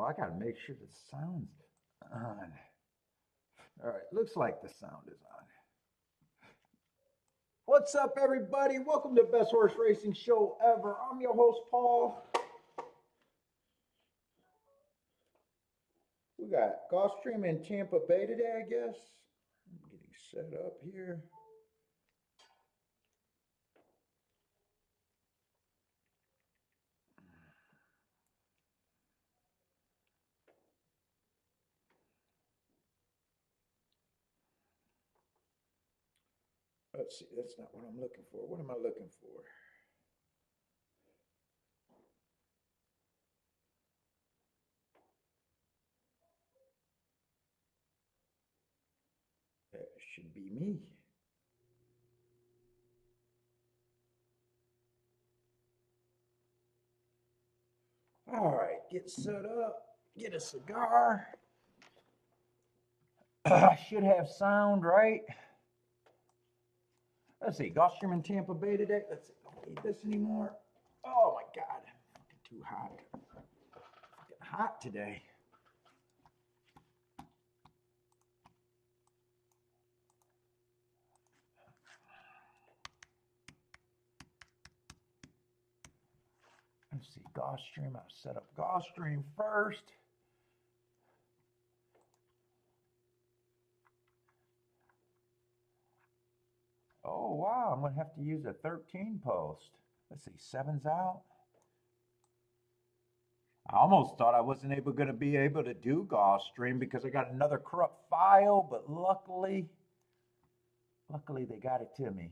Oh, I gotta make sure the sound's on. All right, looks like the sound is on. What's up, everybody? Welcome to Best Horse Racing Show Ever. I'm your host, Paul. We got Gulfstream and Tampa Bay today, I guess. I'm getting set up here. Let's see, that's not what I'm looking for. What am I looking for? That should be me. All right, get set up, get a cigar. I should have sound, right? Let's see, Gulfstream and Tampa Bay today. Let's see, don't need this anymore. Oh my God, fucking too hot. Fucking hot today. Let's see, Gulfstream. I'll set up Gulfstream first. Oh wow, I'm gonna have to use a 13 post. Let's see, 7's out. I almost thought I wasn't going to be able to do Gulfstream because I got another corrupt file, but luckily they got it to me.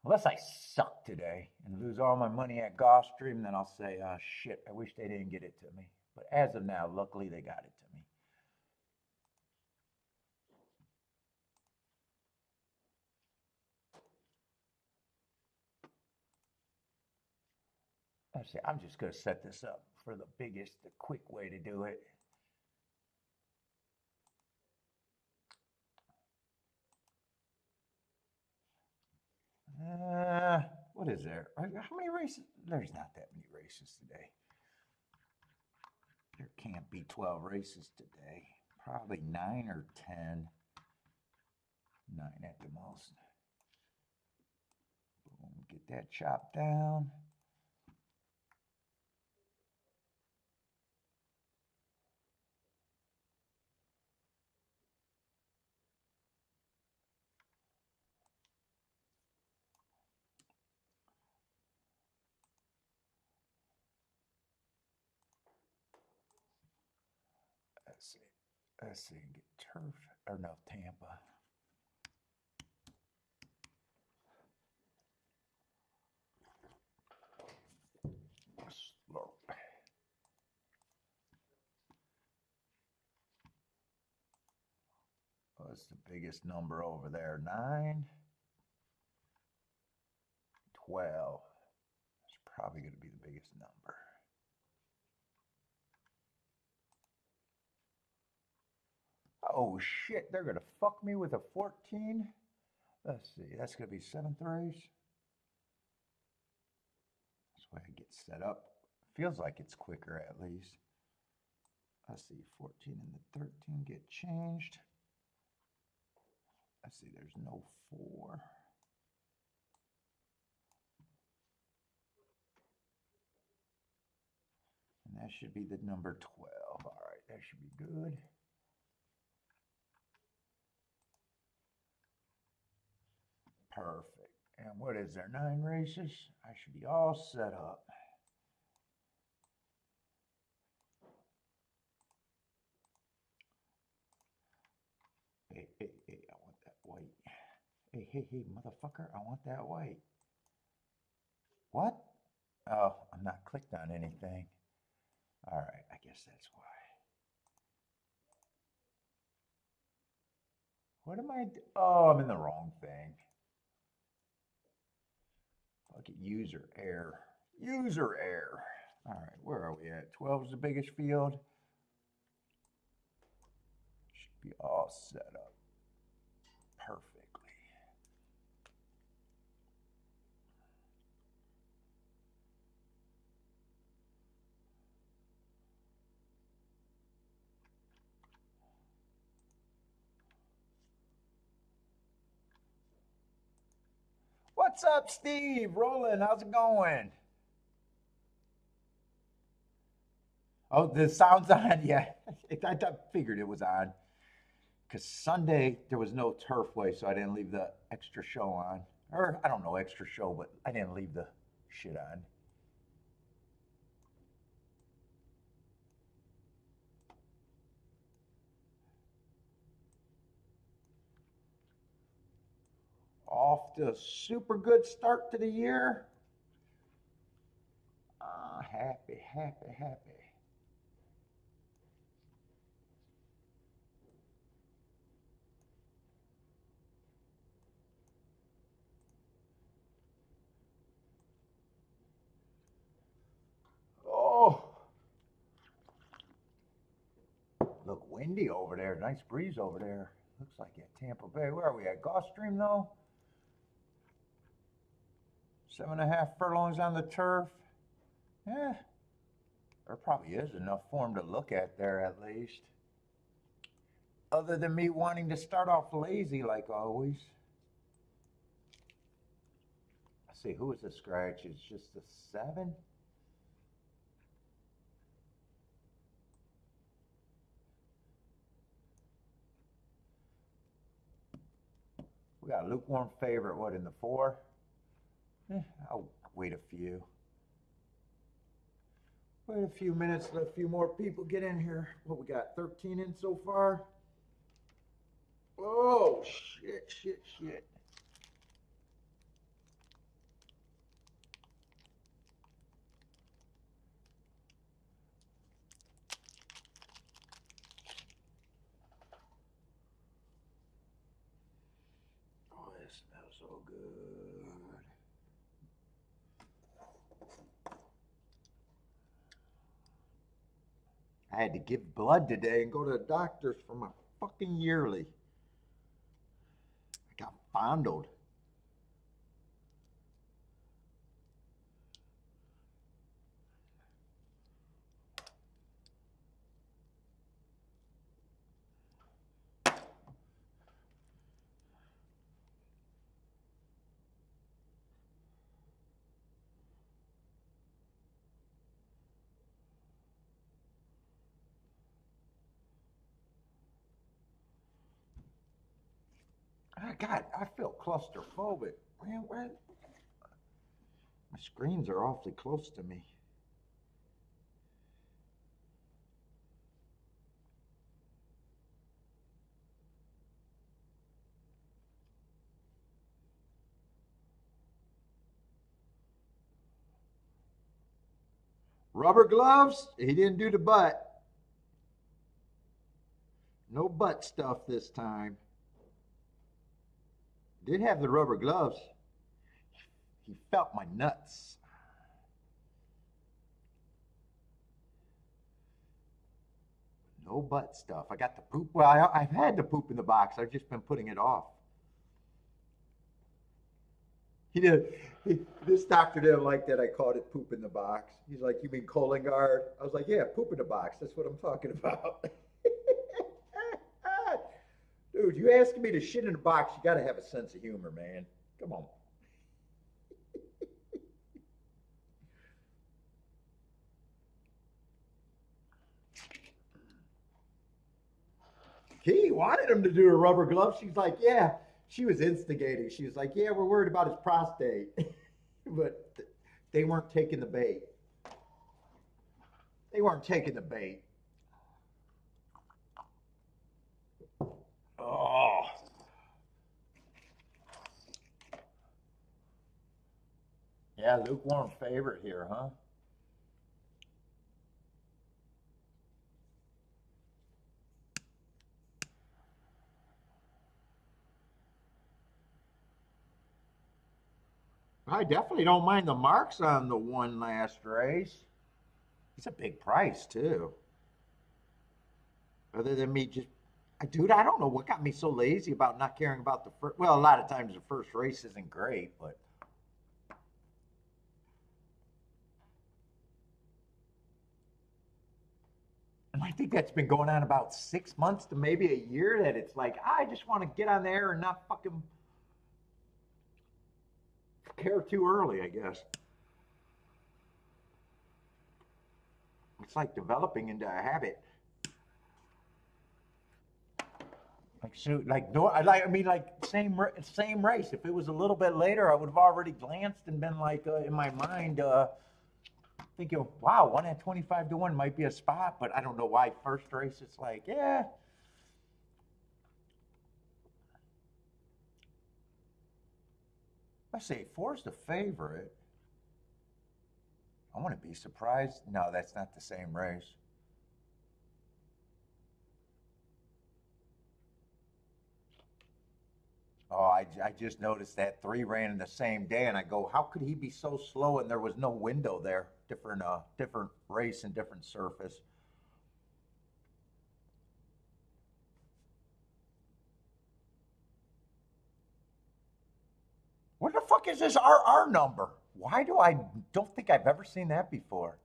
Unless I suck today and lose all my money at Gulfstream, then I'll say, oh shit, I wish they didn't get it to me. But as of now, luckily they got it to me. Let's see, I'm just going to set this up for the quick way to do it. What is there? How many races? There's not that many races today. There can't be 12 races today. Probably 9 or 10. 9 at the most. Boom, get that chopped down. Let's see, get turf, or no, Tampa. Slurp. What's the biggest number over there? 9? 12. It's probably going to be the biggest number. Oh shit, they're going to fuck me with a 14? Let's see, that's going to be 7th race. That's why I get set up. Feels like it's quicker at least. Let's see, 14 and the 13 get changed. Let's see, there's no 4. And that should be the number 12. All right, that should be good. Perfect. And what is there, 9 races? I should be all set up. Hey, I want that white. Hey, motherfucker, I want that white. What? Oh, I'm not clicked on anything. All right, I guess that's why. What am I? Oh, I'm in the wrong thing. Fuck it, user error. User error. All right, where are we at? 12 is the biggest field. Should be all set up perfectly. What's up, Steve? Roland, how's it going? Oh, the sound's on. Yeah, I figured it was on. Because Sunday there was no turfway, so I didn't leave the extra show on. Or I don't know, extra show, but I didn't leave the shit on. Off to a super good start to the year. Happy, happy, happy. Oh, look windy over there. Nice breeze over there. Looks like at Tampa Bay. Where are we at? Gulfstream though? 7.5 furlongs on the turf. Yeah, there probably is enough for him to look at there at least. Other than me wanting to start off lazy like always. Let's see, who is the scratch? It's just a 7? We got a lukewarm favorite, what, in the 4? I'll wait a few. Wait a few minutes, let a few more people get in here. What, we got 13 in so far? Oh, shit, shit, shit. Oh, this smells so good. I had to give blood today and go to the doctor's for my fucking yearly. I got fondled. God, I feel claustrophobic. Man, where? My screens are awfully close to me. Rubber gloves? He didn't do the butt. No butt stuff this time. Did have the rubber gloves. He felt my nuts. No butt stuff. I got the poop. Well, I've had the poop in the box. I've just been putting it off. He did. This doctor didn't like that I called it poop in the box. He's like, "You mean colon guard?" I was like, "Yeah, poop in the box. That's what I'm talking about." Dude, you asking me to shit in a box? You got to have a sense of humor, man. Come on. He wanted him to do a rubber glove. She's like, "Yeah." She was instigating. She was like, "Yeah, we're worried about his prostate," but they weren't taking the bait. They weren't taking the bait. Oh, yeah, lukewarm favorite here, huh? I definitely don't mind the marks on the one last race. It's a big price too. Other than me just, dude, I don't know what got me so lazy about not caring about the first. Well, a lot of times the first race isn't great, but and I think that's been going on about 6 months to maybe a year. That it's like I just want to get on there and not fucking care too early, I guess. It's like developing into a habit. Like shoot, like no, I mean, like same race. If it was a little bit later, I would have already glanced and been like in my mind, thinking, wow, 1 at 25 to 1 might be a spot, but I don't know why first race. It's like, yeah. I say four's the favorite. I want to be surprised. No, that's not the same race. Oh, I just noticed that 3 ran in the same day, and I go, how could he be so slow? And there was no window there. Different race and different surface. What the fuck is this RR number? Why do I don't think I've ever seen that before?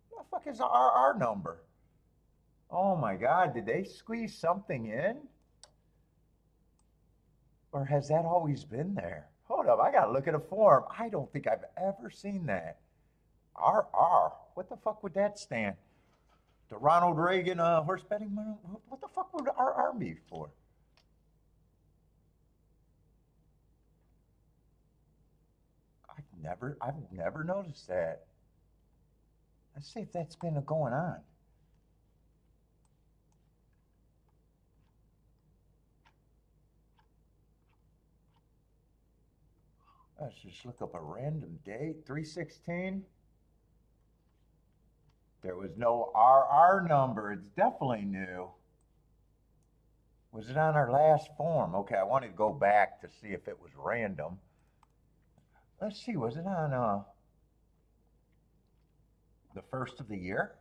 What the fuck is the RR number? Oh my God, did they squeeze something in? Or has that always been there? Hold up, I gotta look at a form. I don't think I've ever seen that. RR. What the fuck would that stand? The Ronald Reagan horse betting? What the fuck would RR be for? I've never noticed that. Let's see if that's been going on. Let's just look up a random date. 316. There was no RR number. It's definitely new. Was it on our last form? Okay, I wanted to go back to see if it was random. Let's see, was it on the first of the year?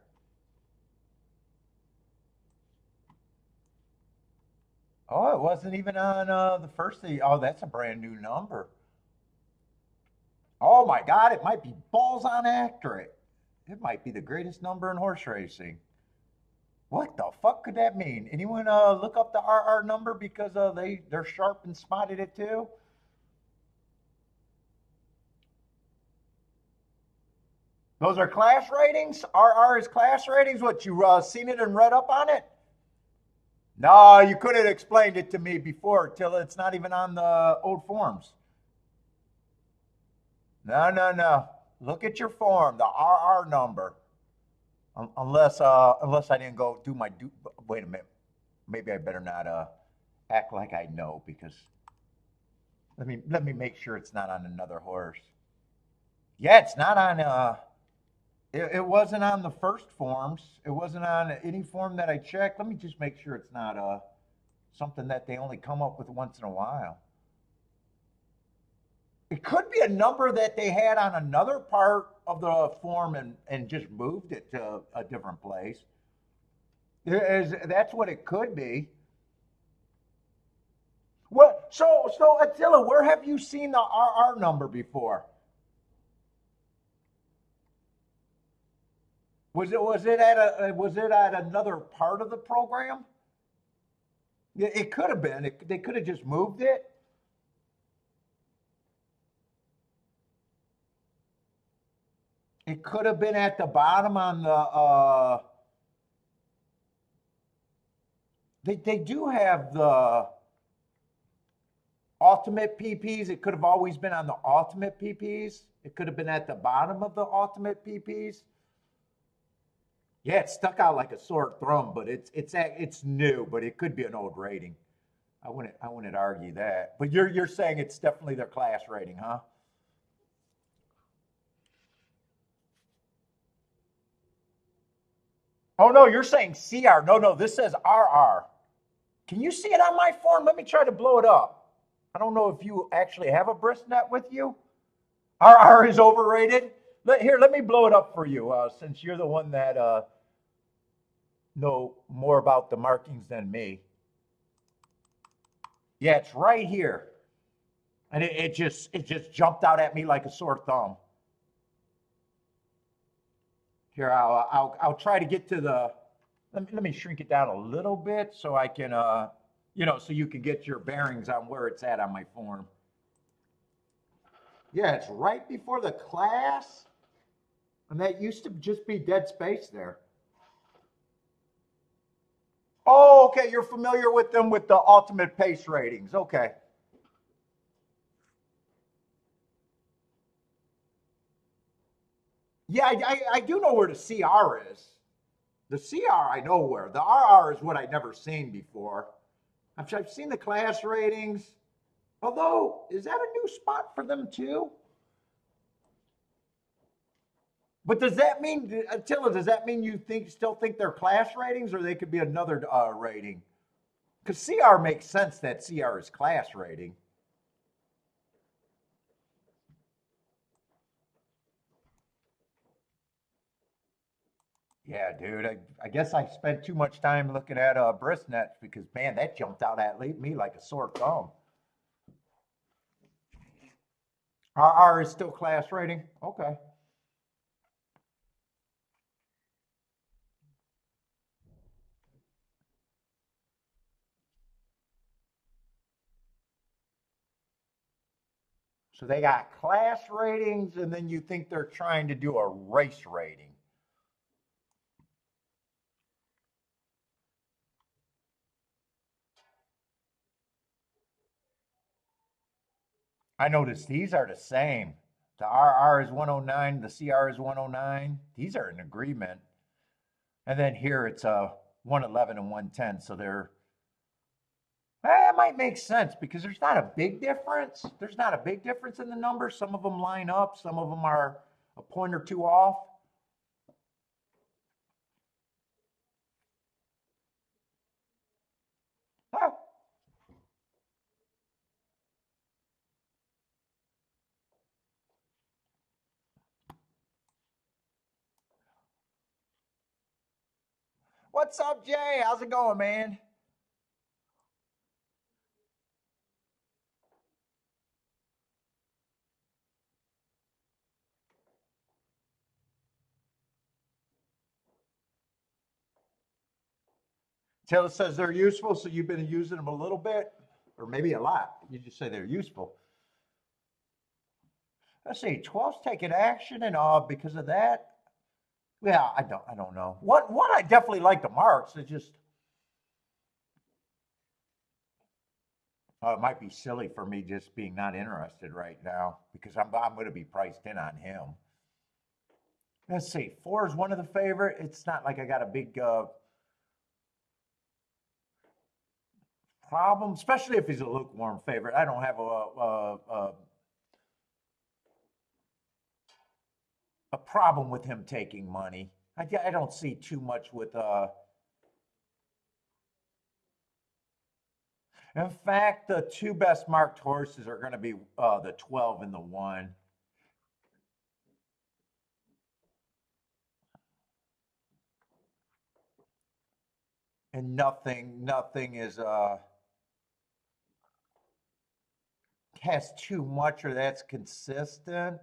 Oh, it wasn't even on the first of the year. Oh, that's a brand new number. Oh my God, it might be balls on accurate. It might be the greatest number in horse racing. What the fuck could that mean? Anyone look up the RR number because they're sharp and spotted it too? Those are class ratings. RR is class ratings. What you seen it and read up on it? No, you couldn't have explained it to me before till it's not even on the old forms. No, no, no. Look at your form, the RR number. Unless I didn't go do my do. Wait a minute. Maybe I better not act like I know because let me make sure it's not on another horse. Yeah, it's not on. It wasn't on the first forms. It wasn't on any form that I checked. Let me just make sure it's not something that they only come up with once in a while. It could be a number that they had on another part of the form and just moved it to a different place. That's what it could be. What? So Attila, where have you seen the RR number before? Was it at another part of the program? Yeah, it could have been. They could have just moved it. It could have been at the bottom on the. They do have the ultimate PPs. It could have always been on the ultimate PPs. It could have been at the bottom of the ultimate PPs. Yeah, it stuck out like a sore thumb, but it's new, but it could be an old rating. I wouldn't argue that. But you're saying it's definitely their class rating, huh? Oh no, you're saying CR. No, no, this says RR. Can you see it on my form? Let me try to blow it up. I don't know if you actually have a brisnet with you. RR is overrated. Here, let me blow it up for you, since you're the one that know more about the markings than me. Yeah, it's right here, and it just jumped out at me like a sore thumb. Here, I'll try to get to the. Let me shrink it down a little bit so I can so you can get your bearings on where it's at on my form. Yeah, it's right before the class. And that used to just be dead space there. Oh, okay. You're familiar with them with the ultimate pace ratings. Okay. Yeah, I do know where the CR is. The CR I know where. The RR is what I'd never seen before. I've seen the class ratings. Although, is that a new spot for them too? But does that mean, Attila, does that mean you still think they're class ratings or they could be another rating? Because CR makes sense that CR is class rating. Yeah, dude. I guess I spent too much time looking at breast nets because, man, that jumped out at me like a sore thumb. RR is still class rating? Okay. So they got class ratings, and then you think they're trying to do a race rating. I noticed these are the same. The RR is 109, the CR is 109. These are in agreement. And then here it's 111 and 110. So they're, that might make sense because there's not a big difference. There's not a big difference in the numbers. Some of them line up, some of them are a point or two off. Huh. What's up, Jay? How's it going, man? Taylor says they're useful, so you've been using them a little bit, or maybe a lot. You just say they're useful. Let's see, 12's taking action, and because of that, yeah, I don't know. What I definitely like the marks. It just it might be silly for me just being not interested right now because I'm going to be priced in on him. Let's see, four is one of the favorite. It's not like I got a big problem, especially if he's a lukewarm favorite. I don't have a problem with him taking money. I don't see too much with. In fact, the two best marked horses are going to be the 12 and the one, and nothing is has too much or that's consistent.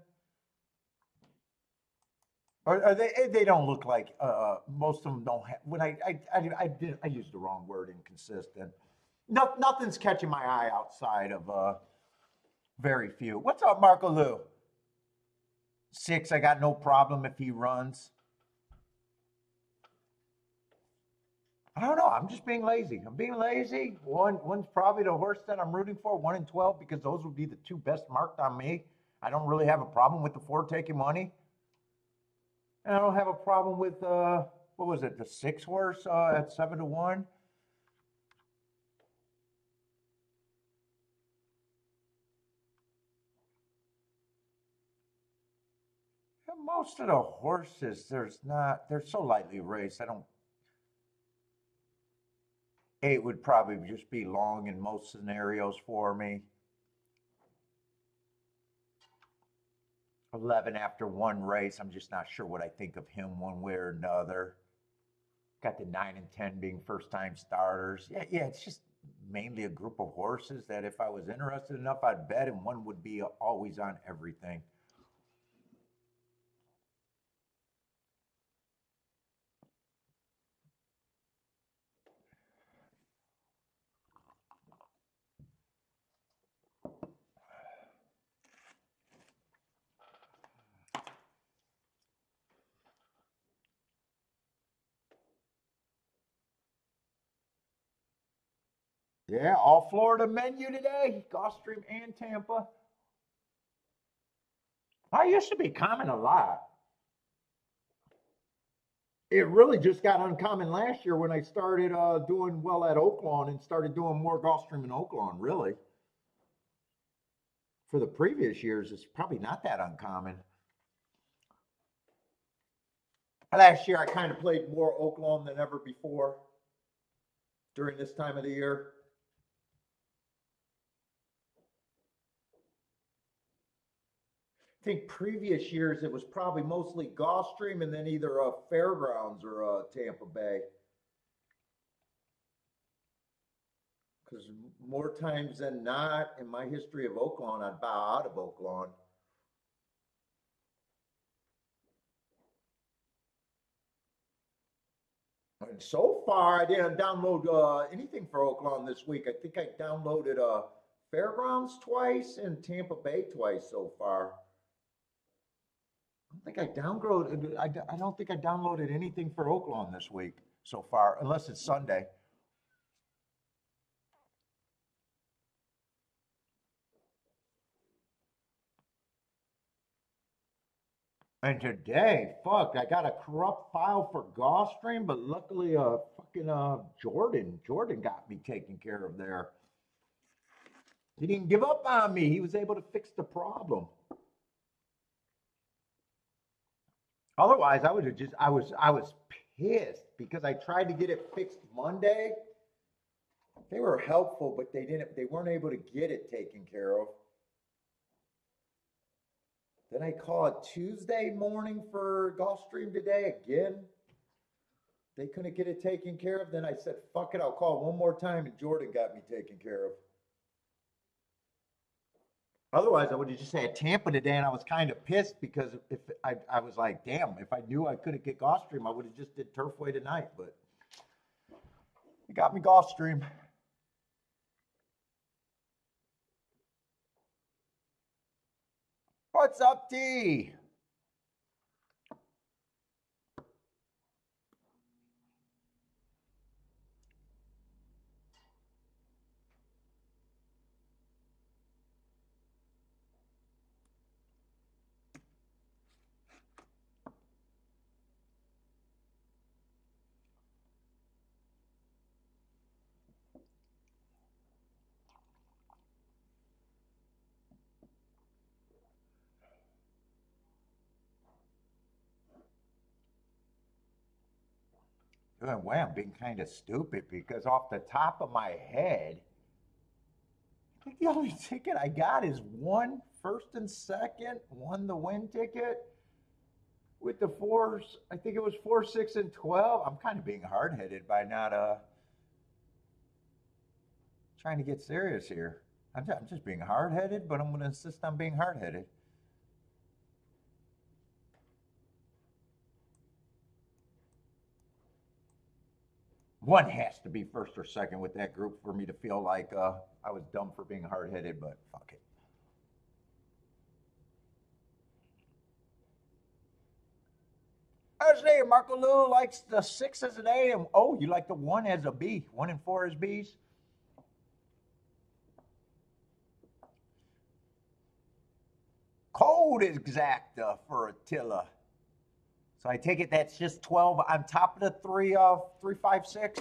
Or they don't look like most of them don't have. When I used the wrong word, inconsistent. No, nothing's catching my eye outside of very few. What's up, Marco Lou? Six, I got no problem if he runs. I don't know. I'm just being lazy. I'm being lazy. One's probably the horse that I'm rooting for, 1 and 12, because those would be the two best marked on me. I don't really have a problem with the four taking money. And I don't have a problem with what was it, the six horse at 7 to 1. And most of the horses, they're so lightly raced. I don't. Eight would probably just be long in most scenarios for me. 11 after one race, I'm just not sure what I think of him one way or another. Got the 9 and 10 being first time starters. Yeah, it's just mainly a group of horses that if I was interested enough, I'd bet, and one would be always on everything. Yeah, all Florida menu today. Gulfstream and Tampa. I used to be common a lot. It really just got uncommon last year when I started doing well at Oaklawn and started doing more Gulfstream and Oaklawn, really. For the previous years, it's probably not that uncommon. Last year, I kind of played more Oaklawn than ever before during this time of the year. I think previous years it was probably mostly Gulfstream and then either Fairgrounds or Tampa Bay. Because more times than not, in my history of Oaklawn, I'd bow out of Oaklawn. And so far, I didn't download anything for Oaklawn this week. I think I downloaded Fairgrounds twice and Tampa Bay twice so far. I don't think I downloaded. I don't think I downloaded anything for Oaklawn this week so far, unless it's Sunday. And today, fuck, I got a corrupt file for Gulfstream, but luckily, fucking Jordan got me taken care of there. He didn't give up on me. He was able to fix the problem. Otherwise, I would have just, I was pissed because I tried to get it fixed Monday. They were helpful, but they weren't able to get it taken care of. Then I called Tuesday morning for Gulfstream today again. They couldn't get it taken care of. Then I said, fuck it, I'll call one more time, and Jordan got me taken care of. Otherwise, I would have just had Tampa today, and I was kind of pissed because if I was like, damn, if I knew I couldn't get Gulfstream, I would have just did Turfway tonight. But it got me Gulfstream. What's up, D? Well, I'm being kind of stupid because off the top of my head, I think the only ticket I got is one first and second, won the win ticket with the fours. I think it was 4, 6, and 12. I'm kind of being hard headed by not trying to get serious here. I'm just being hard headed, but I'm going to insist on being hard headed. One has to be first or second with that group for me to feel like I was dumb for being hard headed, but fuck it. I was saying Marco Lou likes the 6 as an A, and oh, you like the 1 as a B. 1 and 4 as Bs. Code exacta for Attila. So I take it that's just 12 on top of the 3, 5, 6.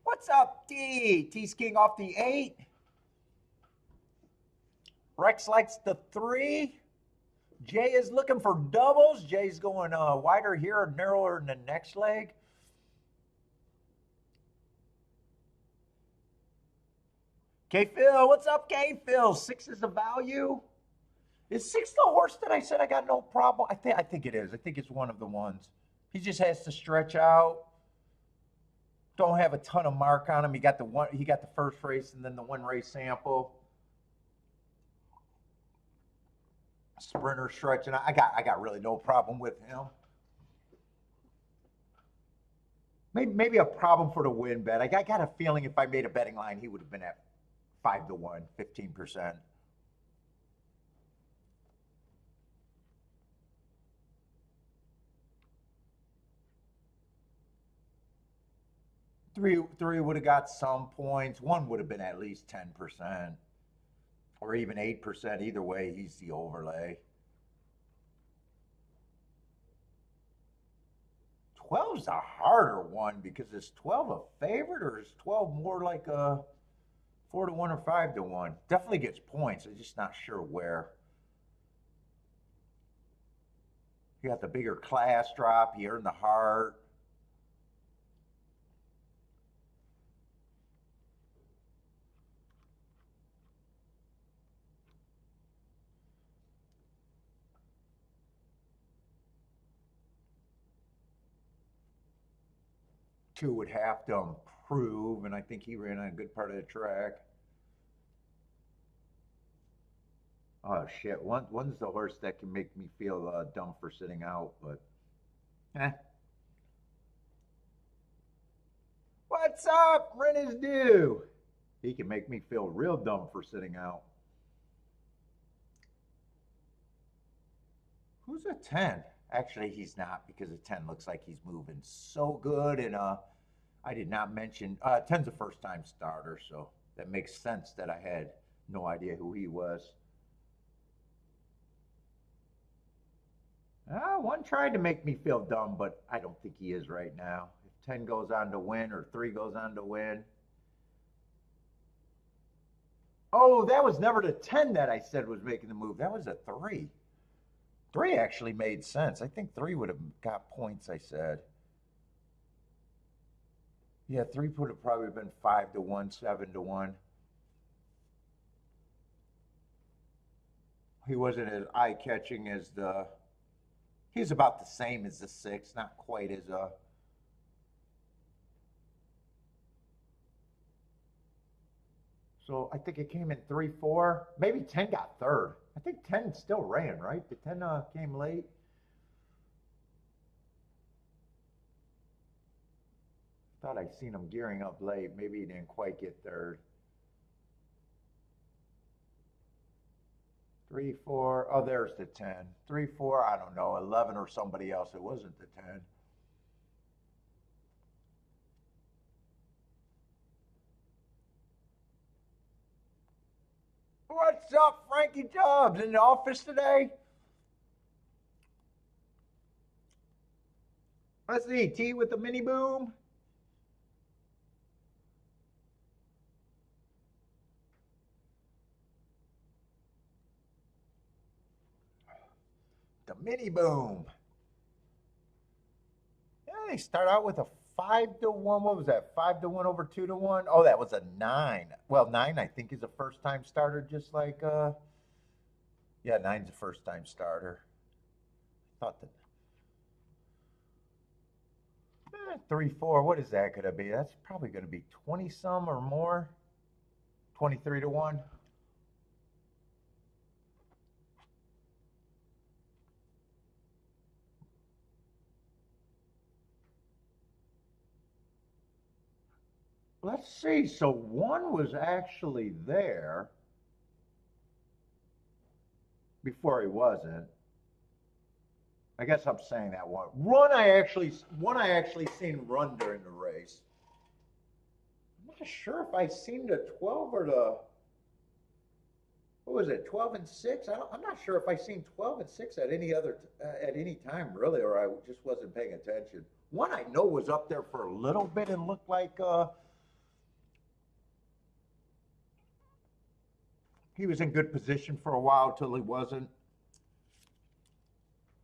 What's up, D? T's King off the 8. Rex likes the 3. Jay is looking for doubles. Jay's going wider here, narrower in the next leg. K Phil, what's up, K Phil? 6 is the value. Is 6 the horse that I said I got no problem? I think it is. I think it's one of the ones. He just has to stretch out. Don't have a ton of mark on him. He got the first race and then the 1 race sample. Sprinter stretching. I got really no problem with him. Maybe a problem for the win bet. I got a feeling if I made a betting line, he would have been at 5-1, 15%. Three would have got some points. One would have been at least 10% or even 8%. Either way, he's the overlay. 12's a harder one because is 12 a favorite or is 12 more like a 4-1 or 5-1? Definitely gets points. I'm just not sure where. He got the bigger class drop. He earned the heart. Two would have to improve, and I think he ran on a good part of the track. Oh shit! One's the horse that can make me feel dumb for sitting out, but eh. What's up? Rent is due. He can make me feel real dumb for sitting out. Who's a 10? Actually, he's not because a 10 looks like he's moving so good. And I did not mention 10's a first time starter, so that makes sense that I had no idea who he was. One tried to make me feel dumb, but I don't think he is right now. If 10 goes on to win or 3 goes on to win. Oh, that was never the 10 that I said was making the move. That was a 3. 3 actually made sense. I think 3 would have got points, I said. Yeah, 3 would have probably been 5-1, 7-1. He wasn't as eye catching as the. He's about the same as the 6, not quite as a. So I think it came in 3-4. Maybe 10 got third. I think 10 still ran, right? The 10 came late. Thought I'd seen him gearing up late. Maybe he didn't quite get third. 3, 4. Oh, there's the 10. 3, 4. I don't know. 11 or somebody else. It wasn't the 10. What's up, Frankie Tubbs? In the office today? Let's see. T with the mini boom. The mini boom. Yeah, they start out with a 5-1. What was that? 5-1 over 2-1. Oh, that was a 9. Well, 9 I think is a first time starter, just like yeah, 9's a first time starter. I thought that 3, 4. What is that gonna be? That's probably gonna be 20 some or more. 23-1. Let's see. So one was actually there before he wasn't. I guess I'm saying that one. One I actually seen run during the race. I'm not sure if I seen the 12 or the what was it, 12 and 6? I'm not sure if I seen 12 and 6 at any time really, or I just wasn't paying attention. One I know was up there for a little bit and looked like he was in good position for a while till he wasn't.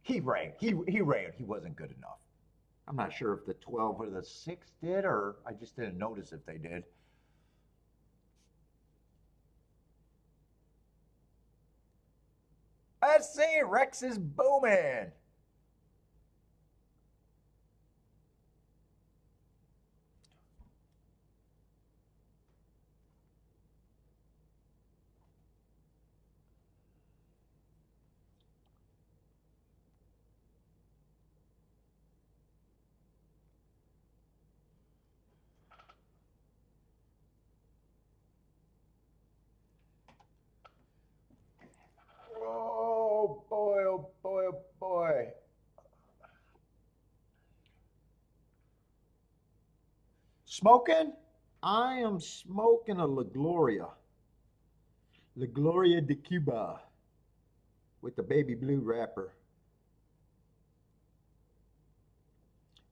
He ran. He ran. He wasn't good enough. I'm not sure if the 12 or the 6 did, or I just didn't notice if they did. Let's see. Rex is booming. Oh boy, oh boy, oh boy. Smoking? I am smoking a La Gloria. La Gloria de Cuba with the baby blue wrapper.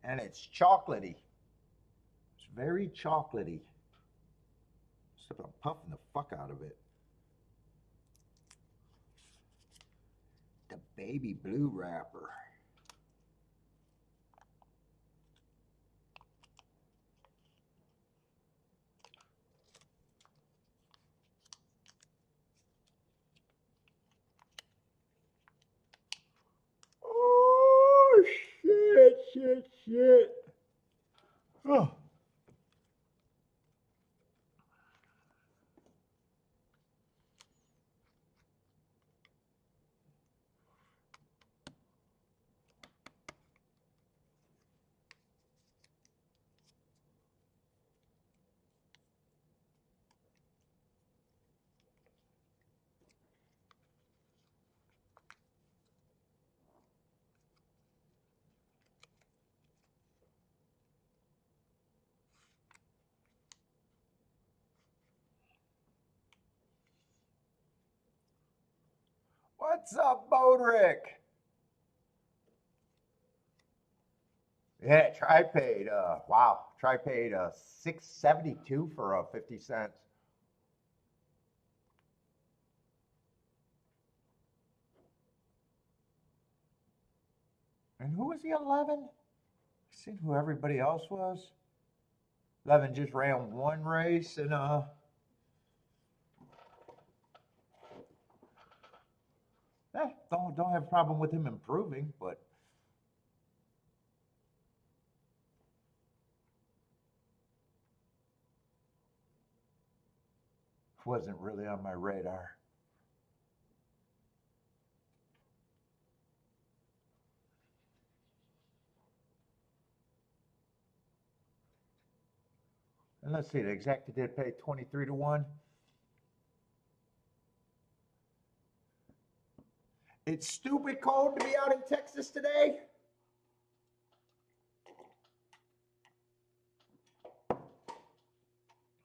And it's chocolatey. It's very chocolatey. Except I'm puffing the fuck out of it. The baby blue wrapper. Oh, shit. Oh. What's up, Bodrick? Yeah, try paid. Wow, try paid $6.72 for 50 cents. And who was the 11? See who everybody else was. 11 just ran one race and don't have a problem with him improving, but wasn't really on my radar. And let's see, the exacta did pay 23 to 1. It's stupid cold to be out in Texas today.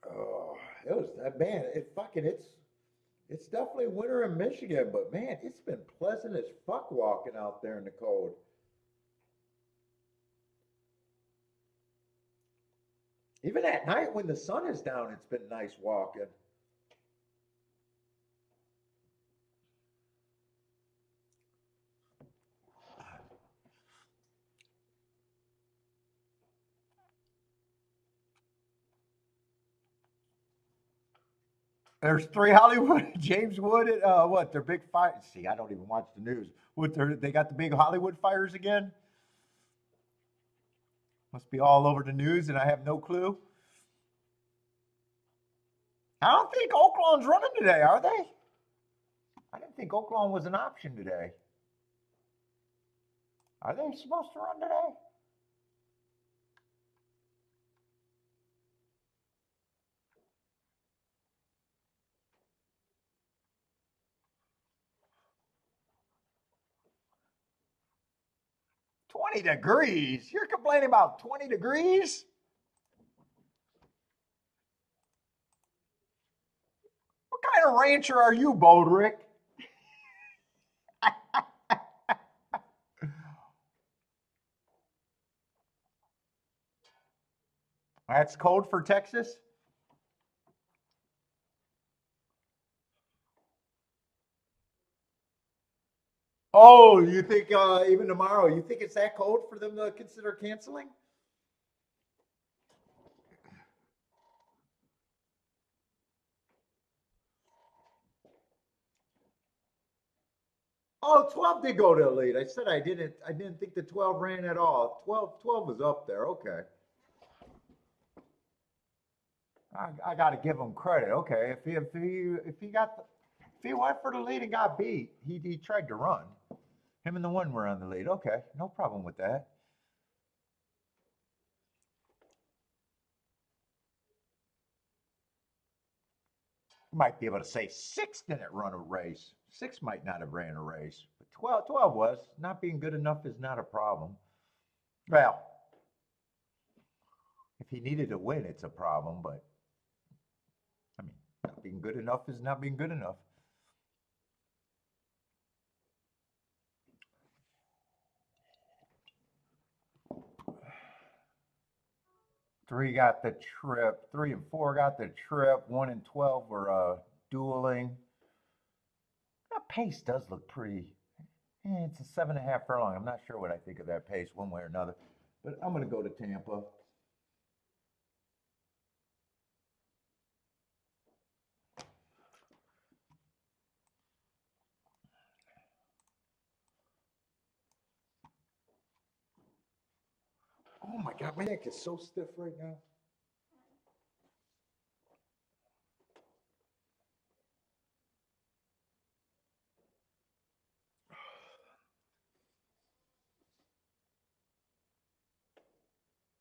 Oh, it was man. It's definitely winter in Michigan, but man, it's been pleasant as fuck walking out there in the cold. Even at night when the sun is down, it's been nice walking. There's three Hollywood, James Wood, what, their big fight. See, I don't even watch the news. They got the big Hollywood fires again? Must be all over the news and I have no clue. I don't think Oaklawn's running today, are they? I didn't think Oaklawn was an option today. Are they supposed to run today? $20. You're complaining about 20 degrees? What kind of rancher are you, Bodrick? That's cold for Texas? Oh, you think even tomorrow, you think it's that cold for them to consider canceling? Oh, 12 did go to elite. I said I didn't think the 12 ran at all. 12 was up there. Okay. I got to give him credit. Okay. If he went for the lead and got beat, he tried to run. Him and the one were on the lead. Okay. No problem with that. You might be able to say 6 didn't run a race. 6 might not have ran a race. But 12 was. Not being good enough is not a problem. Well, If he needed to win, it's a problem, but I mean, not being good enough is not being good enough. Three got the trip. 3 and 4 got the trip. 1 and 12 were dueling. That pace does look pretty. It's a 7.5 furlong. I'm not sure what I think of that pace one way or another, but I'm going to go to Tampa. Oh my God, my neck is so stiff right now.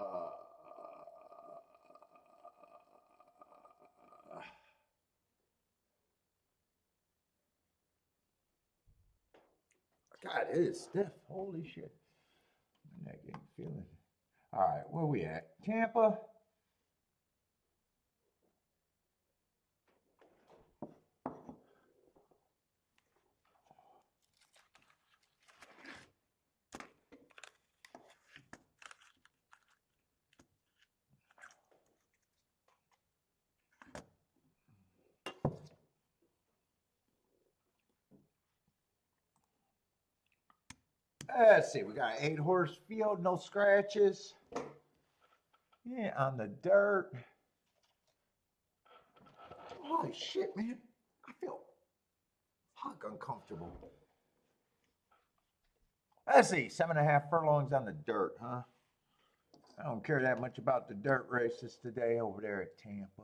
Uh, God, it is stiff. Holy shit. My neck ain't feeling it. All right, where we at? Tampa. Let's see, we got an 8-horse field, no scratches. Yeah, on the dirt. Holy shit, man. I feel fuck uncomfortable. Let's see, 7.5 furlongs on the dirt, huh? I don't care that much about the dirt races today over there at Tampa.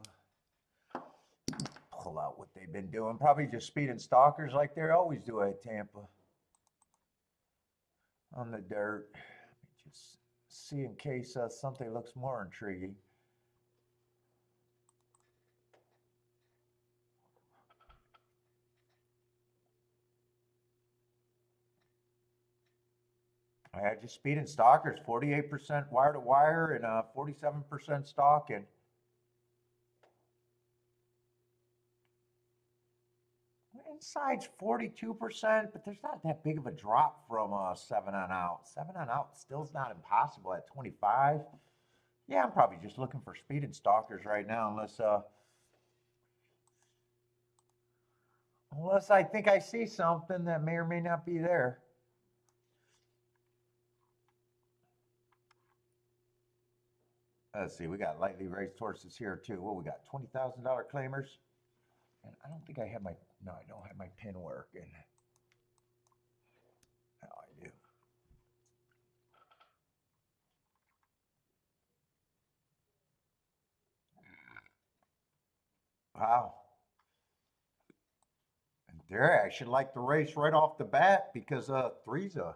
Pull out what they've been doing. Probably just speeding stalkers like they always do at Tampa. On the dirt. Just see in case something looks more intriguing. I had just speeding stalkers, 48% wire to wire and 47% stalking. Inside's 42%, but there's not that big of a drop from 7 on out. 7 on out still's not impossible at 25. Yeah, I'm probably just looking for speed and stalkers right now, unless I think I see something that may or may not be there. Let's see, we got lightly raised horses here too. What we got? $20,000 claimers. And I don't think I have my, no, I don't have my pin working. Oh, I do. Wow. And there, I should like the race right off the bat because three's a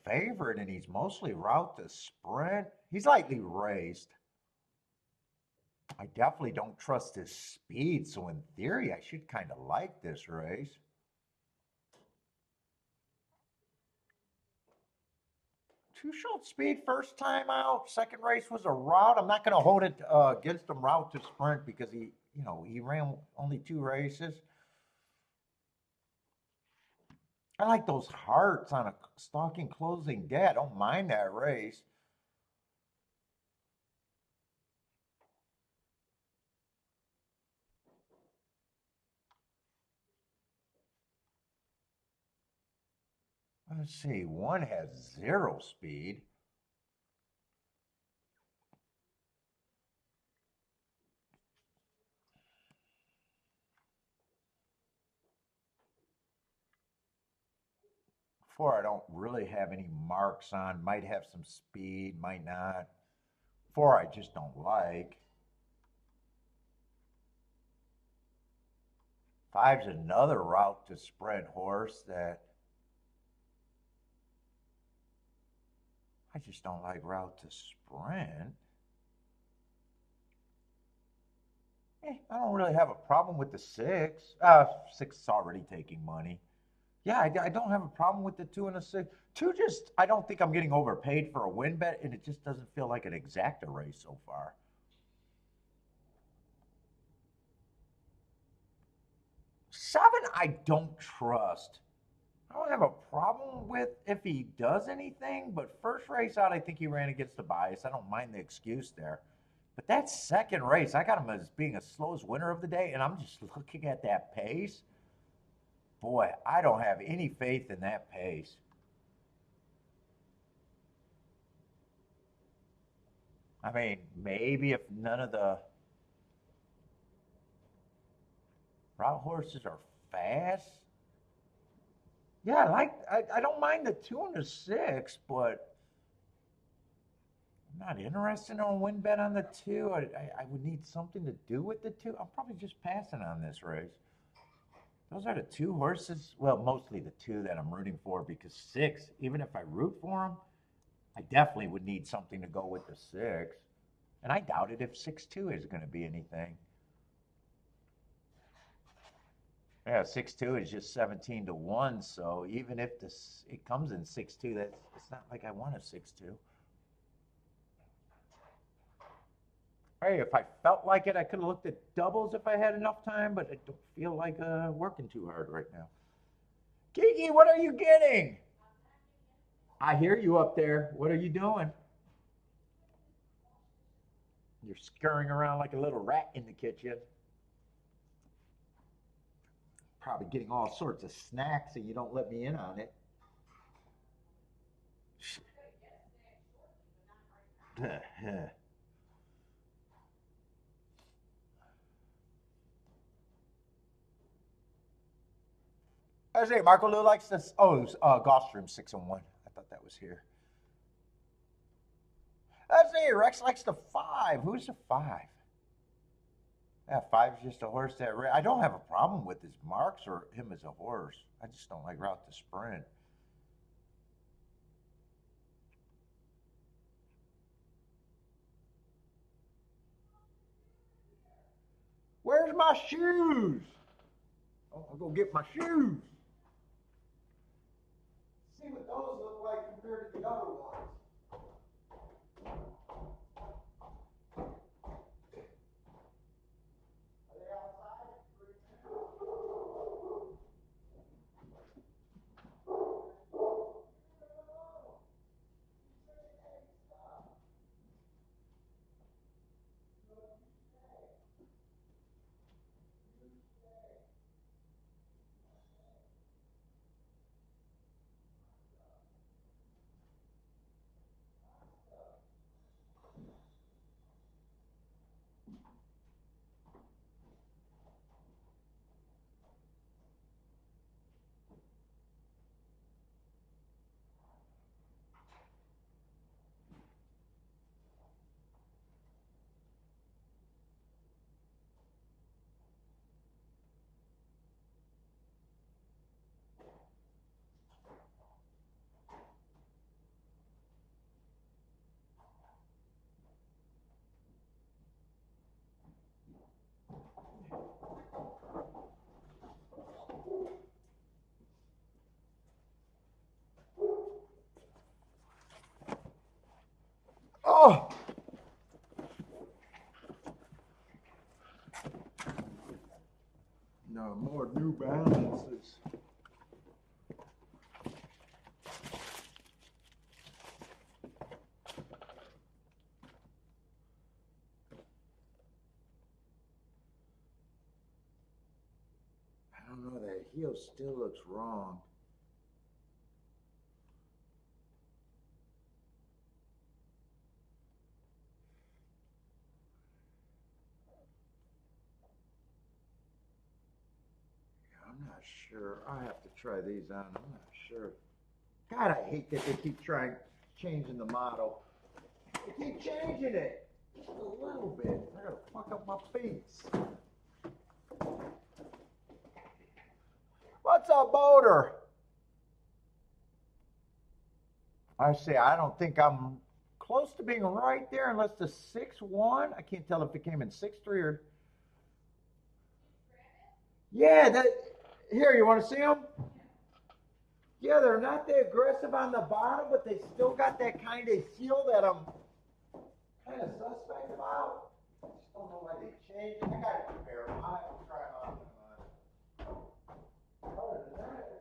favorite and he's mostly route to sprint. He's lightly raised. I definitely don't trust his speed, so in theory, I should kind of like this race. Too short speed first time out. Second race was a route. I'm not going to hold it against him route to sprint because he ran only 2 races. I like those hearts on a stalking closing day. I don't mind that race. Let's see. One has 0 speed. Four, I don't really have any marks on. Might have some speed, might not. 4, I just don't like. 5's another route to sprint horse that I just don't like route to sprint. I don't really have a problem with the 6. 6 is already taking money. Yeah, I don't have a problem with the 2 and a 6. Two, just I don't think I'm getting overpaid for a win bet, and it just doesn't feel like an exacta race so far. 7, I don't trust. I don't have a problem with if he does anything, but first race out, I think he ran against the bias. I don't mind the excuse there. But that second race, I got him as being a slowest winner of the day, and I'm just looking at that pace. Boy, I don't have any faith in that pace. I mean, maybe if none of the route horses are fast. Yeah, I don't mind the 2 and the 6, but I'm not interested in a win bet on the 2. I would need something to do with the 2. I'm probably just passing on this race. Those are the 2 horses, well, mostly the 2 that I'm rooting for because 6, even if I root for them, I definitely would need something to go with the 6. And I doubt it if 6-2 is going to be anything. Yeah, 6-2 is just 17 to 1. So even if this it comes in 6-2, that's it's not like I want a 6-2. Hey, if I felt like it, I could have looked at doubles if I had enough time, but I don't feel like working too hard right now. Kiki, what are you getting? I hear you up there. What are you doing? You're scurrying around like a little rat in the kitchen. Probably getting all sorts of snacks and you don't let me in on it. I say Marco Lou likes this. Oh, Gulfstream 6-1. I thought that was here. I say Rex likes the 5. Who's the 5? Yeah, 5's just a horse that I don't have a problem with his marks or him as a horse. I just don't like route to sprint. Where's my shoes? Oh, I'll go get my shoes. See what those look like compared to the other ones. Are they outside? Oh! No, more New Balances. I don't know, that heel still looks wrong. I'm not sure. I have to try these on. I'm not sure. God, I hate that they keep trying changing the model. They keep changing it just a little bit. They're gonna fuck up my feet. What's up, Boater? I say I don't think I'm close to being right there unless the 6-1. I can't tell if it came in 6-3 or. Yeah, that. Here, you want to see them? Yeah, they're not that aggressive on the bottom, but they still got that kind of heel that I'm kind of suspect about. I just don't know why they changed it. I got to compare them. I'll have to try them on. Other than that,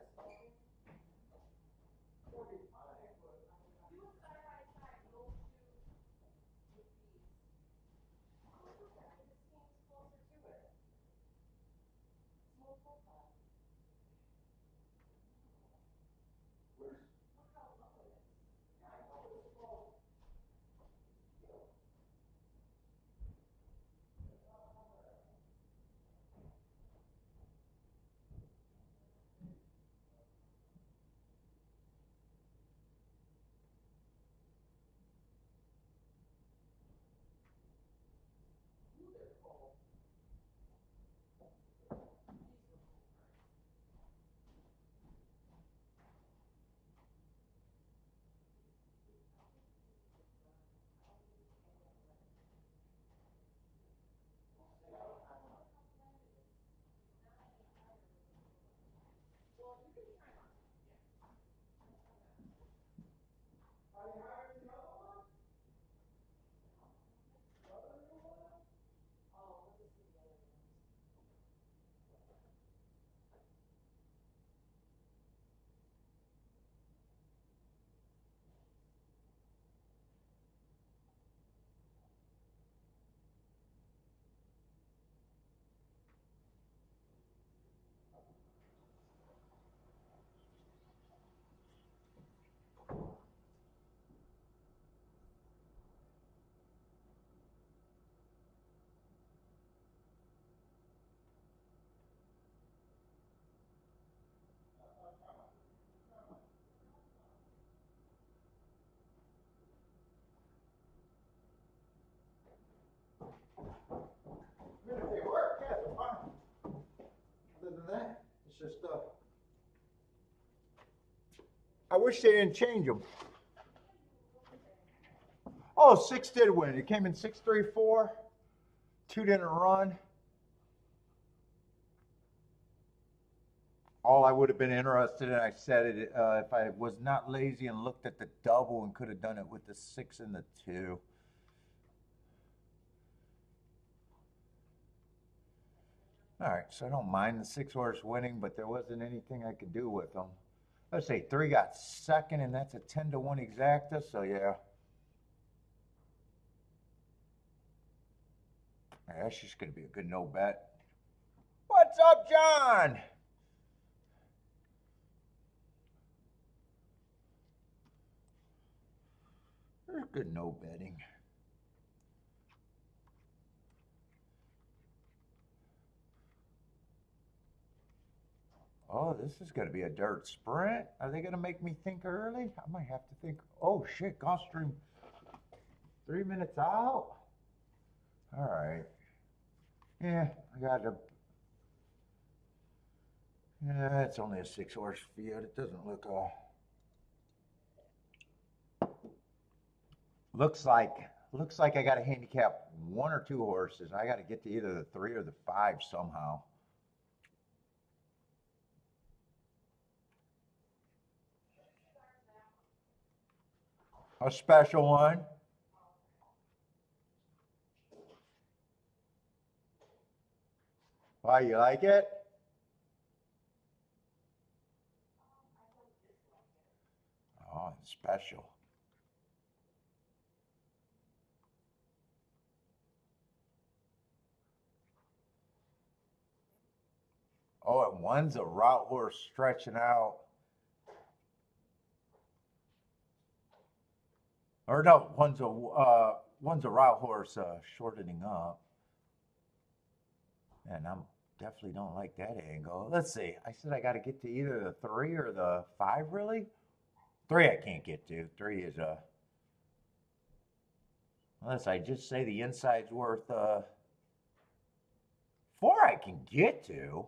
even if they work, yeah, they're fine. Other than that, it's just I wish they didn't change them. Oh, 6 did win. It came in 6-3-4. 2 didn't run. All I would have been interested in, I said it, if I was not lazy and looked at the double and could have done it with the 6 and the 2. All right, so I don't mind the 6 horse winning, but there wasn't anything I could do with them. Let's say 3 got second, and that's a 10-1 exacta, so yeah. That's just going to be a good no bet. What's up, John? There's good no betting. Oh, this is going to be a dirt sprint. Are they going to make me think early? I might have to think. Oh, shit, Gulfstream 3 minutes out? All right. Yeah, I got to. Yeah, it's only a 6 horse field. It doesn't look looks like I got to handicap 1 or 2 horses. I got to get to either the 3 or the 5 somehow. A special one. Why, you like it? Oh, it's special. Oh, and one's a route horse stretching out. Or no, one's a route horse shortening up. And I'm definitely don't like that angle. Let's see. I said I got to get to either the 3 or the 5, really? 3 I can't get to. 3 is unless I just say the inside's worth 4 I can get to.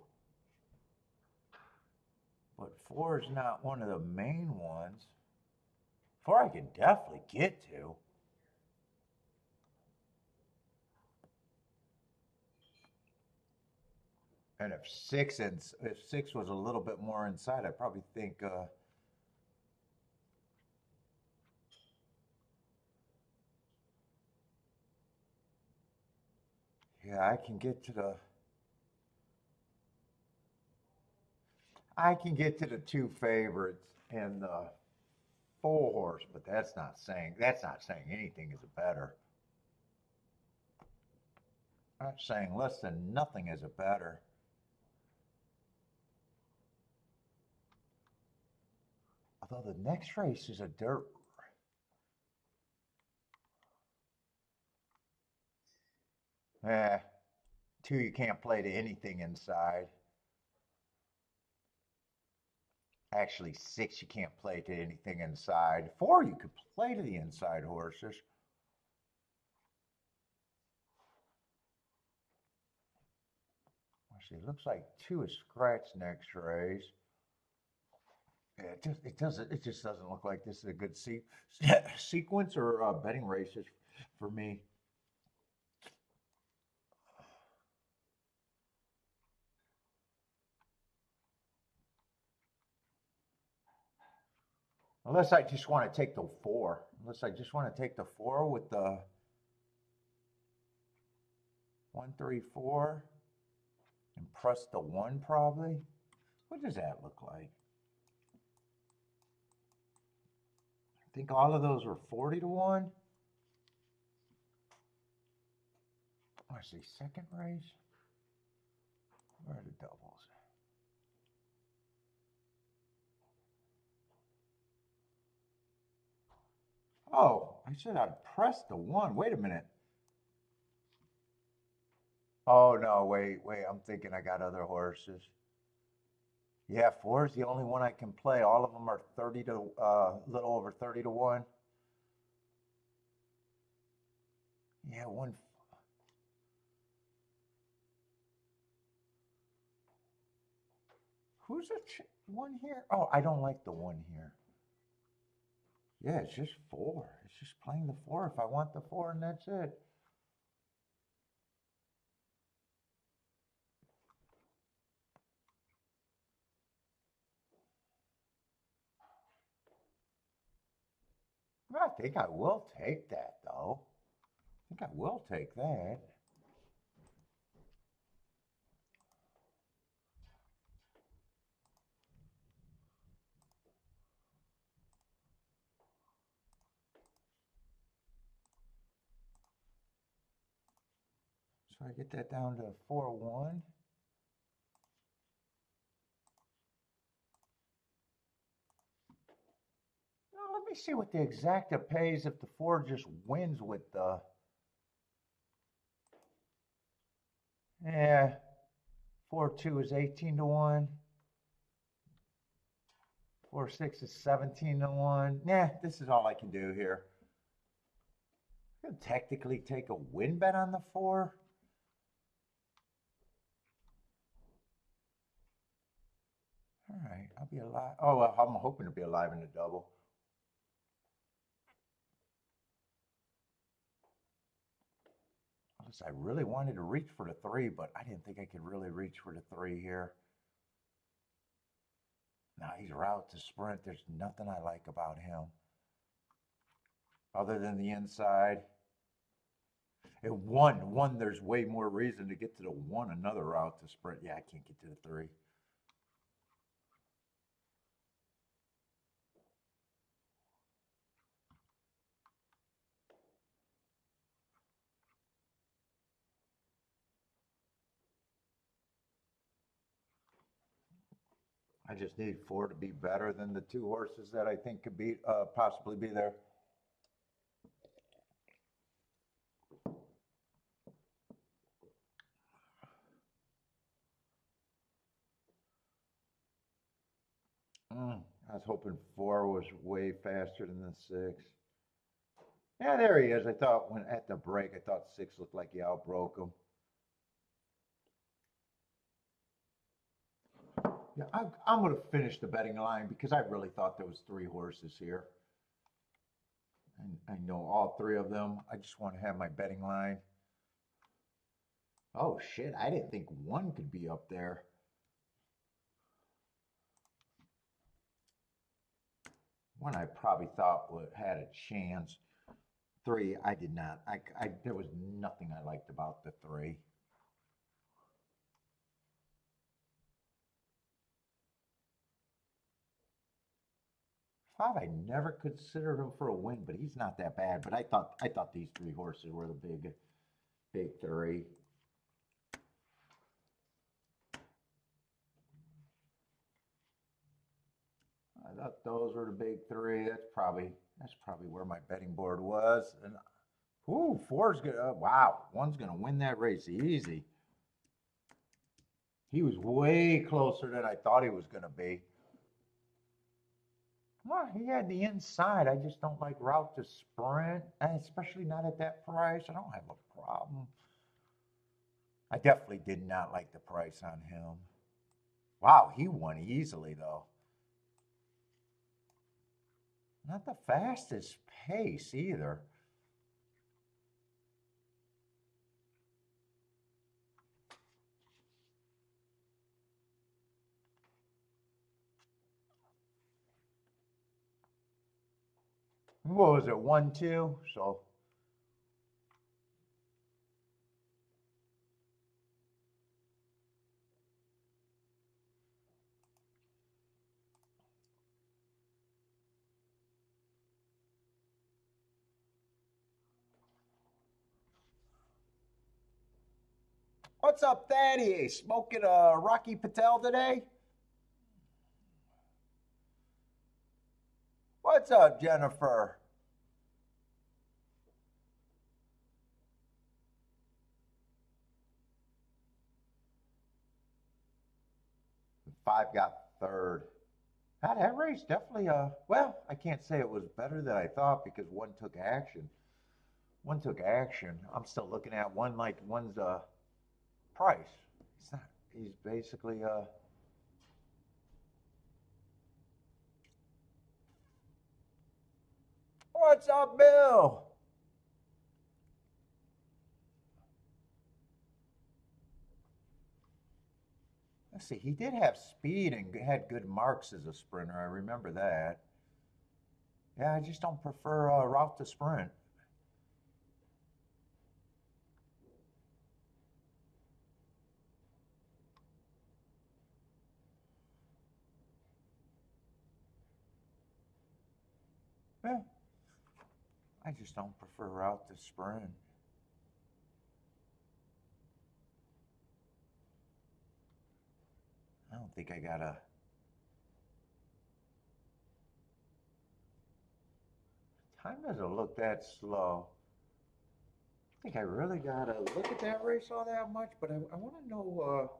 But 4 is not one of the main ones. 4 I can definitely get to. And if 6 was a little bit more inside, I probably think Yeah, I can get to the two favorites and the 4 horse, but that's not saying anything is a better. I'm saying less than nothing is a better. Although the next race is a dirt. Eh, 2 you can't play to anything inside. Actually, 6 you can't play to anything inside. 4 you could play to the inside horses. Let's see, it looks like 2 is scratched next race. Yeah, it just doesn't look like this is a good sequence or betting races for me. Unless I just want to take the 4. Unless I just want to take the 4 with the 1, 3, 4 and press the 1 probably. What does that look like? I think all of those were 40 to 1. Let's see, second race. Where are the doubles? Oh, I said I'd press the 1. Wait a minute. Oh no, wait. I'm thinking I got other horses. Yeah, 4 is the only one I can play. All of them are 30 to little over 30 to 1. Yeah, one. Who's the one here? Oh, I don't like the one here. Yeah, it's just 4. It's just playing the 4 if I want the 4, and that's it. I think I will take that though. I think I will take that. So I get that down to 4-1. Now let me see what the exacta pays if the 4 just wins with the. Yeah, 4-2 is 18 to 1. 4-6 is 17 to 1. Nah, this is all I can do here. I could technically take a win bet on the 4. All right, I'll be alive. Oh, well, I'm hoping to be alive in the double. Unless I really wanted to reach for the 3, but I didn't think I could really reach for the 3 here. Now he's route to sprint. There's nothing I like about him other than the inside. And one, there's way more reason to get to the 1, another route to sprint. Yeah, I can't get to the 3. I just need 4 to be better than the 2 horses that I think could be possibly be there. I was hoping 4 was way faster than the 6. Yeah, there he is. I thought when at the break, I thought 6 looked like he outbroke him. Yeah, I'm going to finish the betting line because I really thought there was 3 horses here. And I know all 3 of them. I just want to have my betting line. Oh shit, I didn't think 1 could be up there. 1 I probably thought would had a chance. 3 I did not. There was nothing I liked about the 3. Five, I never considered him for a win, but he's not that bad. But I thought these three horses were the big three. I thought those were the big three. That's probably where my betting board was. And ooh, four's gonna wow, one's gonna win that race easy. He was way closer than I thought he was gonna be. Well, he had the inside. I just don't like route to sprint, and especially not at that price. I don't have a problem. I definitely did not like the price on him. Wow, he won easily though. Not the fastest pace either. What was it, 1-2? So what's up, Thaddy? Smoking a Rocky Patel today? What's up, Jennifer? Five got third. That race definitely, well, I can't say it was better than I thought because one took action. One took action. I'm still looking at one like one's price. He's not. He's basically what's up, Bill? Let's see. He did have speed and had good marks as a sprinter. I remember that. Yeah, I just don't prefer route to sprint. Yeah, I just don't prefer route to sprint. I don't think I got a time doesn't look that slow. I think I really gotta look at that race all that much, but I want to know.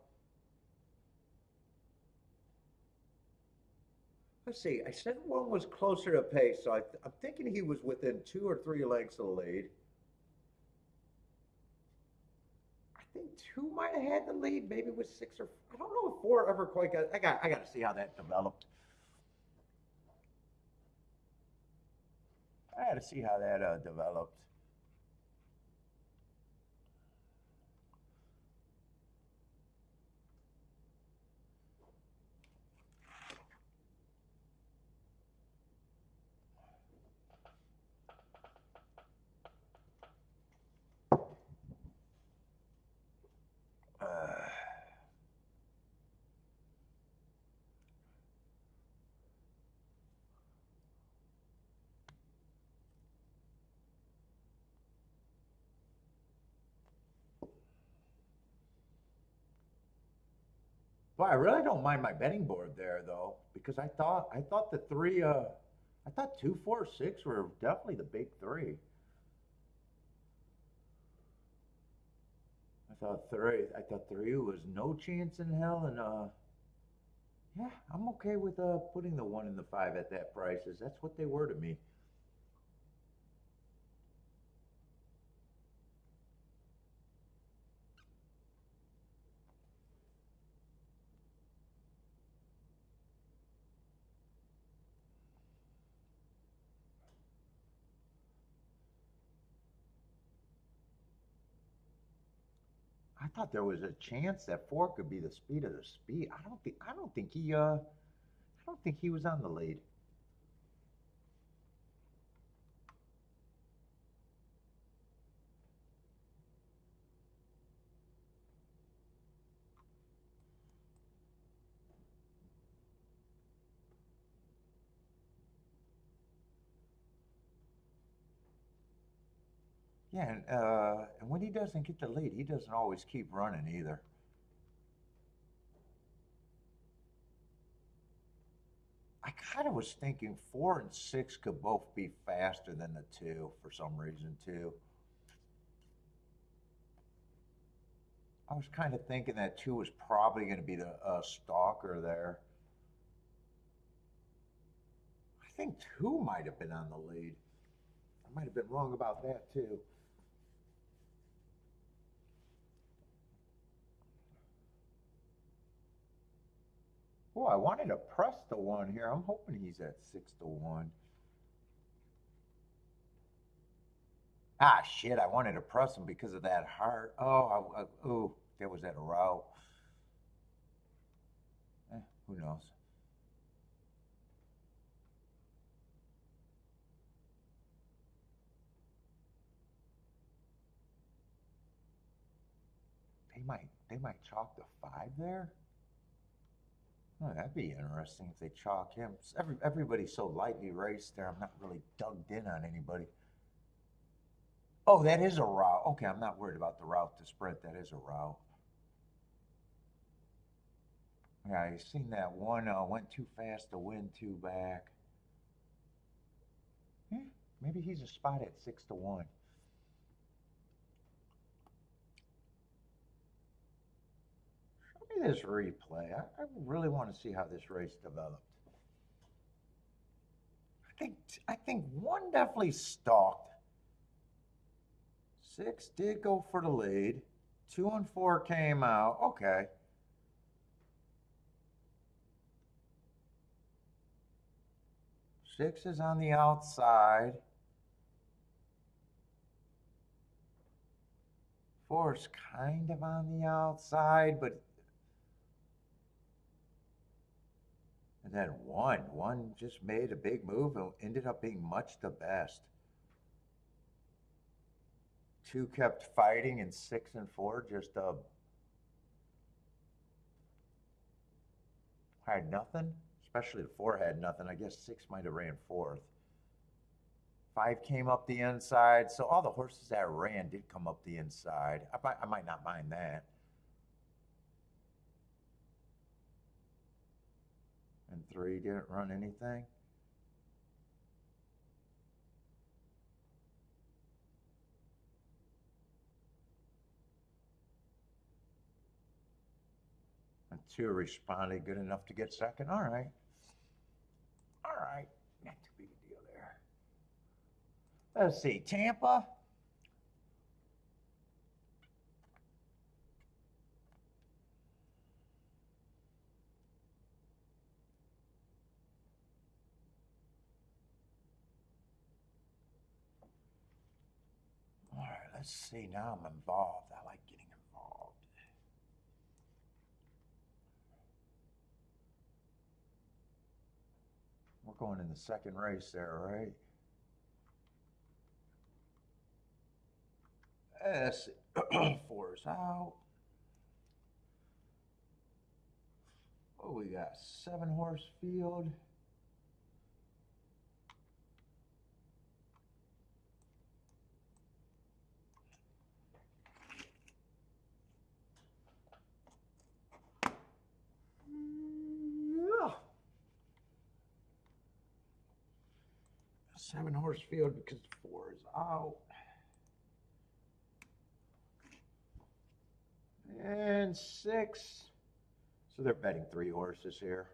Let's see. I said one was closer to pace, so I'm thinking he was within 2 or 3 lengths of the lead. I think two might have had the lead. Maybe it was six or I don't know if four ever quite got. I got to see how that developed. I got to see how that developed. Uh, Well, I really don't mind my betting board there though, because I thought the three I thought 2, 4, 6 were definitely the big three. I thought three was no chance in hell, and yeah, I'm okay with putting the one and the five at that prices. That's what they were to me. I thought there was a chance that four could be the speed of the speed. I don't think he was on the lead. Yeah, and when he doesn't get the lead, he doesn't always keep running either. I kind of was thinking 4 and 6 could both be faster than the two for some reason too. I was kind of thinking that two was probably going to be the stalker there. I think two might have been on the lead. I might have been wrong about that too. Oh, I wanted to press the one here. I'm hoping he's at 6-1. Ah, shit! I wanted to press him because of that heart. Oh, there was that route. Who knows? They might chalk the 5 there. Oh, that'd be interesting if they chalk him. Everybody's so lightly raced there. I'm not really dug in on anybody. Oh, that is a route. Okay, I'm not worried about the route to sprint. That is a route. Yeah, you seen that one went too fast to win two back. Maybe he's a spot at 6-1. Show me this replay. I really want to see how this race developed. I think one definitely stalked. 6 did go for the lead. 2 and 4 came out. Okay. 6 is on the outside. 4 is kind of on the outside, but and then 1 just made a big move and ended up being much the best. 2 kept fighting, and 6 and 4 just had nothing. Especially the 4 had nothing. I guess 6 might have ran fourth. 5 came up the inside. So all the horses that ran did come up the inside. I might not mind that. And 3 didn't run anything. And 2 responded good enough to get second. All right. All right. Not too big a deal there. Let's see. Tampa. All right. Let's see. Now I'm involved. I like getting involved. We're going in the second race there, right? Let's see. 4 is out. Oh, we got 7-horse field. Yeah. 7-horse field because 4 is out. And 6. So they're betting 3 horses here.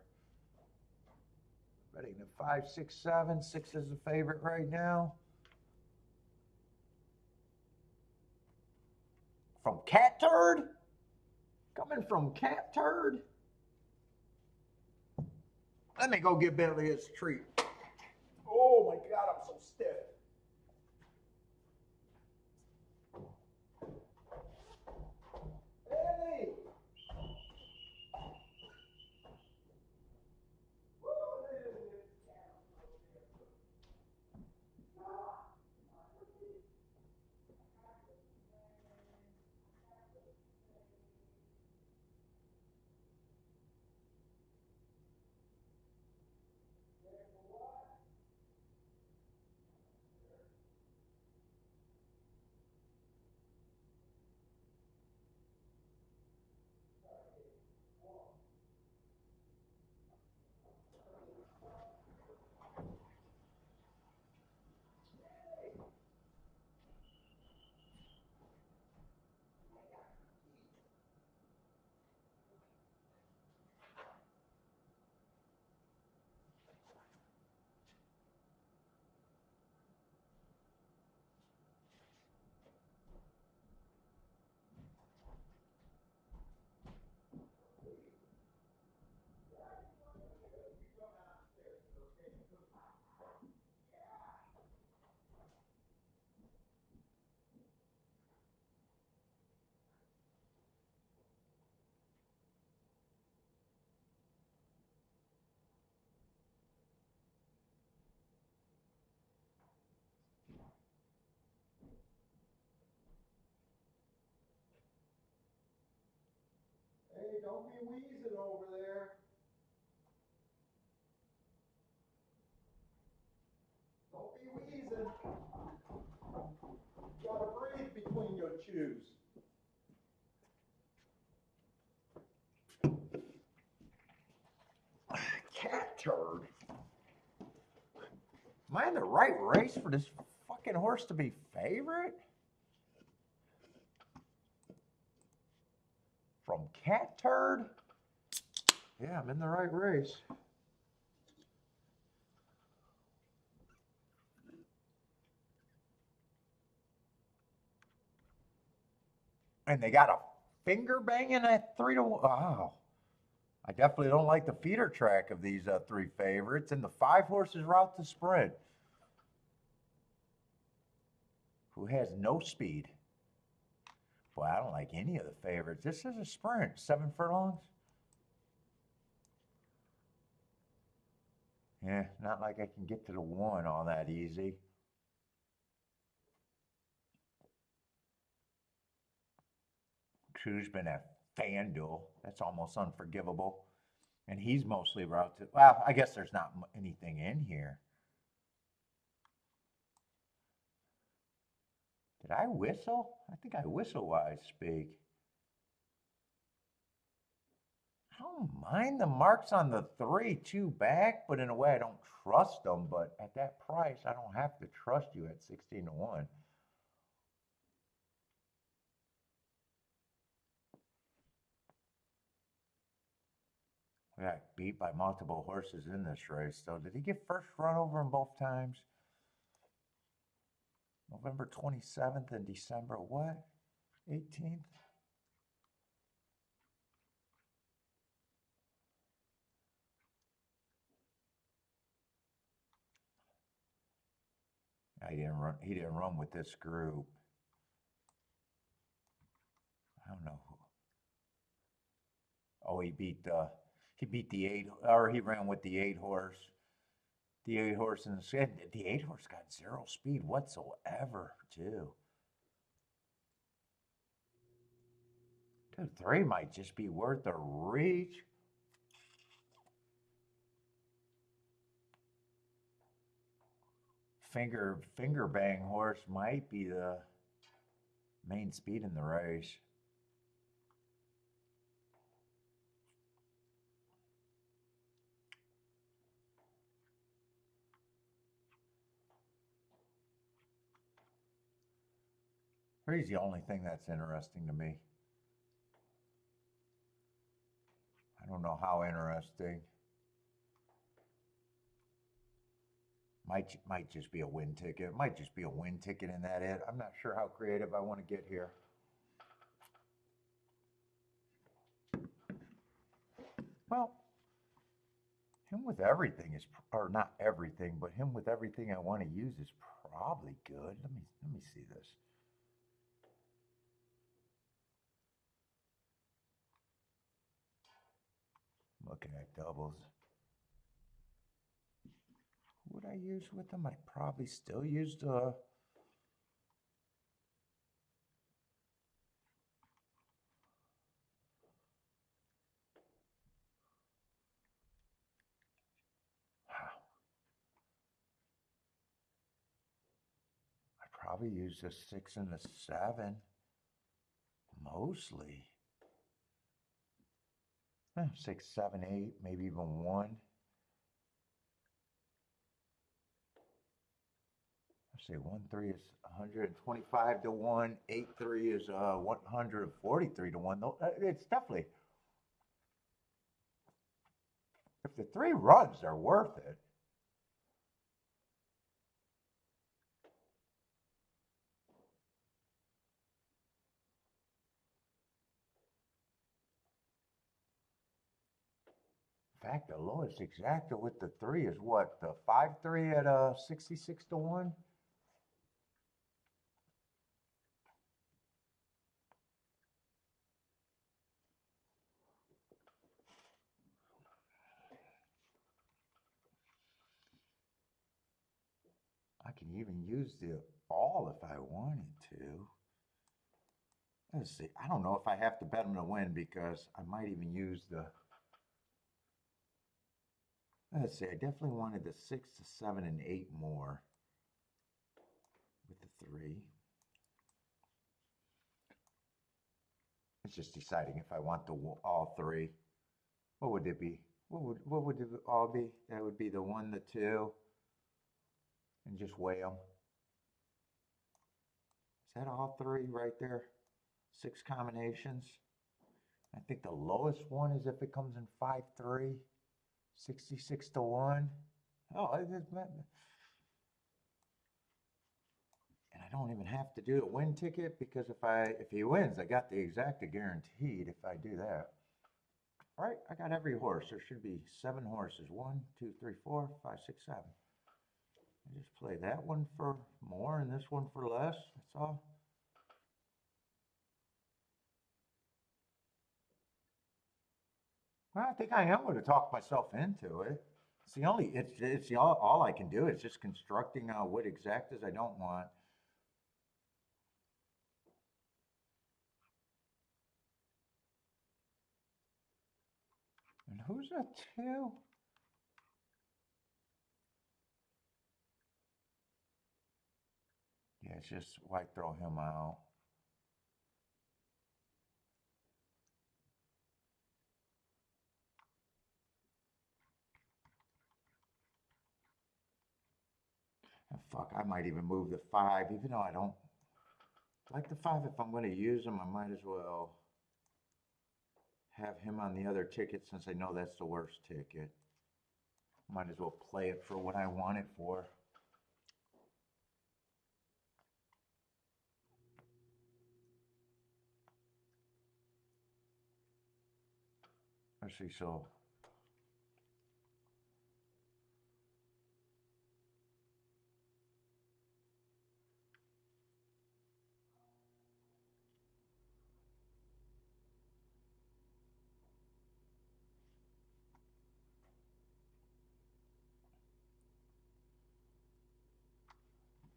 Betting the 5, 6, 7. 6 is the favorite right now. From Cat Turd? Coming from Cat Turd? Let me go give Bentley his treat. Oh my God, I'm so stiff. Bentley! don't be wheezing over there. Don't be wheezing. You gotta breathe between your chews. Cat turd. Am I in the right race for this fucking horse to be favorite? From cat turd? Yeah, I'm in the right race. And they got a finger banging at 3-1. Wow. I definitely don't like the feeder track of these three favorites and the 5 horses route to sprint. Who has no speed? Boy, I don't like any of the favorites. This is a sprint, 7 furlongs. Yeah, not like I can get to the 1 all that easy. Who's been at FanDuel. That's almost unforgivable. And he's mostly routed. Well, I guess there's not anything in here. Did I whistle? I think I whistle while I speak. I don't mind the marks on the 3 2 back, but in a way I don't trust them. But at that price, I don't have to trust you at 16-1. We got beat by multiple horses in this race. So did he get first run over them both times? November 27th and December what? 18th? He didn't run with this group. I don't know who. Oh, he beat the 8, or he ran with the 8 horse. The 8 horse and the 8 horse got 0 speed whatsoever, too. Dude, 3 might just be worth a reach. Finger bang horse might be the main speed in the race. Here's the only thing that's interesting to me. I don't know how interesting. Might just be a win ticket. Might just be a win ticket and that it. I'm not sure how creative I want to get here. Well, him with everything is, or not everything, but him with everything I want to use is probably good. Let me see this. I'm looking at doubles. Who would I use with them? I'd probably still use the. I'd probably use the 6 and the 7. Mostly. 6, 7, 8, maybe even 1. Let's say 1 3 is 125 to 1. 8 3 is 143 to 1. It's definitely. If the 3 runs, they're worth it. In fact, the lowest exacta with the 3 is what? The 5 3 at 66 to 1? I can even use the all if I wanted to. Let's see. I don't know if I have to bet him to win because I might even use the. Let's see. I definitely wanted the 6 to 7 and 8 more with the 3. It's just deciding if I want the all 3. What would it be? What would it all be? That would be the 1, the 2, and just weigh them. Is that all 3 right there? 6 combinations. I think the lowest one is if it comes in 5-3, 66 to 1. Oh, and I don't even have to do a win ticket because if he wins, I got the exacta guaranteed if I do that. All right, I got every horse. There should be 7 horses. 1, 2, 3, 4, 5, 6, 7. I just play that one for more and this one for less. That's all. Well, I think I am going to talk myself into it. It's the only, it's the all I can do. It's just constructing what exactas I don't want. And who's a 2? Yeah, it's just why throw him out. And fuck, I might even move the 5, even though I don't like the 5. If I'm going to use him, I might as well have him on the other ticket since I know that's the worst ticket. Might as well play it for what I want it for. Let's see, so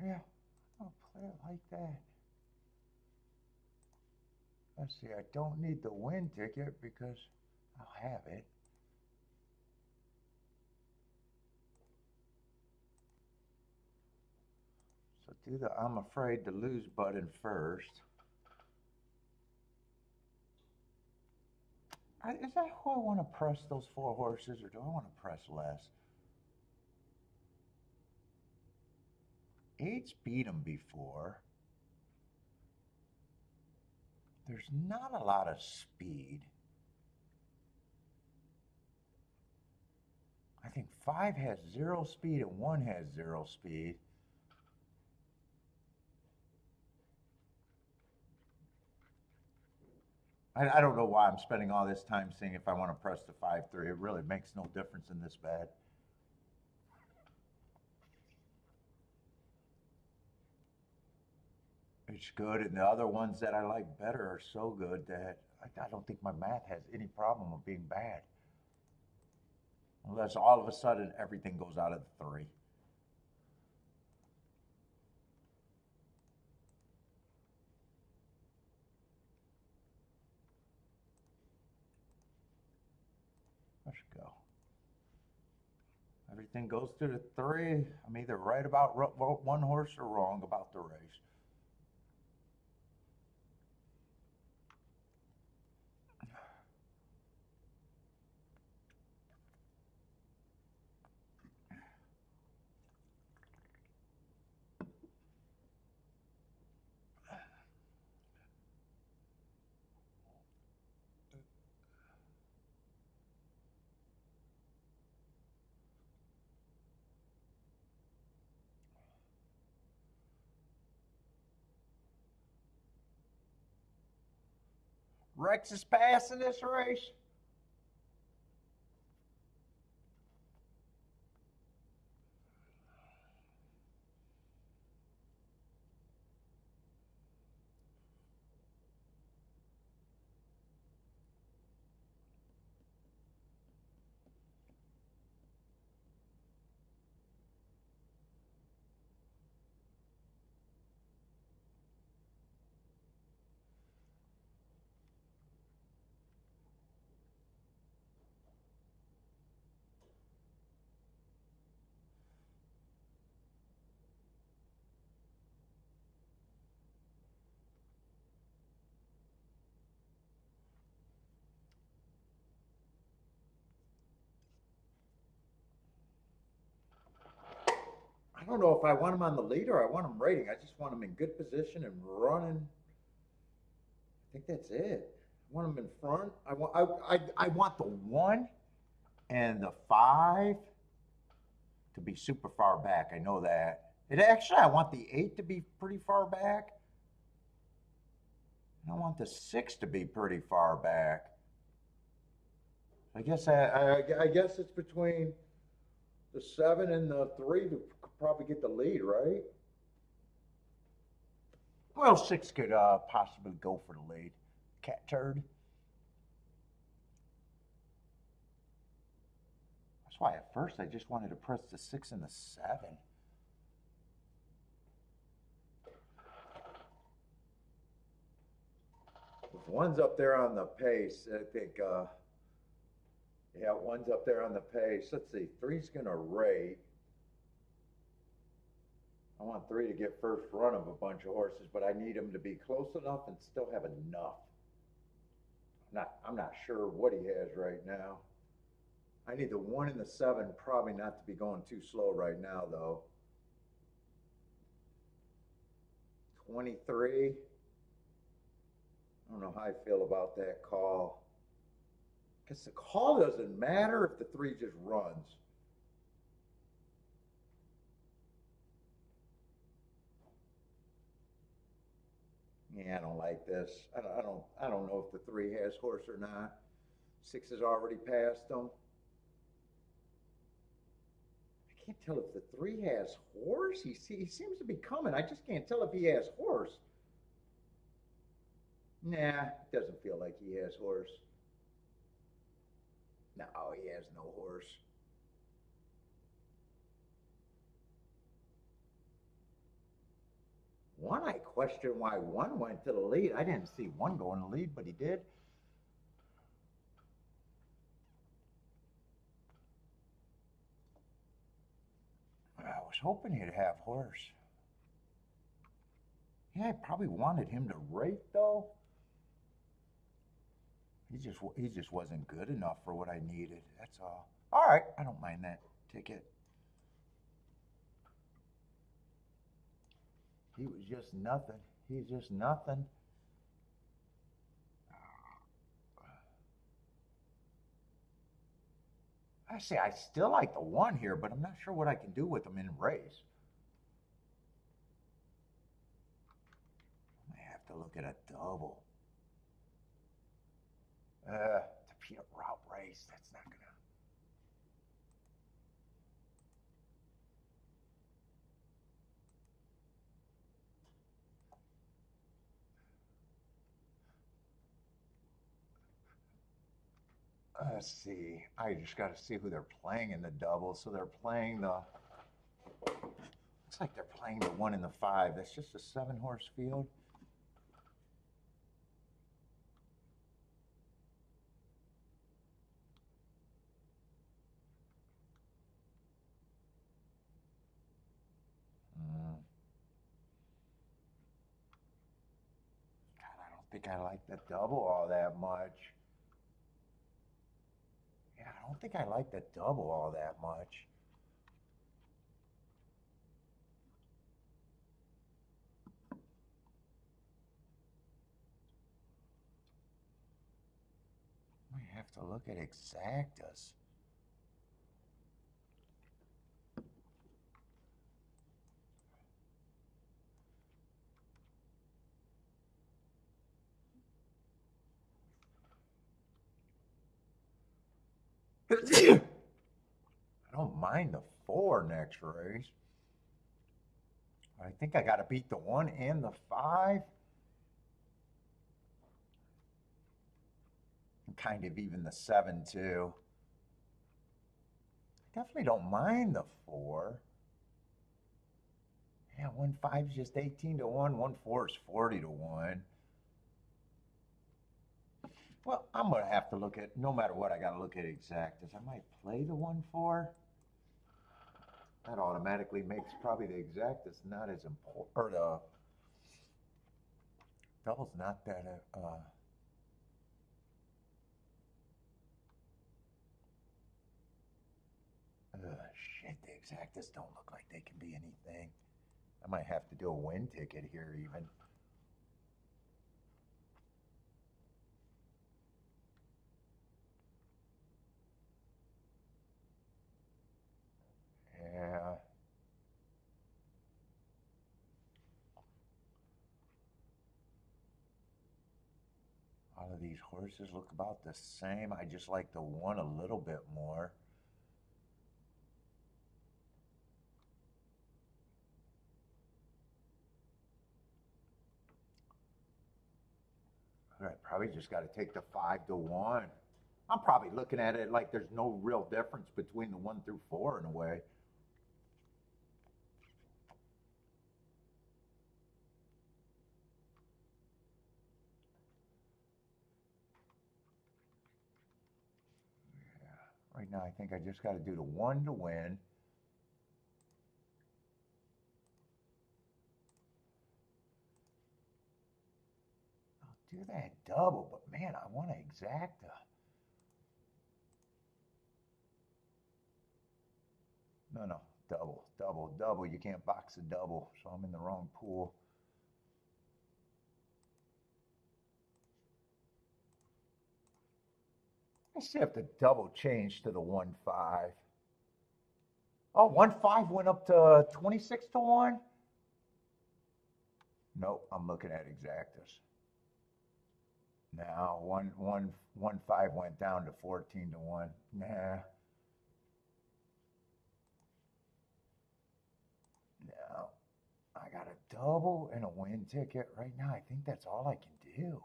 yeah, I'll play it like that. Let's see, I don't need the win ticket because I'll have it. So do the I'm afraid to lose button first. Is that who I want to press those 4 horses or do I want to press less? 8's beat them before. There's not a lot of speed. I think 5 has 0 speed and 1 has 0 speed. I don't know why I'm spending all this time seeing if I want to press the 5-3. It really makes no difference in this bed. It's good, and the other ones that I like better are so good that I don't think my math has any problem with being bad. Unless all of a sudden everything goes out of the 3. Let's go. Everything goes to the 3. I'm either right about one horse or wrong about the race. Rex is passing this race. don't know if I want him on the lead or I want him rating. I just want him in good position and running. I think that's it. I want him in front. I want the 1 and the 5 to be super far back. I know that. I want the 8 to be pretty far back. And I want the 6 to be pretty far back. I guess it's between the 7 and the 3 to probably get the lead, right? Well, 6 could possibly go for the lead. Cat turd. That's why at first I just wanted to press the 6 and the 7. If 1's up there on the pace, I think, yeah, 1's up there on the pace. Let's see, 3's going to rate. I want 3 to get first run of a bunch of horses, but I need him to be close enough and still have enough. I'm not sure what he has right now. I need the 1 and the 7 probably not to be going too slow right now, though. 23. I don't know how I feel about that call. Because the call doesn't matter if the 3 just runs. Yeah, I don't like this. I don't know if the 3 has horse or not. 6 has already passed him. I can't tell if the 3 has horse. He seems to be coming. I just can't tell if he has horse. Nah, it doesn't feel like he has horse. No, he has no horse. One, I question why 1 went to the lead. I didn't see 1 go in the lead, but he did. I was hoping he'd have horse. Yeah, I probably wanted him to rate, though. He just wasn't good enough for what I needed. That's all. All right, I don't mind that ticket. He was just nothing. He's just nothing. I say I still like the 1 here, but I'm not sure what I can do with him in race. I have to look at a double. To beat a route race, that's not gonna. Let's see. I just got to see who they're playing in the double. So they're playing the. Looks like they're playing the 1 and the 5. That's just a 7-horse field. God, I don't think I like the double all that much. Yeah, I don't think I like the double all that much. We have to look at exactas. I don't mind the 4 next race. I think I got to beat the 1 and the 5. And kind of even the 7 too. Definitely don't mind the 4. Yeah, 1 5 is just 18 to 1. 1 4 is 40 to 1. Well, I'm going to have to look at, no matter what, I got to look at exactas. I might play the 1 4. That automatically makes probably the exactas not as important, or the double's not that, shit, the exactas don't look like they can be anything. I might have to do a win ticket here even. Yeah. All of these horses look about the same. I just like the one a little bit more. I probably just got to take the 5-1. I'm probably looking at it like there's no real difference between the 1 through 4 in a way. Yeah. Right now, I think I just got to do the 1 to win. I'll do that double, but man, I want to exacta. No, no, double, double, double. You can't box a double, so I'm in the wrong pool. Let's see if the double changed to the 1-5. Oh, 1-5 went up to 26-1. Nope, I'm looking at exactas. Now 1-5 went down to 14-1. Nah. No. I got a double and a win ticket right now. I think that's all I can do.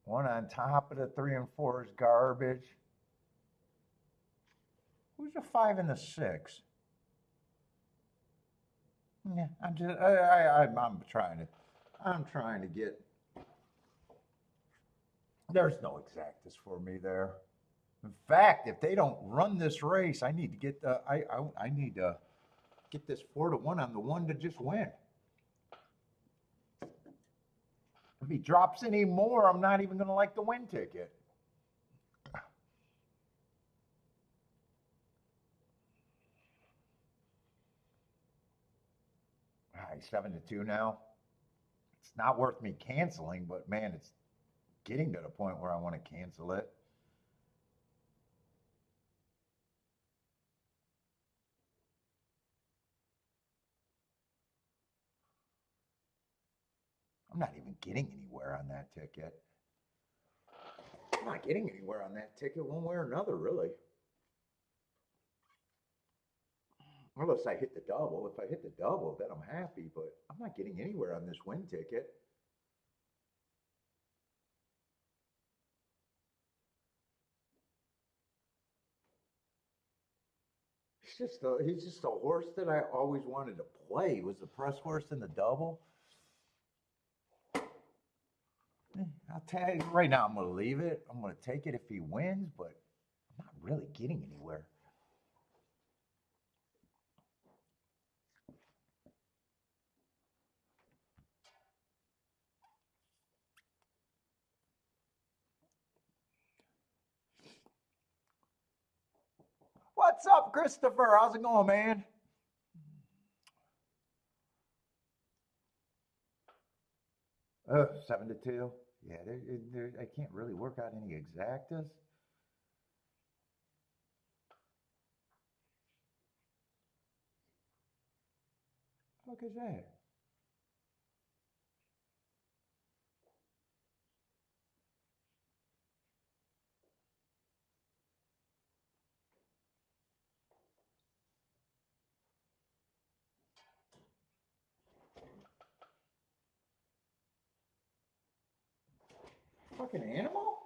One on top of the 3 and 4 is garbage. Who's the 5 and the 6? Yeah, I'm trying to get. There's no exactas for me there. In fact, if they don't run this race, I need to get I need to get this 4-1 on the 1 to just win. If he drops any more, I'm not even going to like the win ticket. All right, 7-2 now. It's not worth me canceling, but man, it's getting to the point where I want to cancel it. I'm not even getting anywhere on that ticket. I'm not getting anywhere on that ticket one way or another, really. Unless I hit the double. If I hit the double, then I'm happy, but I'm not getting anywhere on this win ticket. He's just a horse that I always wanted to play. He was the press horse in the double. I'll tell you right now, I'm going to leave it. I'm going to take it if he wins, but I'm not really getting anywhere. What's up, Christopher? How's it going, man? 7-2. Yeah, I can't really work out any exactas. What is that? Fucking animal?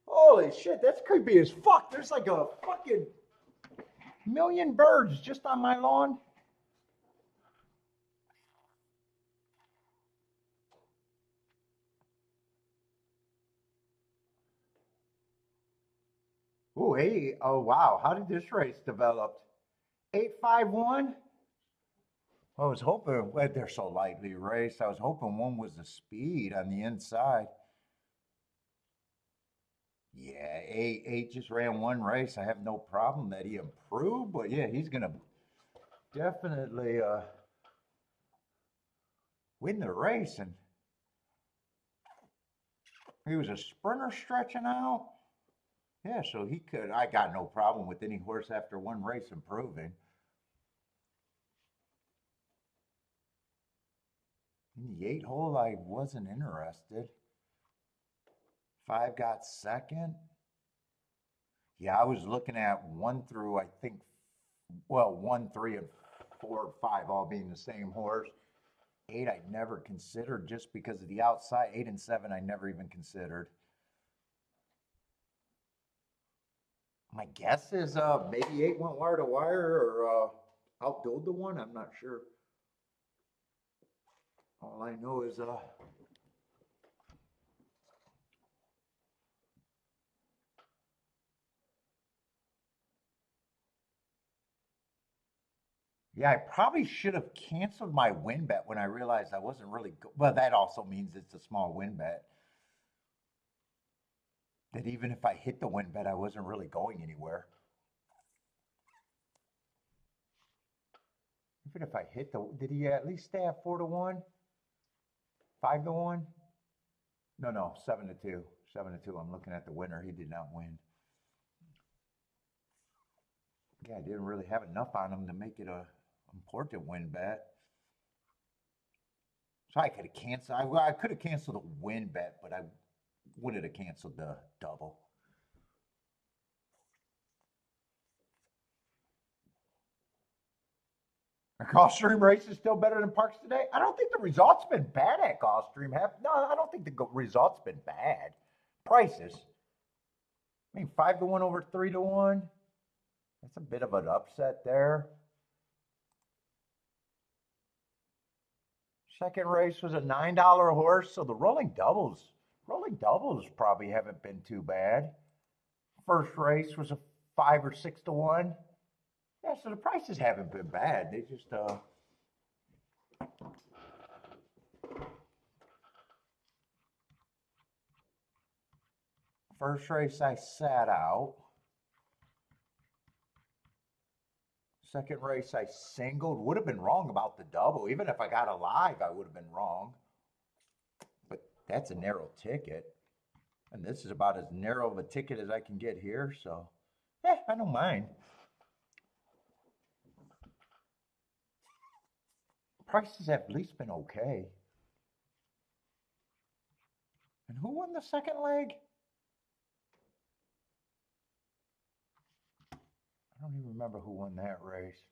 Holy shit, that's creepy as fuck. There's like a fucking million birds just on my lawn. Oh, hey, oh wow, how did this race develop? 851? I was hoping, well, they're so lightly raced. I was hoping one was the speed on the inside. Yeah, eight just ran one race. I have no problem that he improved, but yeah, he's gonna definitely win the race. And he was a sprinter stretching out. Yeah, so he could. I got no problem with any horse after one race improving. In the eight hole, I wasn't interested. Five got second. Yeah, I was looking at one through, I think, well, one, three, and four, five all being the same horse. Eight, I never considered just because of the outside. Eight and seven, I never even considered. My guess is maybe eight went wire to wire or outbilled the one. I'm not sure. All I know is yeah, I probably should have canceled my win bet when I realized I wasn't really well, that also means it's a small win bet. That even if I hit the win bet, I wasn't really going anywhere. Even if I hit the, did he at least stay at 4-1, 5-1? No, no, 7-2, 7-2. I'm looking at the winner. He did not win. Yeah, I didn't really have enough on him to make it a important win bet. So I could have canceled. I could have canceled the win bet, but I wouldn't have canceled the double. Are Gulfstream races still better than Parks today? I don't think the results been bad at Gulfstream. No, I don't think the results been bad. Prices. I mean, 5-1 over 3-1. That's a bit of an upset there. Second race was a $9 horse, so the rolling doubles probably haven't been too bad. First race was a 5 or 6-1. Yeah, so the prices haven't been bad. They just first race I sat out. Second race I singled. Would have been wrong about the double. Even if I got a live, I would have been wrong. But that's a narrow ticket. And this is about as narrow of a ticket as I can get here. So, I don't mind. Prices have at least been okay. And who won the second leg? I don't even remember who won that race.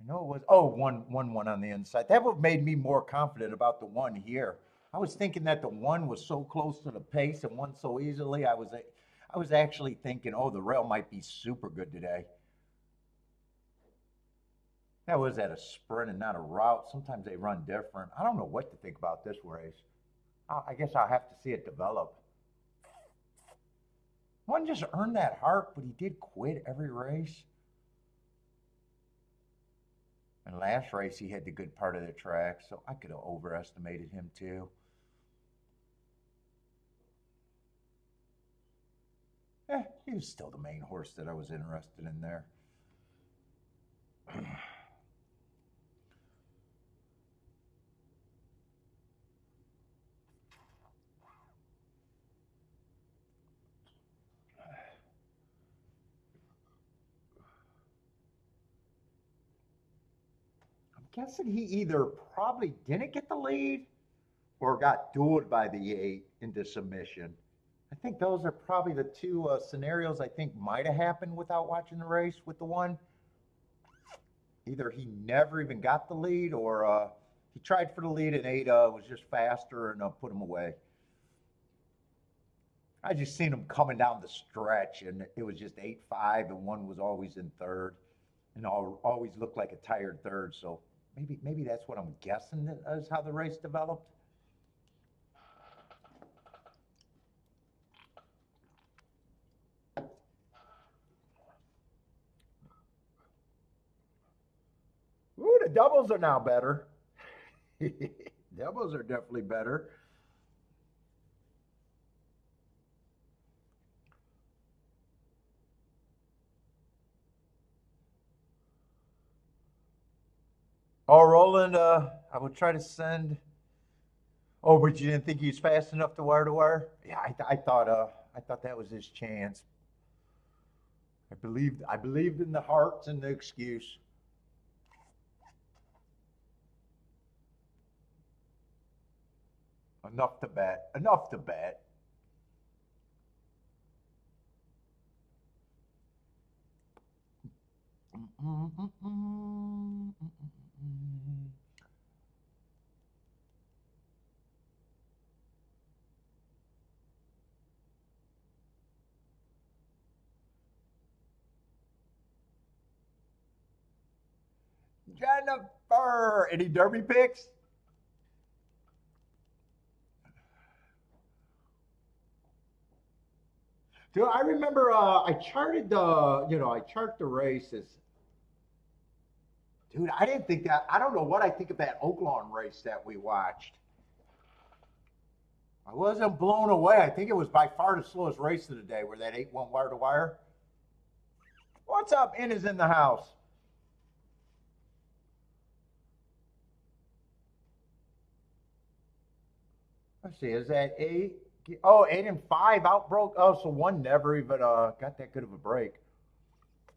I know it was, oh, one on the inside. That would have made me more confident about the one here. I was thinking that the one was so close to the pace and won so easily. I was actually thinking, oh, the rail might be super good today. That was at a sprint and not a route. Sometimes they run different. I don't know what to think about this race. I guess I'll have to see it develop. One just earned that heart, but he did quit every race. And last race, he had the good part of the track, so I could have overestimated him too. He was still the main horse that I was interested in there. guessing he either probably didn't get the lead or got dueled by the 8 into submission. I think those are probably the two scenarios I think might have happened without watching the race with the one. Either he never even got the lead or he tried for the lead and 8 was just faster and put him away. I just seen him coming down the stretch and it was just 8-5 and one was always in third and always looked like a tired third. So maybe that's what I'm guessing is how the race developed. Ooh, the doubles are now better. Doubles are definitely better. Oh, Roland, I would try to send. Oh, but you didn't think he was fast enough to wire? Yeah, I thought that was his chance. I believed in the hearts and the excuse. Enough to bet. Enough to bet. Jennifer, any derby picks? Dude, I remember I charted I chart the races. Dude, I didn't think that. I don't know what I think of that Oaklawn race that we watched. I wasn't blown away. I think it was by far the slowest race of the day, where that 8-1 wire to wire. What's up? In is in the house. Let's see. Is that 8? Oh, 8-5 outbroke. Oh, so one never even got that good of a break.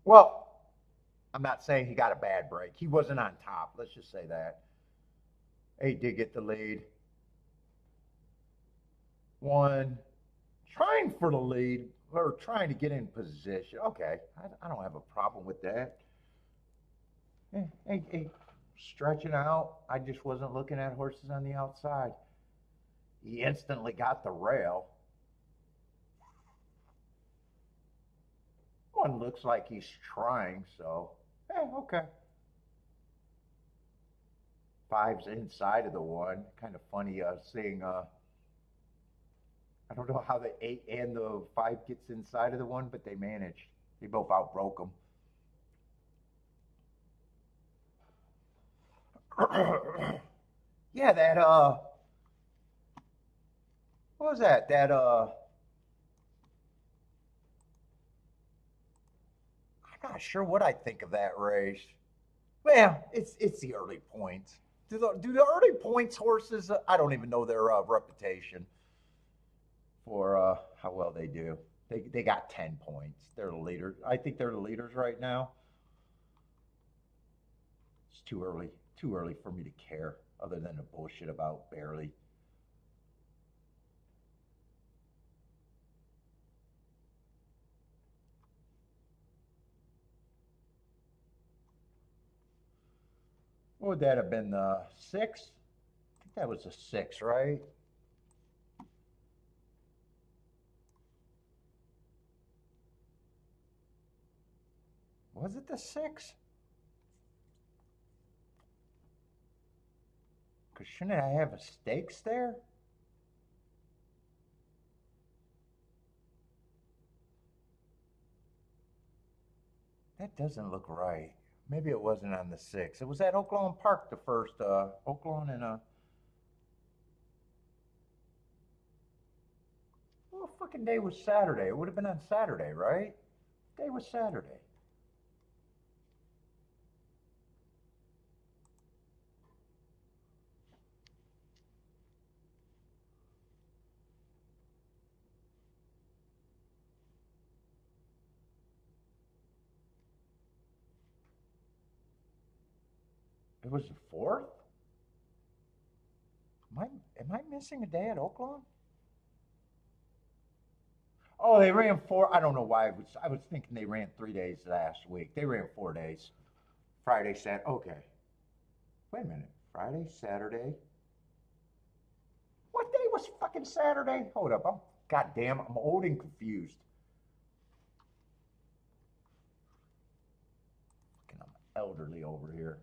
Well, I'm not saying he got a bad break. He wasn't on top. Let's just say that. 8 did get the lead. 1 trying for the lead or trying to get in position. Okay, I don't have a problem with that. Hey, stretching out. I just wasn't looking at horses on the outside. He instantly got the rail. One looks like he's trying, so okay. 5's inside of the 1. Kind of funny seeing. I don't know how the 8 and the 5 gets inside of the 1, but they managed. They both outbroke them. Yeah, that what was that? I'm not sure what I think of that race. Well, it's the early points. Do the early points horses? I don't even know their reputation for how well they do. They got 10 points. They're the leaders. I think they're the leaders right now. It's too early. Too early for me to care. Other than the bullshit about barely. What would that have been? The 6? I think that was a 6, right? Was it the 6? Because shouldn't I have a stakes there? That doesn't look right. Maybe it wasn't on the 6. It was at Oaklawn Park, the first Oaklawn and what fucking day was Saturday? It would have been on Saturday, right? Day was Saturday. It was the 4th? Am I missing a day at Oakland? Oh, they ran 4. I don't know why. I was thinking they ran 3 days last week. They ran 4 days. Friday, Saturday. Okay. Wait a minute. Friday, Saturday. What day was fucking Saturday? Hold up. Goddamn, I'm old and confused. Fucking, I'm elderly over here.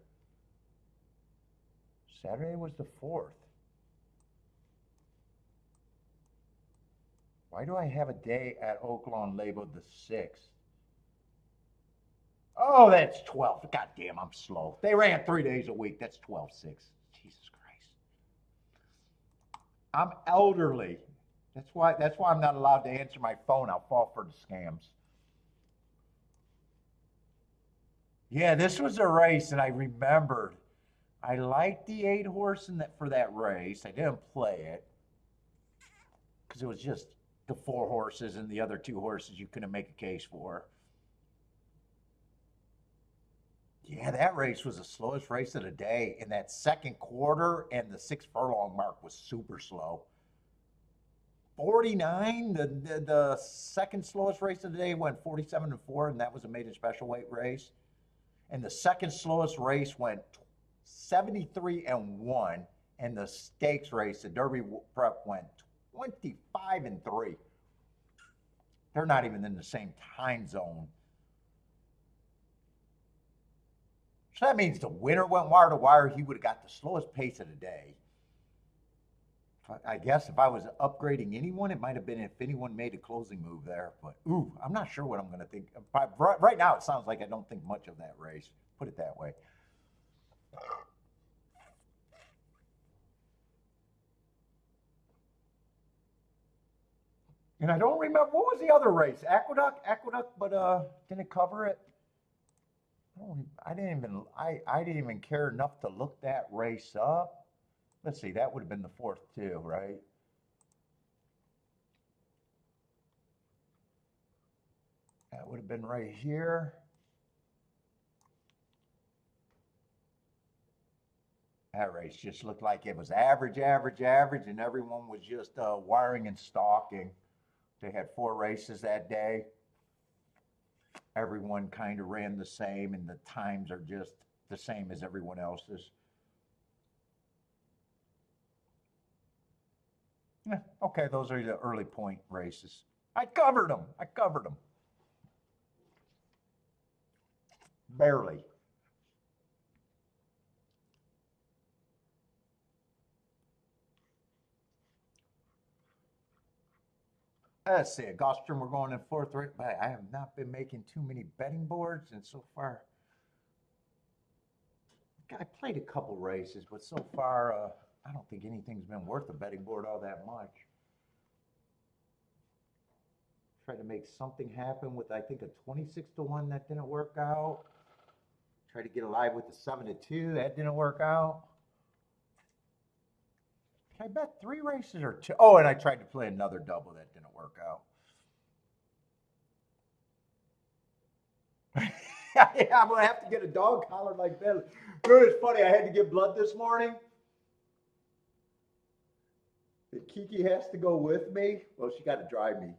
Saturday was the 4th. Why do I have a day at Oaklawn labeled the 6th? Oh, that's 12. God damn, I'm slow. They ran 3 days a week. That's 12-6. Jesus Christ. I'm elderly. That's why I'm not allowed to answer my phone. I'll fall for the scams. Yeah, this was a race, and I remembered. I liked the 8 horse for that race. I didn't play it because it was just the 4 horses and the other 2 horses you couldn't make a case for. Yeah, that race was the slowest race of the day. In that second quarter, and the 6 furlong mark was super slow. 49. The second slowest race of the day went 47-4, and that was a maiden special weight race. And the second slowest race went 73-1, and the stakes race, the Derby Prep, went 25-3. They're not even in the same time zone. So that means the winner went wire to wire. He would have got the slowest pace of the day. I guess if I was upgrading anyone, it might have been if anyone made a closing move there. But, ooh, I'm not sure what I'm going to think. Right now, it sounds like I don't think much of that race. Put it that way. And I don't remember, what was the other race? Aqueduct, but didn't cover it. I didn't even care enough to look that race up. Let's see, that would have been the 4th too, right? That would have been right here. That race just looked like it was average, and everyone was just wiring and stalking. They had 4 races that day. Everyone kind of ran the same, and the times are just the same as everyone else's. Yeah, okay, those are the early point races. I covered them. Barely. Let's see, at Gulfstream, we're going in 4th race, but I have not been making too many betting boards, and so far, I played a couple races, but so far, I don't think anything's been worth a betting board all that much. Tried to make something happen with, I think, a 26-1 that didn't work out. Tried to get alive with the 7-2, that didn't work out. I bet 3 races or 2. Oh, and I tried to play another double that didn't work out. Yeah, I'm gonna have to get a dog collar like that. Dude, it's funny. I had to give blood this morning. Kiki has to go with me. Well, she got to drive me.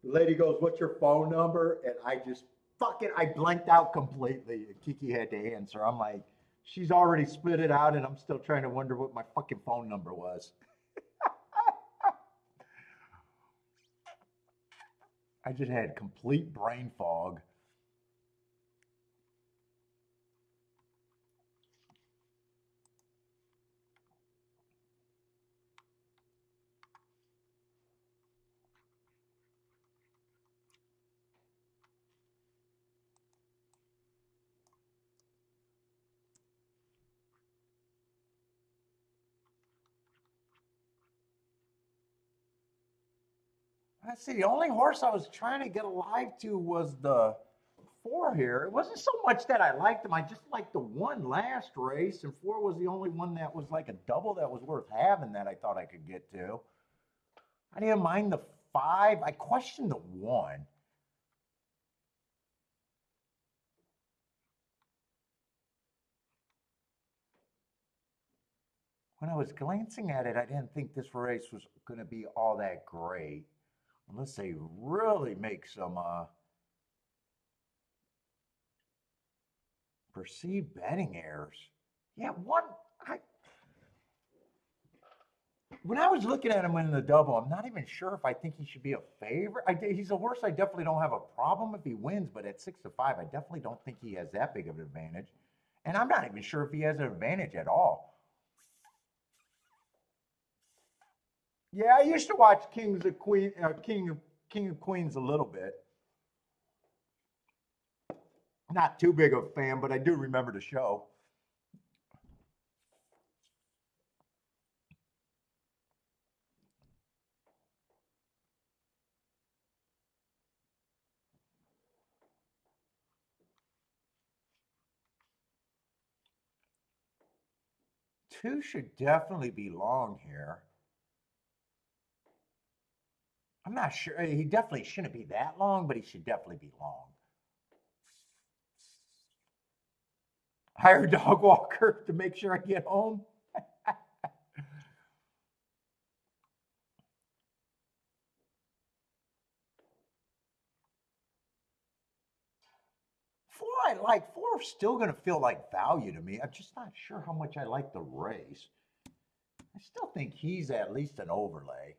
The lady goes, "What's your phone number?" And I blanked out completely. And Kiki had to answer. I'm like, she's already spit it out, and I'm still trying to wonder what my fucking phone number was. I just had complete brain fog. Let's see. The only horse I was trying to get alive to was the 4 here. It wasn't so much that I liked him. I just liked the 1 last race, and 4 was the only one that was like a double that was worth having that I thought I could get to. I didn't mind the 5. I questioned the 1. when I was glancing at it, I didn't think this race was going to be all that great. Unless they really make some perceived betting errors. Yeah, I when I was looking at him in the double, I'm not even sure if I think he should be a favorite. He's a horse I definitely don't have a problem if he wins, but at 6-5, I definitely don't think he has that big of an advantage. And I'm not even sure if he has an advantage at all. Yeah, I used to watch King of Queens a little bit. Not too big of a fan, but I do remember the show. Two should definitely be long here. I'm not sure. He definitely shouldn't be that long, but he should definitely be long. Hire a dog walker to make sure I get home. Four still going to feel like value to me. I'm just not sure how much I like the race. I still think he's at least an overlay.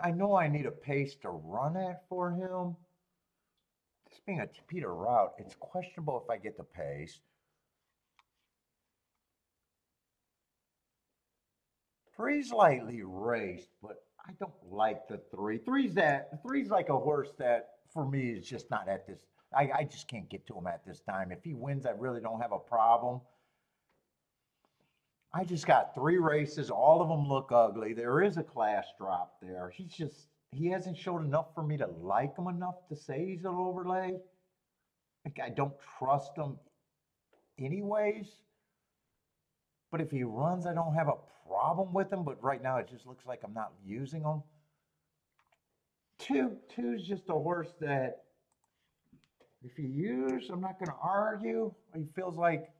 I know I need a pace to run at for him. This being a Peter route, it's questionable if I get the pace. Three's lightly raced, but I don't like the three. Three's like a horse that for me is just not at this. I just can't get to him at this time. If he wins, I really don't have a problem. I just got three races. All of them look ugly. There is a class drop there. He hasn't showed enough for me to like him enough to say he's an overlay. Like I don't trust him anyways. But if he runs, I don't have a problem with him. But right now, it just looks like I'm not using him. Two's just a horse that if he use, I'm not going to argue. He feels like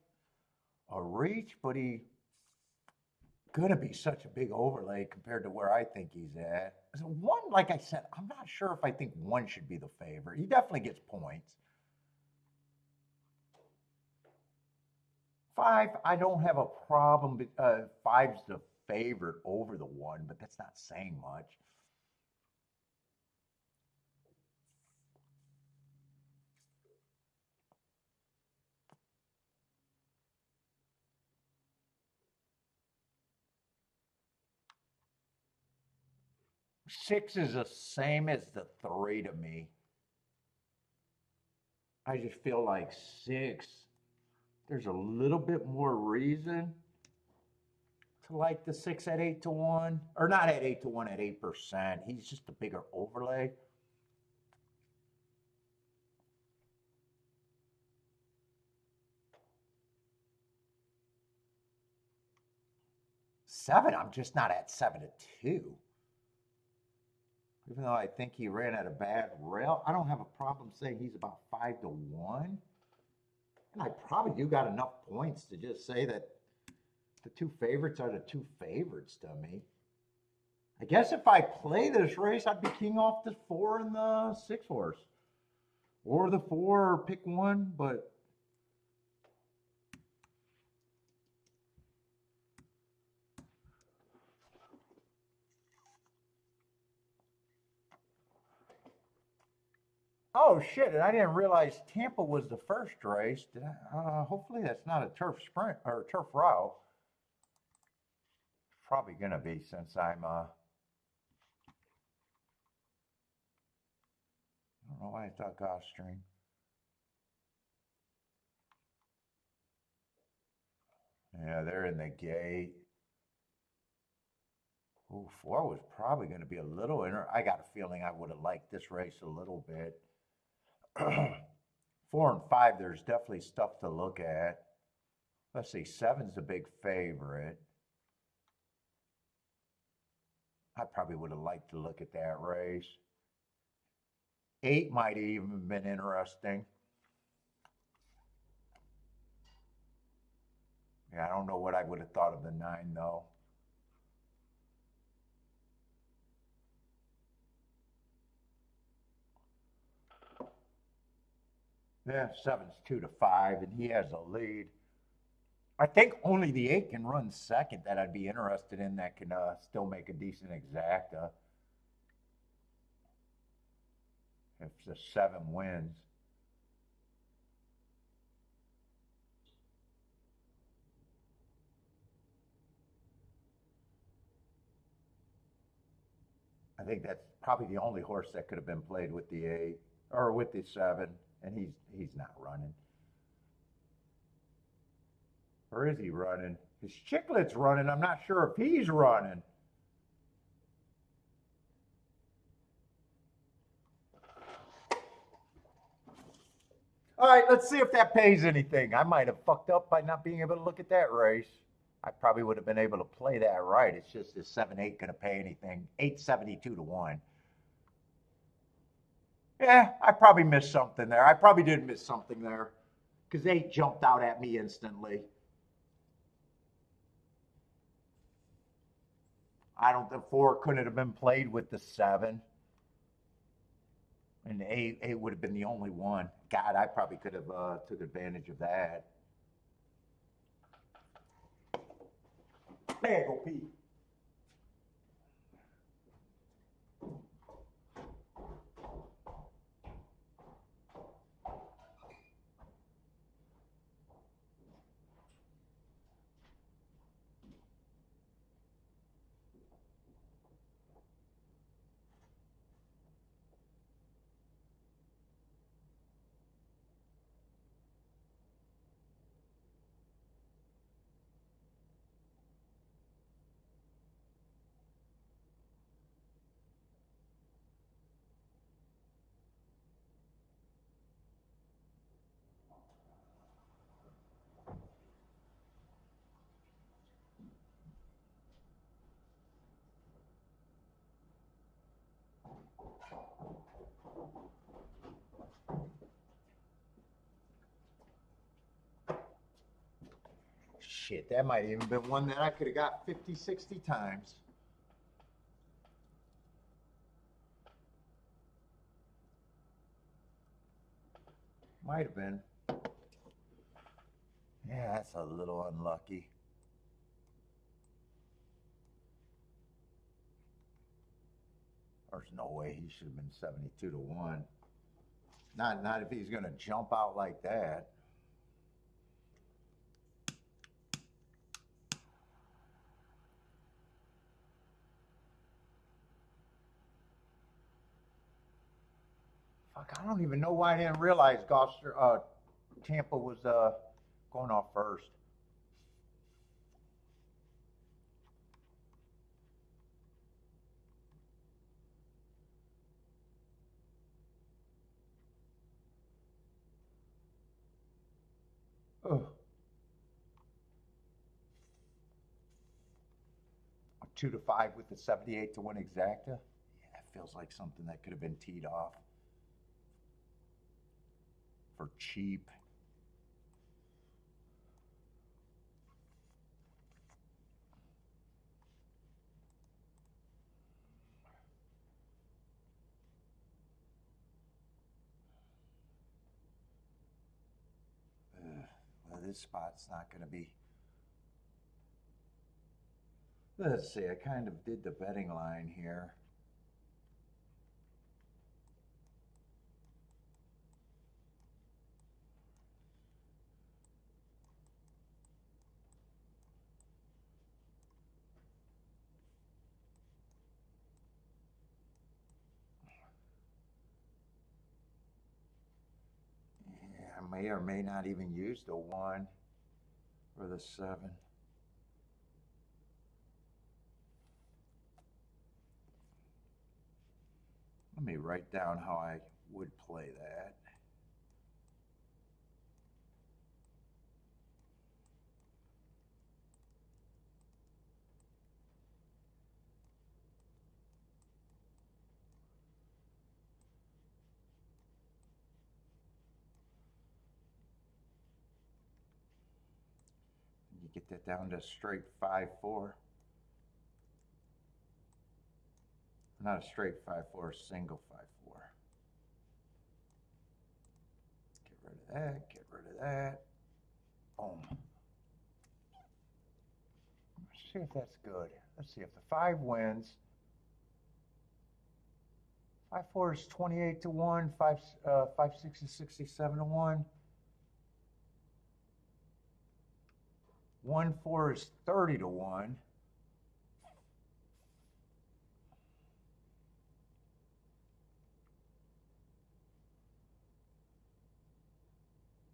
a reach, but he gonna be such a big overlay compared to where I think he's at. So one, like I said, I'm not sure if I think one should be the favorite. He definitely gets points. Five, I don't have a problem. Five's the favorite over the one, but that's not saying much. Six is the same as the three to me. I just feel like six, there's a little bit more reason to like the six at 8-1, or not at 8-1 at 8%. He's just a bigger overlay. Seven, I'm just not at 7-2. Even though I think he ran at a bad rail, I don't have a problem saying he's about 5-1. And I probably do got enough points to just say that the two favorites are the two favorites to me. I guess if I play this race, I'd be king off the four and the six horse, or the four, or pick one. But oh shit! And I didn't realize Tampa was the first race. Did I, hopefully that's not a turf sprint or a turf route. Probably gonna be since I don't know why I thought Gulfstream. Yeah, they're in the gate. Ooh, four was probably going to be a little I got a feeling I would have liked this race a little bit. Four and five, there's definitely stuff to look at. Let's see, seven's the big favorite. I probably would have liked to look at that race. 8 might have even been interesting. Yeah, I don't know what I would have thought of the 9 though. Yeah, 7's 2-5, and he has a lead. I think only the 8 can run second that I'd be interested in that can still make a decent exacta if the 7 wins. I think that's probably the only horse that could have been played with the 8 or with the 7, and he's not running. Or is he running? His Chiclet's running. I'm not sure if he's running. All right, let's see if that pays anything. I might have fucked up by not being able to look at that race. I probably would have been able to play that right. It's just this 7-8 going to pay anything. 872 to 1. Yeah, I probably missed something there. I probably did miss something there because 8 jumped out at me instantly. I don't think 4 couldn't have been played with the 7. And 8 would have been the only one. God, I probably could have took advantage of that. There, go pee. Shit, that might have even been one that I could have got 50, 60 times. Might have been. Yeah, that's a little unlucky. There's no way he should have been 72 to 1. Not if he's going to jump out like that. Fuck, I don't even know why I didn't realize Tampa was going off first. Ugh. 2-5 with the 78 to 1 exacta. Yeah, it feels like something that could have been teed off for cheap. Well, this spot's not going to be. Let's see, I kind of did the betting line here. Yeah, I may or may not even use the 1 or the 7. Let me write down how I would play that. you get that down to straight 5-4? Not a straight 5-4, a single 5-4. Get rid of that, get rid of that. Boom. Let's see if that's good. Let's see if the 5 wins. 5-4 is 28 to 1, 5-6 is 67 to 1. 1-4 is 30 to 1.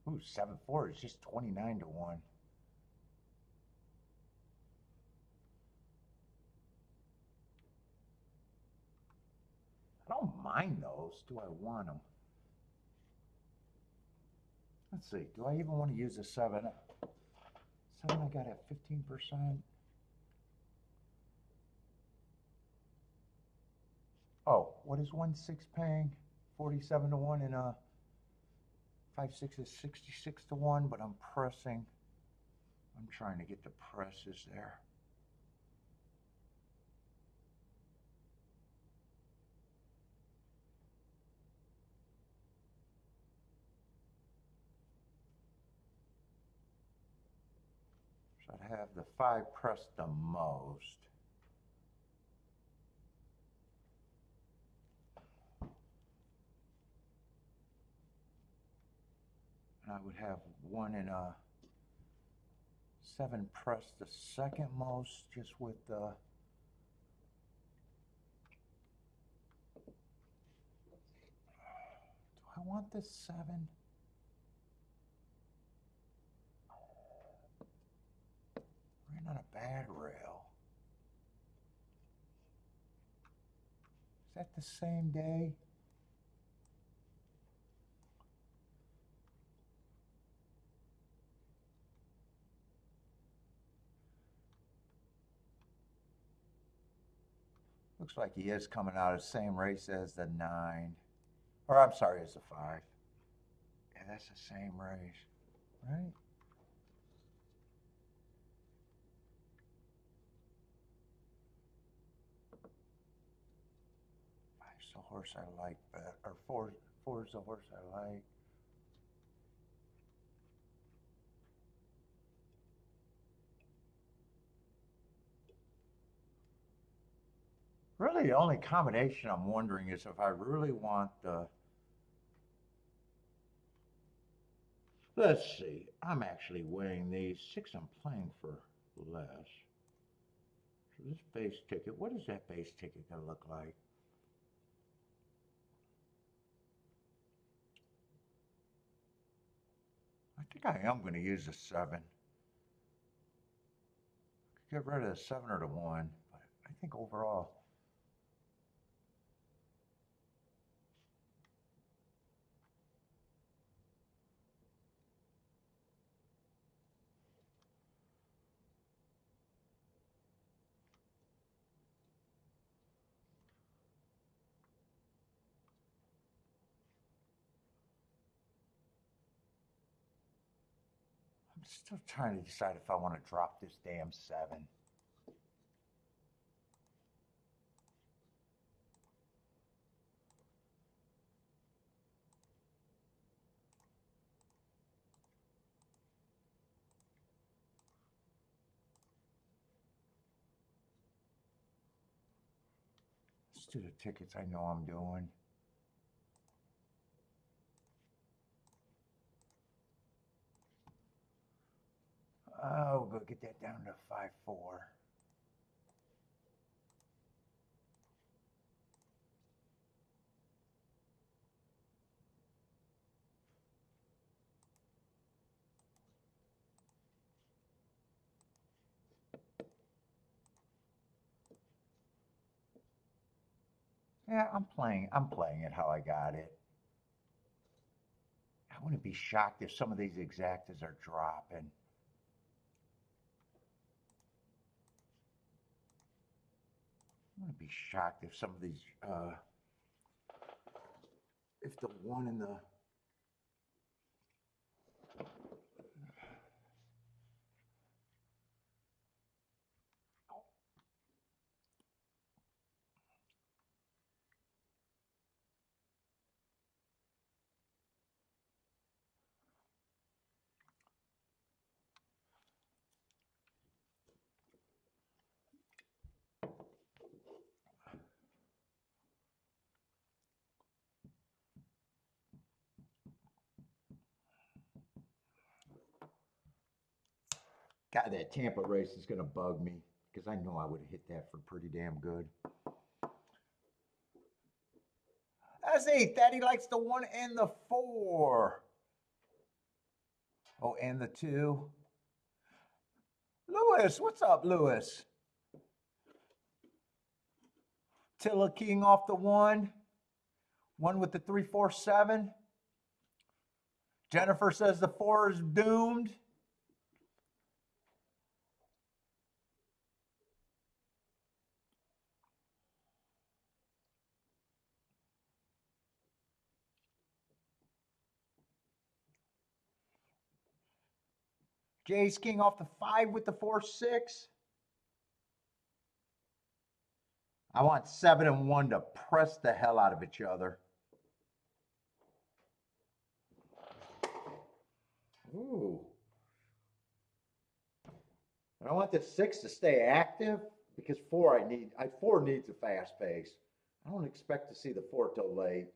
Ooh, 7-4 is just 29 to 1. I don't mind those. Do I want them? Let's see. Do I even want to use a 7? 7 I got at 15%. Oh, what is 1-6 paying? 47 to 1 and 5-6 is 66 to 1, but I'm pressing. I'm trying to get the presses there. So I'd have the 5 pressed the most. And I would have 1 and 7 pressed the second most, just with the do I want this 7? Ran on a bad rail. Is that the same day? Looks like he is coming out of the same race as the 9. Or I'm sorry, as the 5. Yeah, that's the same race, right? 5's the horse I like better, or 4's the horse I like. Really, the only combination I'm wondering is if I really want the. Let's see. I'm actually weighing these. 6 I'm playing for less. So this base ticket, what is that base ticket going to look like? I think I am going to use a 7. Get rid of the 7 or the 1, but I think overall. I'm still trying to decide if I want to drop this damn 7. Let's do the tickets I know I'm doing. Oh, we'll go get that down to 5-4. Yeah, I'm playing it how I got it. I wouldn't be shocked if some of these exactas are dropping. I wouldn't be shocked if some of these, if the 1 and the, God, that Tampa race is going to bug me because I know I would have hit that for pretty damn good. That's 8. Daddy likes the 1 and the 4. Oh, and the 2. Lewis, what's up, Lewis? Tilla King off the 1. 1 with the 347. Jennifer says the 4 is doomed. Jay's King off the 5 with the 4-6. I want 7 and 1 to press the hell out of each other. Ooh. And I want the 6 to stay active because 4 4 needs a fast pace. I don't expect to see the 4 till late.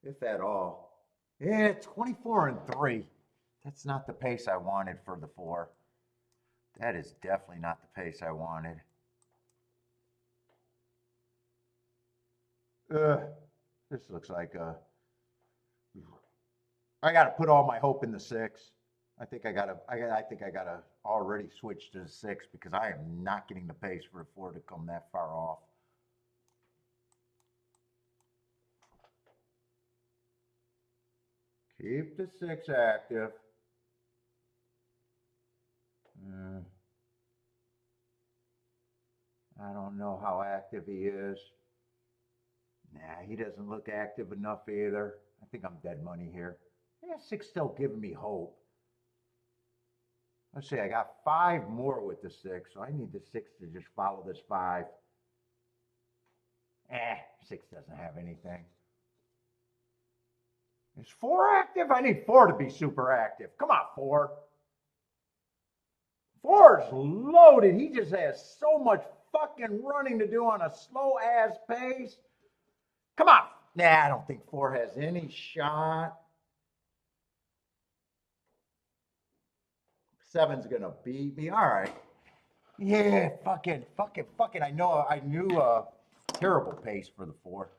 If at all. Yeah, 24 and 3. That's not the pace I wanted for the 4. That is definitely not the pace I wanted. This looks like I got to put all my hope in the 6. I think I gotta already switch to the 6 because I am not getting the pace for the 4 to come that far off. Keep the 6 active. I don't know how active he is. Nah, he doesn't look active enough either. I think I'm dead money here. Yeah, 6 still giving me hope. Let's see, I got 5 more with the 6, so I need the 6 to just follow this 5. 6 doesn't have anything. Is 4 active? I need 4 to be super active. Come on, 4. 4 is loaded. He just has so much fucking running to do on a slow ass pace. Come on. Nah, I don't think 4 has any shot. 7's gonna beat me. All right. Yeah, fucking. I knew terrible pace for the 4.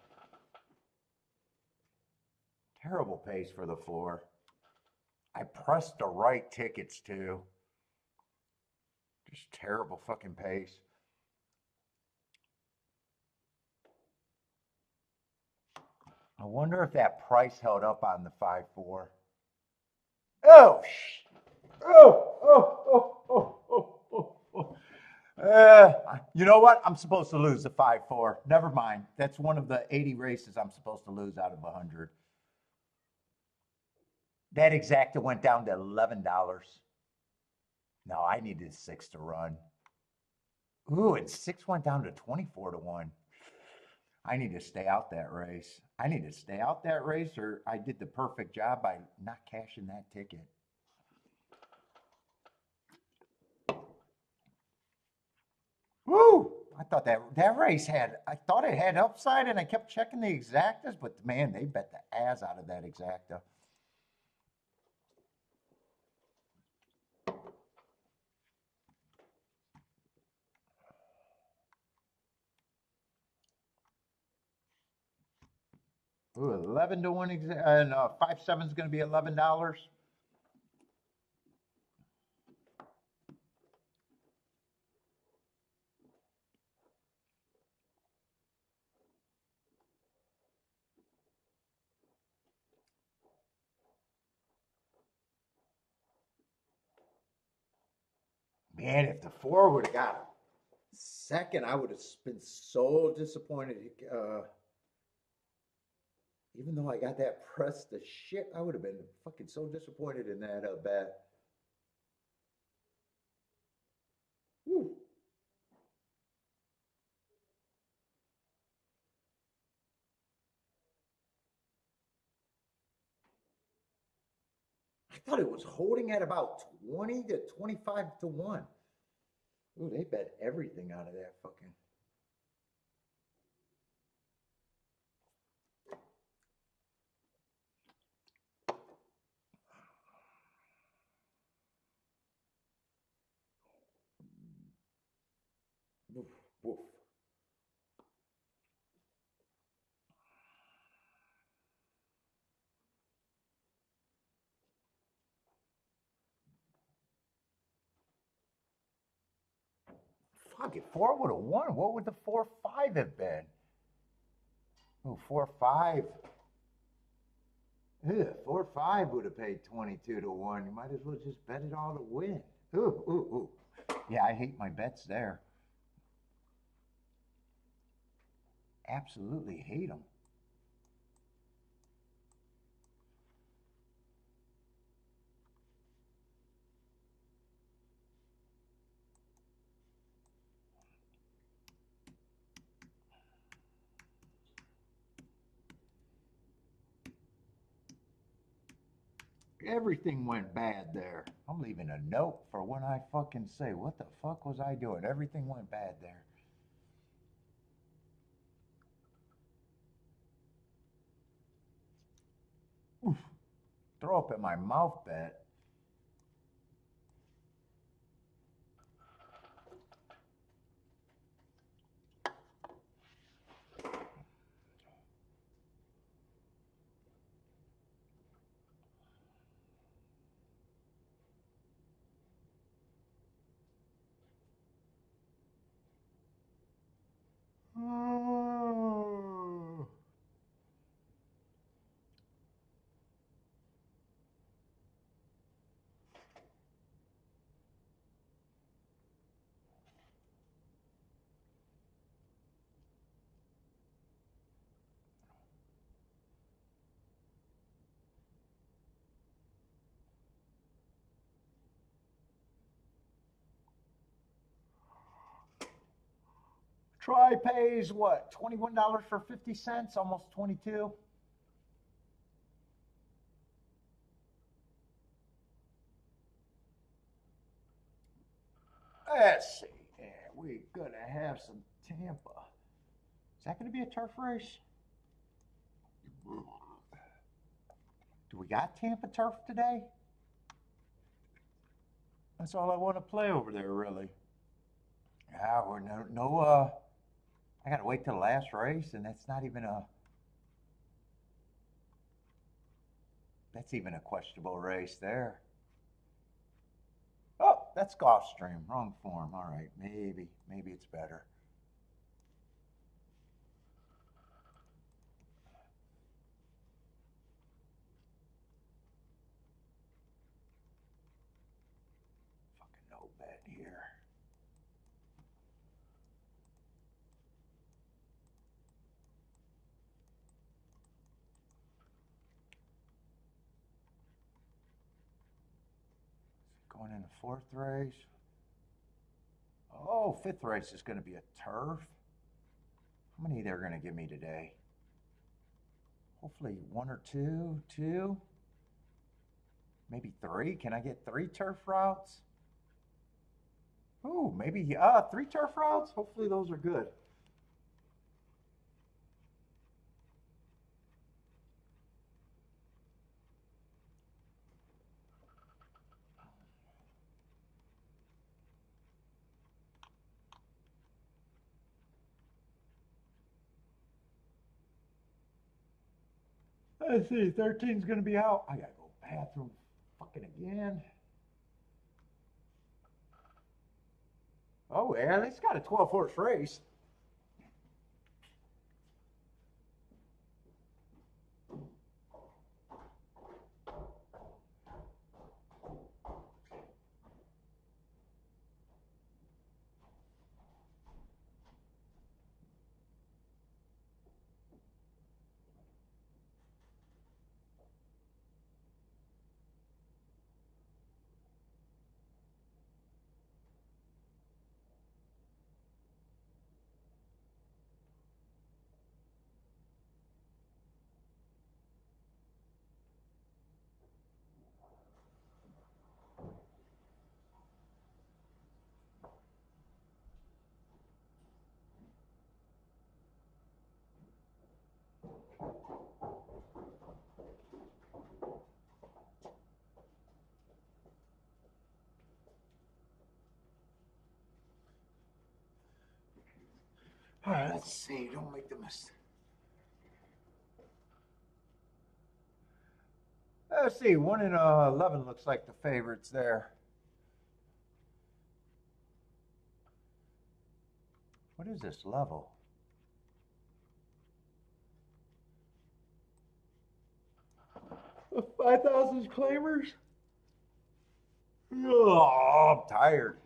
Terrible pace for the 4. I pressed the right tickets too. Just terrible fucking pace. I wonder if that price held up on the 5-4. Oh, you know what? I'm supposed to lose the 5-4. Never mind. That's one of the 80 races I'm supposed to lose out of 100. That exacta went down to $11. No, I needed 6 to run. Ooh, and 6 went down to 24 to 1. I need to stay out that race. I need to stay out that race, or I did the perfect job by not cashing that ticket. Woo! I thought that race I thought it had upside, and I kept checking the exactas, but man, they bet the ass out of that exacta. Ooh, 11 to 1 and 5-7 is going to be $11. Man, if the 4 would have got second, I would have been so disappointed. Even though I got that press the shit, I would have been fucking so disappointed in that bet. Woo. I thought it was holding at about 20 to 25 to 1. Ooh, they bet everything out of that fucking. Woof, woof. Fuck, if 4 would have won, what would the 4-5 have been? Ooh, 4-5. Ugh, 4-5 would have paid 22 to 1. You might as well just bet it all to win. Ooh, ooh, ooh. Yeah, I hate my bets there. Absolutely hate them. Everything went bad there. I'm leaving a note for when I fucking say, what the fuck was I doing? Everything went bad there. Oof. Throw up in my mouth bet. Oh. Try pays what? $21 for 50 cents, almost 22. Let's see. Yeah, we're gonna have some Tampa. Is that gonna be a turf race? Do we got Tampa turf today? That's all I want to play over there, really. Yeah, we're I gotta wait till the last race, and that's even a questionable race there. Oh, that's Gulfstream, wrong form. All right, maybe it's better. Fucking no bet here. Going in the fourth race. Oh, fifth race is going to be a turf. How many they're going to give me today? Hopefully one or two, maybe three. Can I get three turf routes? Ooh, maybe three turf routes. Hopefully those are good. Let's see, 13's going to be out. I got to go bathroom fucking again. Oh, yeah, it's got a 12 horse race. All right, let's see. Don't make the mistake. Let's see. 1 in 11 looks like the favorites there. What is this level? The 5,000 claimers? Oh, I'm tired.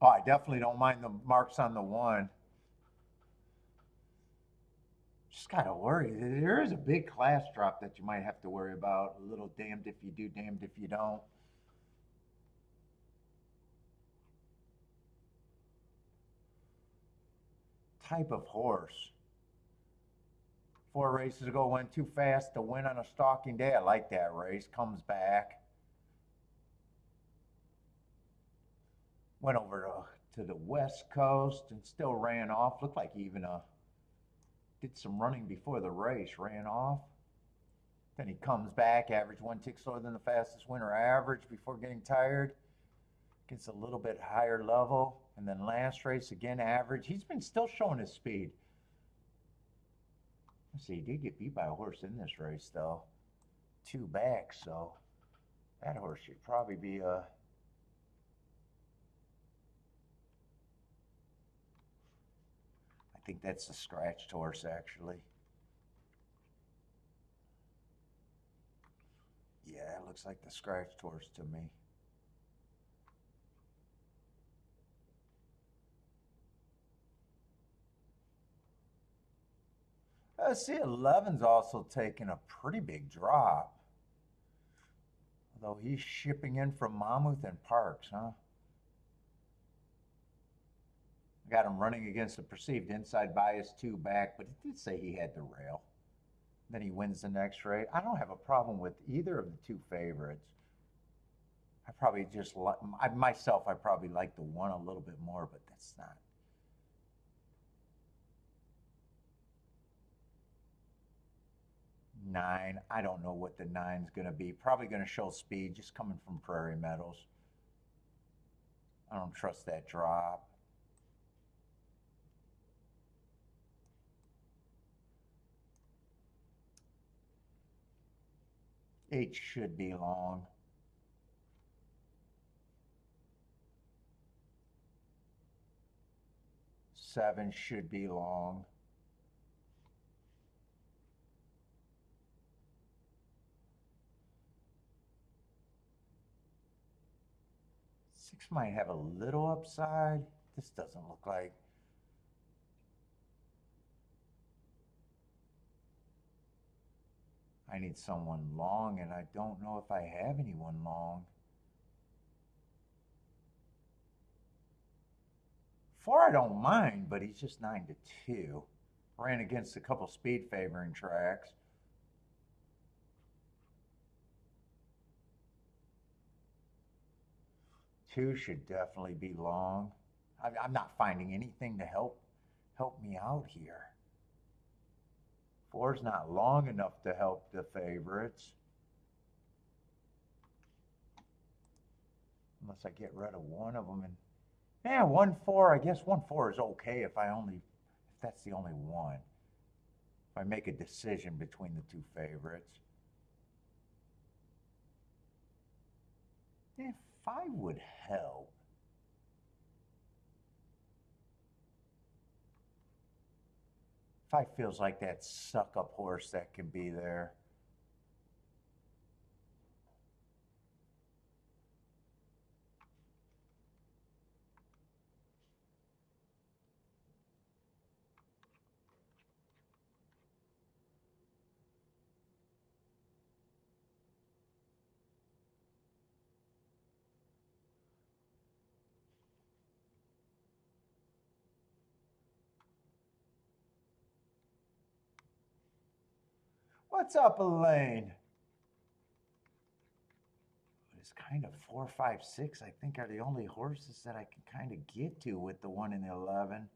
Oh, I definitely don't mind the marks on the 1. Just gotta worry. There is a big class drop that you might have to worry about. A little damned if you do, damned if you don't. Type of horse. 4 races ago, went too fast to win on a stalking day. I like that race. Comes back. Went over to the West Coast and still ran off. Looked like he even did some running before the race. Ran off. Then he comes back, average 1 tick slower than the fastest winner average before getting tired. Gets a little bit higher level. And then last race, again, average. He's been still showing his speed. Let's see, he did get beat by a horse in this race, though. 2 back, so that horse should probably be I think that's the scratched horse, actually. Yeah, it looks like the scratched horse to me. See, 11's also taking a pretty big drop. Although he's shipping in from Monmouth and Parks, huh? Got him running against the perceived inside bias 2 back, but it did say he had the rail. Then he wins the next race. I don't have a problem with either of the 2 favorites. I probably just like myself. I probably like the 1 a little bit more, but that's not. Nine. I don't know what the 9's going to be. Probably going to show speed, just coming from Prairie Meadows. I don't trust that drop. 8 should be long. 7 should be long. 6 might have a little upside. This doesn't look like. I need someone long, and I don't know if I have anyone long. 4 I don't mind, but he's just 9-2. Ran against a couple speed favoring tracks. 2 should definitely be long. I'm not finding anything to help me out here. 4's not long enough to help the favorites. Unless I get rid of one of them. And yeah, 1-4, I guess 1-4 is okay if that's the only one. If I make a decision between the 2 favorites. Yeah, 5 would help. 5 feels like that suck-up horse that can be there. What's up, Elaine? It's kind of 4, 5, 6, I think, are the only horses that I can kind of get to with the 1 and the 11. And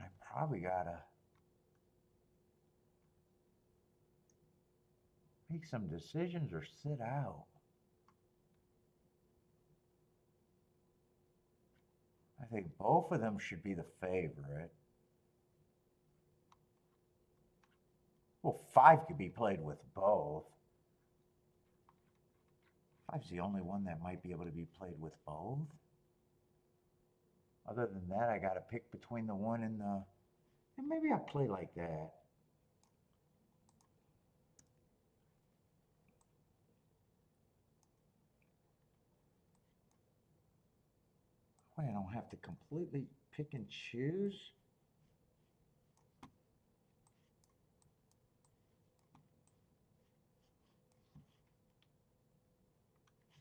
I probably gotta make some decisions or sit out. think both of them should be the favorite. Well, 5 could be played with both. 5's the only one that might be able to be played with both. Other than that, I got to pick between the 1 and the... And maybe I'll play like that. Wait, I don't have to completely pick and choose.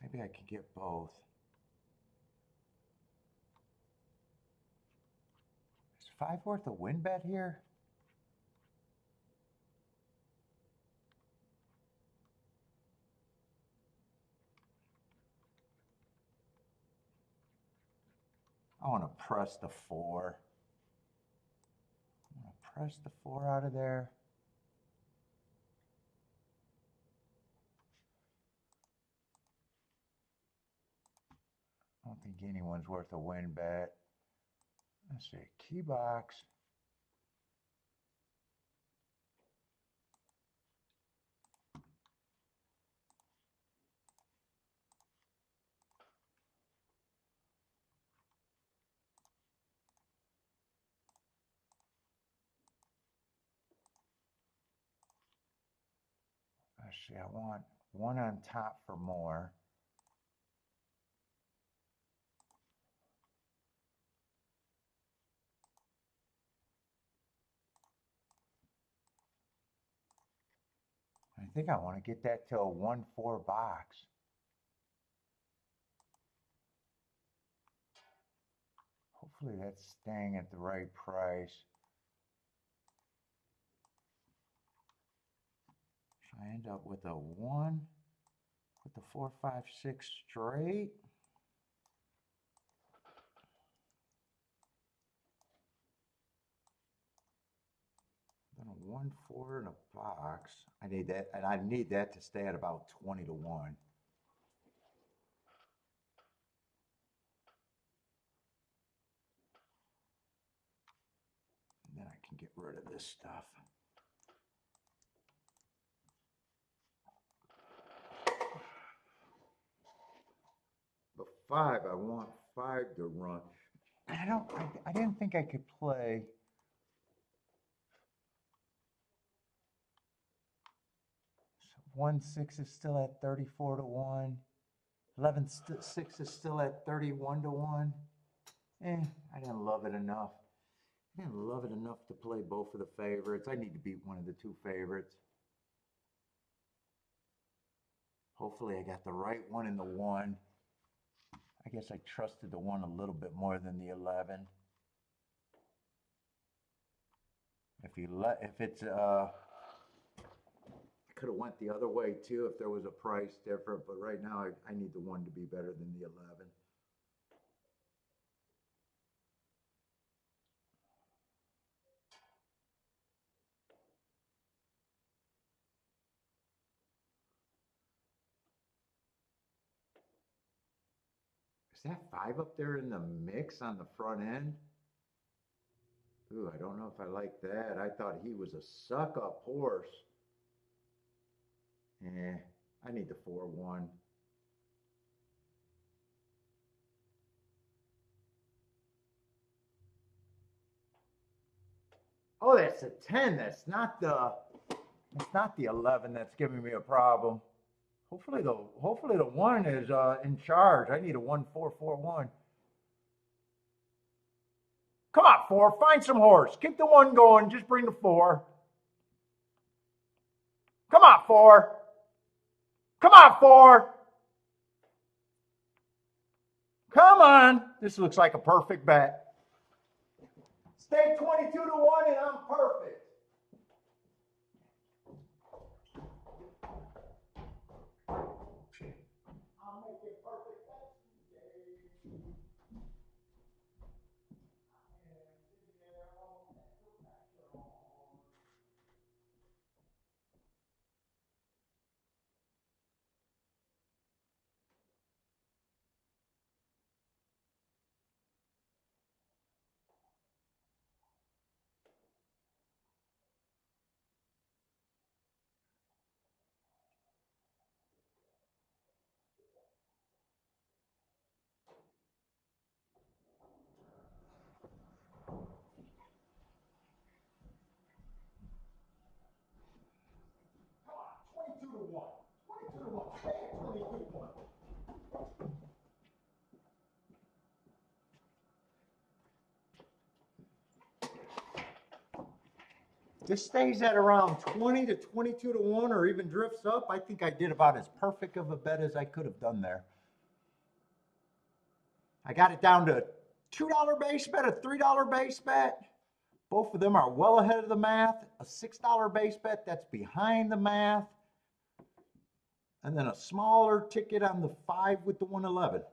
Maybe I could get both. Is 5 worth a win bet here? I want to press the 4. I want to press the 4 out of there. I don't think anyone's worth a win bet. Let's see, key box. Let's see, I want 1 on top for more. I think I want to get that to a 1-4 box. Hopefully that's staying at the right price. If I end up with a 1 with the 4, 5, 6 straight. Then a 1, 4 in a box. I need that, and I need that to stay at about 20 to 1. And then I can get rid of this stuff. But 5, I want 5 to run. I didn't think I could play. So 1, 6 is still at 34 to 1. 11, 6 is still at 31 to 1. I didn't love it enough. I didn't love it enough to play both of the favorites. I need to beat one of the 2 favorites. Hopefully I got the right one in the 1. I guess I trusted the 1 a little bit more than the 11. If it's could have went the other way too if there was a price different, but right now I need the 1 to be better than the 11. Is that 5 up there in the mix on the front end? Ooh, I don't know if I like that. I thought he was a suck-up horse. I need the 4-1. Oh, that's a 10. That's not the 11 that's giving me a problem. Hopefully the 1 is in charge. I need a 1-4-4-1. Come on, 4. Find some horse. Keep the 1 going. Just bring the 4. Come on, 4. Come on, 4. Come on. This looks like a perfect bet. Stay 22 to 1 and I'm perfect. I'll make it perfect bets today. This stays at around 20 to 22 to 1 or even drifts up. I think I did about as perfect of a bet as I could have done there. I got it down to $2 base bet, a $3 base bet. Both of them are well ahead of the math. A $6 base bet, that's behind the math. And then a smaller ticket on the 5 with the 111.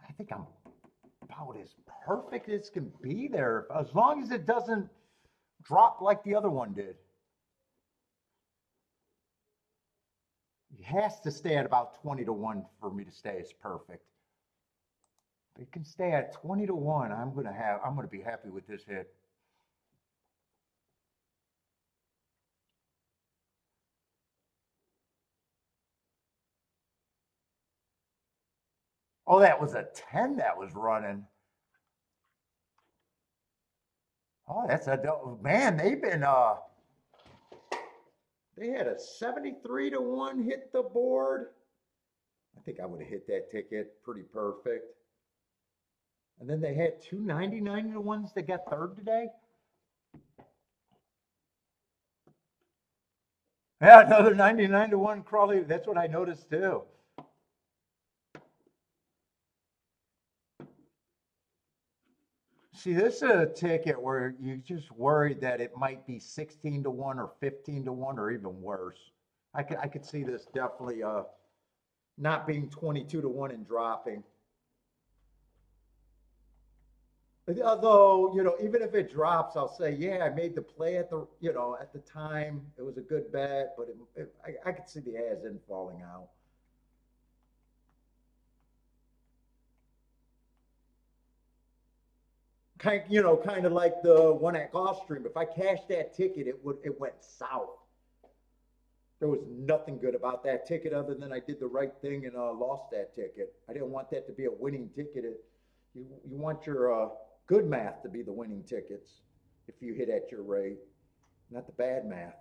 I think I'm about as perfect as can be there, as long as it doesn't drop like the other one did. It has to stay at about 20 to 1 for me to stay as perfect. If it can stay at 20 to 1, I'm gonna be happy with this hit. Oh, that was a 10 that was running. Oh, that's a man. They've been they had a 73 to 1 hit the board. I think I would have hit that ticket pretty perfect. And then they had 299 to 1s that got third today. Yeah, another 99 to 1 Crawley. That's what I noticed too. See, this is a ticket where you just worried that it might be 16 to 1 or 15 to 1 or even worse. I could see this definitely not being 22 to 1 and dropping. Although, even if it drops, I'll say, yeah, I made the play at the, at the time. It was a good bet, but I could see the as-in falling out. Kind of like the one at Gulfstream. If I cashed that ticket, it went south. There was nothing good about that ticket other than I did the right thing and lost that ticket. I didn't want that to be a winning ticket. You want your good math to be the winning tickets if you hit at your rate, not the bad math.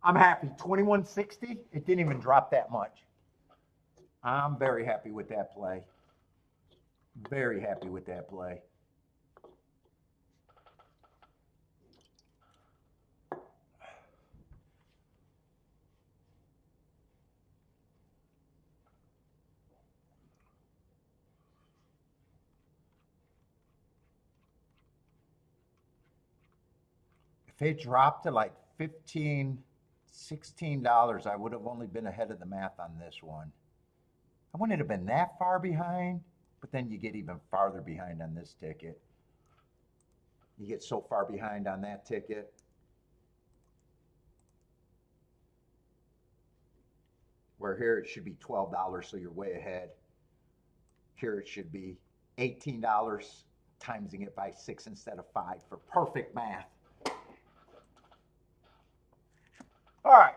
I'm happy. 2160. It didn't even drop that much. I'm very happy with that play. Very happy with that play. If it dropped to like $15, $16, I would have only been ahead of the math on this one. I wouldn't have been that far behind, but then you get even farther behind on this ticket. You get so far behind on that ticket. Where here it should be $12, so you're way ahead. Here it should be $18, timesing it by 6 instead of 5 for perfect math. All right.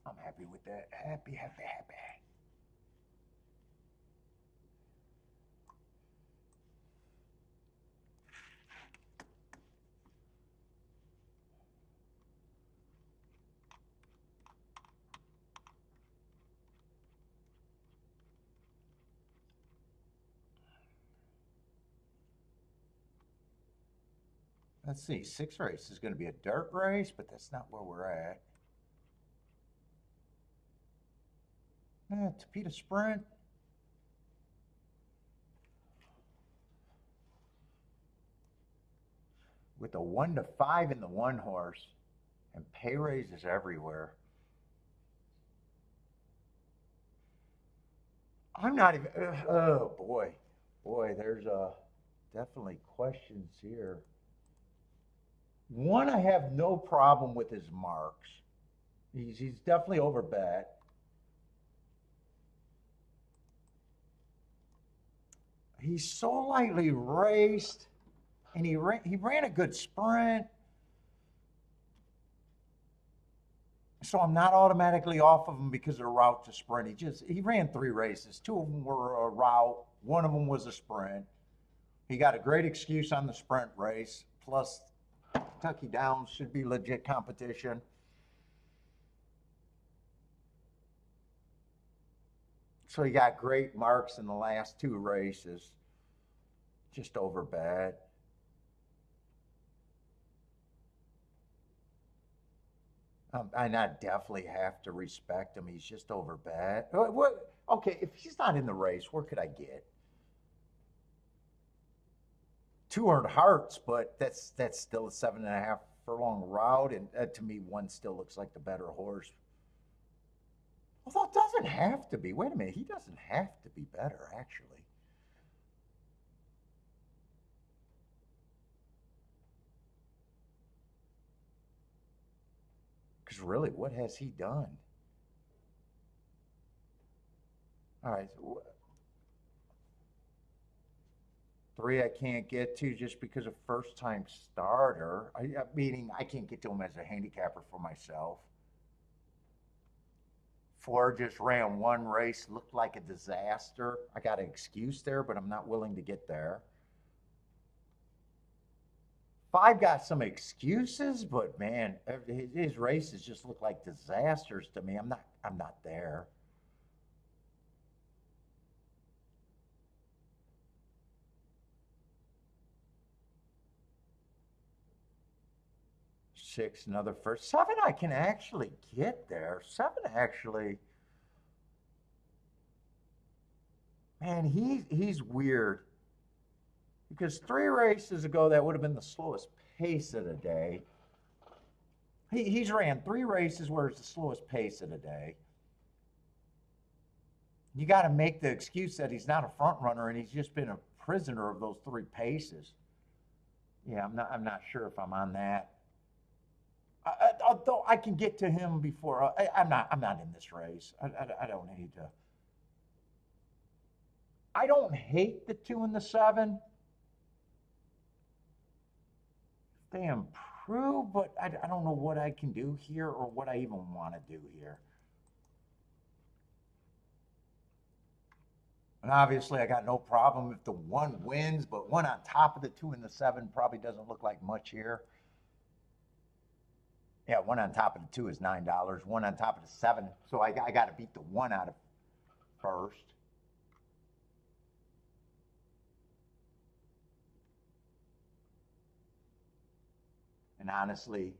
I'm happy with that. Happy, happy, happy. Let's see, 6 race is going to be a dirt race, but that's not where we're at. Tapita Sprint. With a 1 to 5 in the 1 horse, and pay raises everywhere. I'm not even, oh boy. Boy, there's definitely questions here. One, I have no problem with his marks. He's definitely overbet. He's so lightly raced, and he ran a good sprint. So I'm not automatically off of him because of the route to sprint. He ran 3 races. 2 of them were a route. 1 of them was a sprint. He got a great excuse on the sprint race. Plus, Kentucky Downs should be legit competition. So he got great marks in the last 2 races. Just over bad. And I definitely have to respect him. He's just over bad. What? Okay, if he's not in the race, where could I get? 200 hearts, but that's still a 7.5 furlong route, and to me, 1 still looks like the better horse. Although it doesn't have to be. Wait a minute, he doesn't have to be better, actually. Because really, what has he done? All right, so 3 I can't get to just because of first time starter. Meaning I can't get to him as a handicapper for myself. 4 just ran 1 race, looked like a disaster. I got an excuse there, but I'm not willing to get there. 5 got some excuses, but man, his races just look like disasters to me. I'm not there. 6, another first. 7, I can actually get there. 7 actually, man, he's weird because 3 races ago that would have been the slowest pace of the day. He's ran 3 races where it's the slowest pace of the day. You got to make the excuse that he's not a front runner and he's just been a prisoner of those 3 paces. Yeah, I'm not sure if I'm on that. Although I can get to him before I'm not in this race. I don't need to. I don't hate the 2 and the 7. They improve, but I don't know what I can do here or what I even want to do here. And obviously, I got no problem if the 1 wins, but 1 on top of the 2 and the 7 probably doesn't look like much here. Yeah, 1 on top of the 2 is $9. 1 on top of the 7, so I got to beat the 1 out of first. And honestly,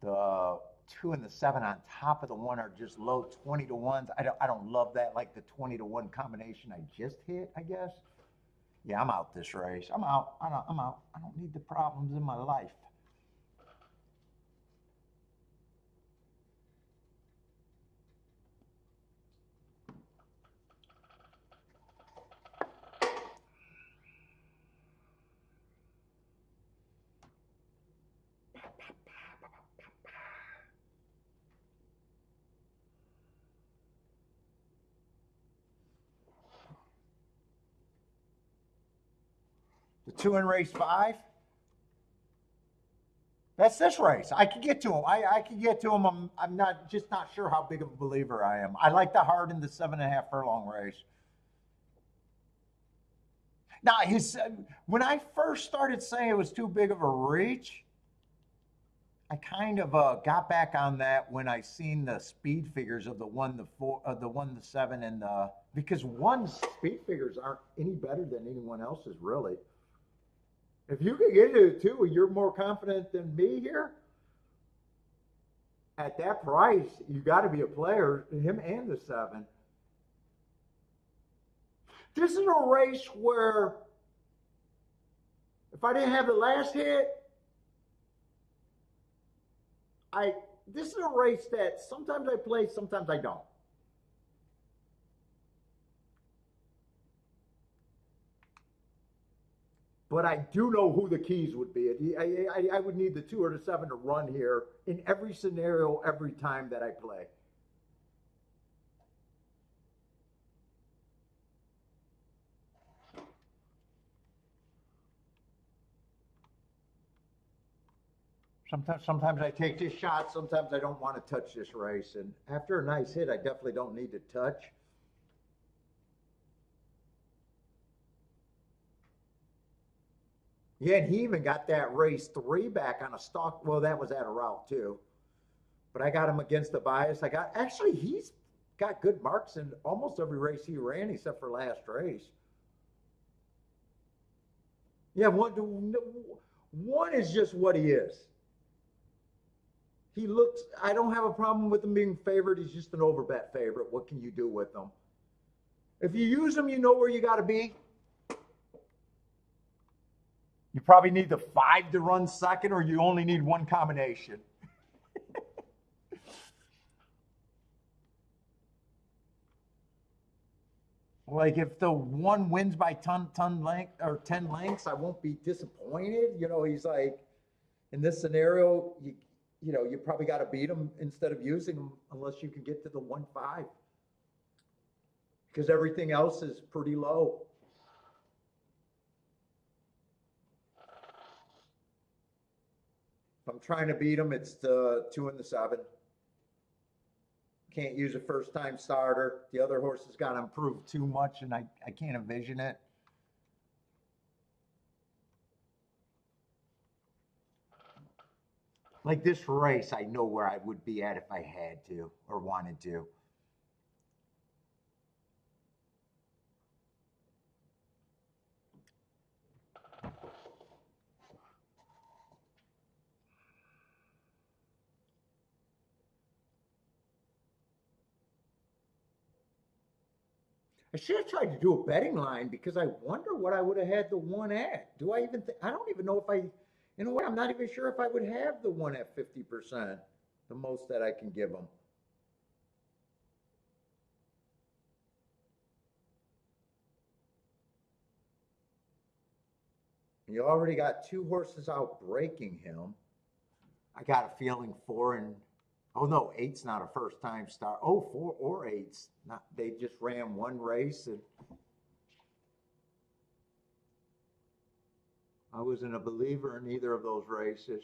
the 2 and the 7 on top of the 1 are just low 20 to 1s. I don't love that, like the 20 to 1 combination I just hit, I guess. Yeah, I'm out this race. I'm out. I'm out. I don't need the problems in my life. The 2 in race 5. That's this race. I can get to him. I can get to him. I'm not sure how big of a believer I am. I like the hard in the 7.5 furlong race. Now, when I first started saying it was too big of a reach, I kind of got back on that when I seen the speed figures of the 1, the 4, the 1, the 7, and the because 1's speed figures aren't any better than anyone else's really. If you can get to the 2, you're more confident than me here. At that price, you got to be a player. Him and the 7. This is a race where if I didn't have the last hit, this is a race that sometimes I play, sometimes I don't. But I do know who the keys would be. I would need the 2 or the 7 to run here in every scenario, every time that I play. Sometimes I take this shot. Sometimes I don't want to touch this race. And after a nice hit, I definitely don't need to touch. Yeah, and he even got that race 3 back on a stock. Well, that was at a route too. But I got him against the bias. I got actually he's got good marks in almost every race he ran except for last race. Yeah, one is just what he is. He looks. I don't have a problem with him being favored. He's just an overbet favorite. What can you do with him? If you use him, you know where you got to be. You probably need the 5 to run second, or you only need one combination. Like if the one wins by ton length or 10 lengths, I won't be disappointed. You know, he's like in this scenario, you probably got to beat him instead of using him unless you can get to the 1-5 because everything else is pretty low. If I'm trying to beat him, it's the 2 and the 7. Can't use a first time starter. The other horse has got to improve too much, and I can't envision it. Like this race, I know where I would be at if I had to or wanted to. I should have tried to do a betting line because I wonder what I would have had the one at. Do I even think? I don't even know if I, you know what? I'm not even sure if I would have the one at 50%, the most that I can give them. You already got 2 horses out breaking him. I got a feeling 4 and oh no, 8's not a first time start. Oh, 4 or 8's not. They just ran one race and I wasn't a believer in either of those races.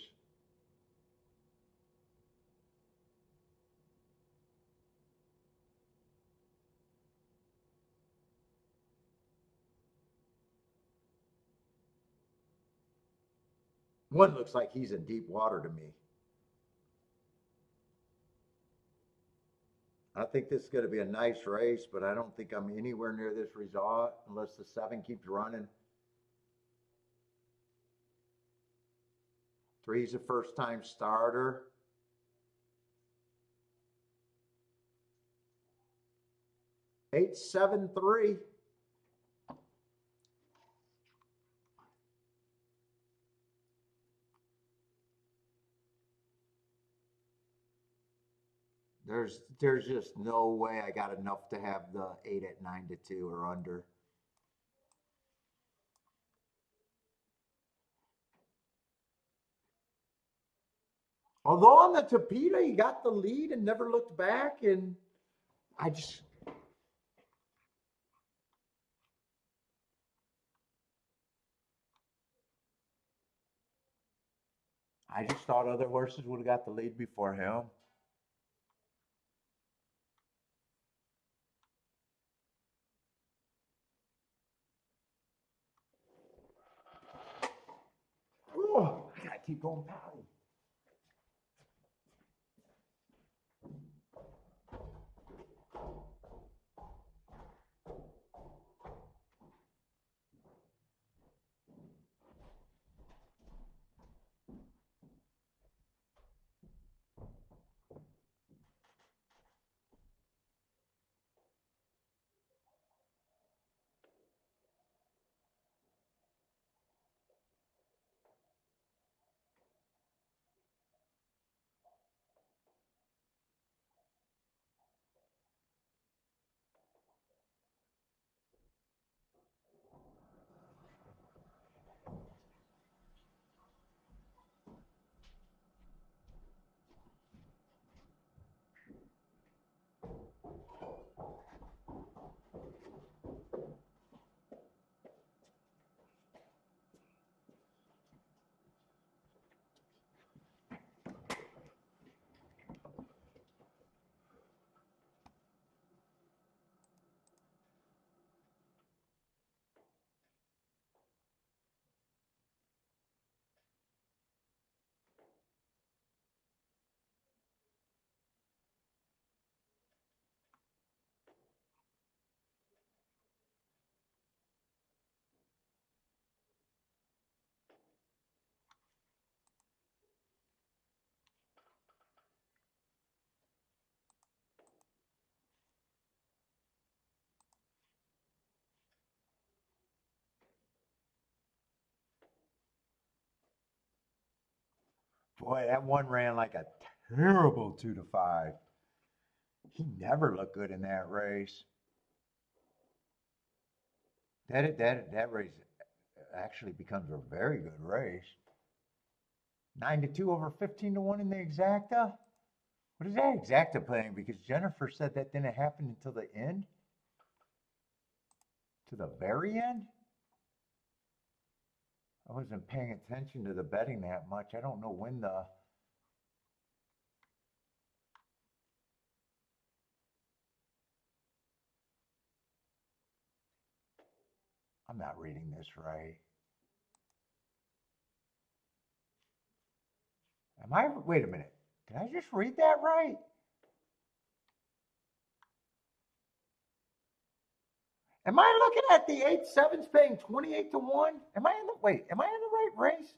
One looks like he's in deep water to me. I think this is going to be a nice race, but I don't think I'm anywhere near this result unless the 7 keeps running. 3's a first time starter. 8-7-3. There's just no way I got enough to have the 8 at 9-2 or under. Although on the Tapeta, he got the lead and never looked back, and I just I just thought other horses would have got the lead before him. Oh, I gotta keep going potty. Boy, that one ran like a terrible 2 to 5. He never looked good in that race. That race actually becomes a very good race. 9 to 2 over 15 to 1 in the exacta. What is that exacta playing? Because Jennifer said that didn't happen until the end, to the very end. I wasn't paying attention to the betting that much. I don't know when the. I'm not reading this right. Am I? Wait a minute. Did I just read that right? Am I looking at the 8-7s paying 28 to 1? Am I in the wait? Am I in the right race?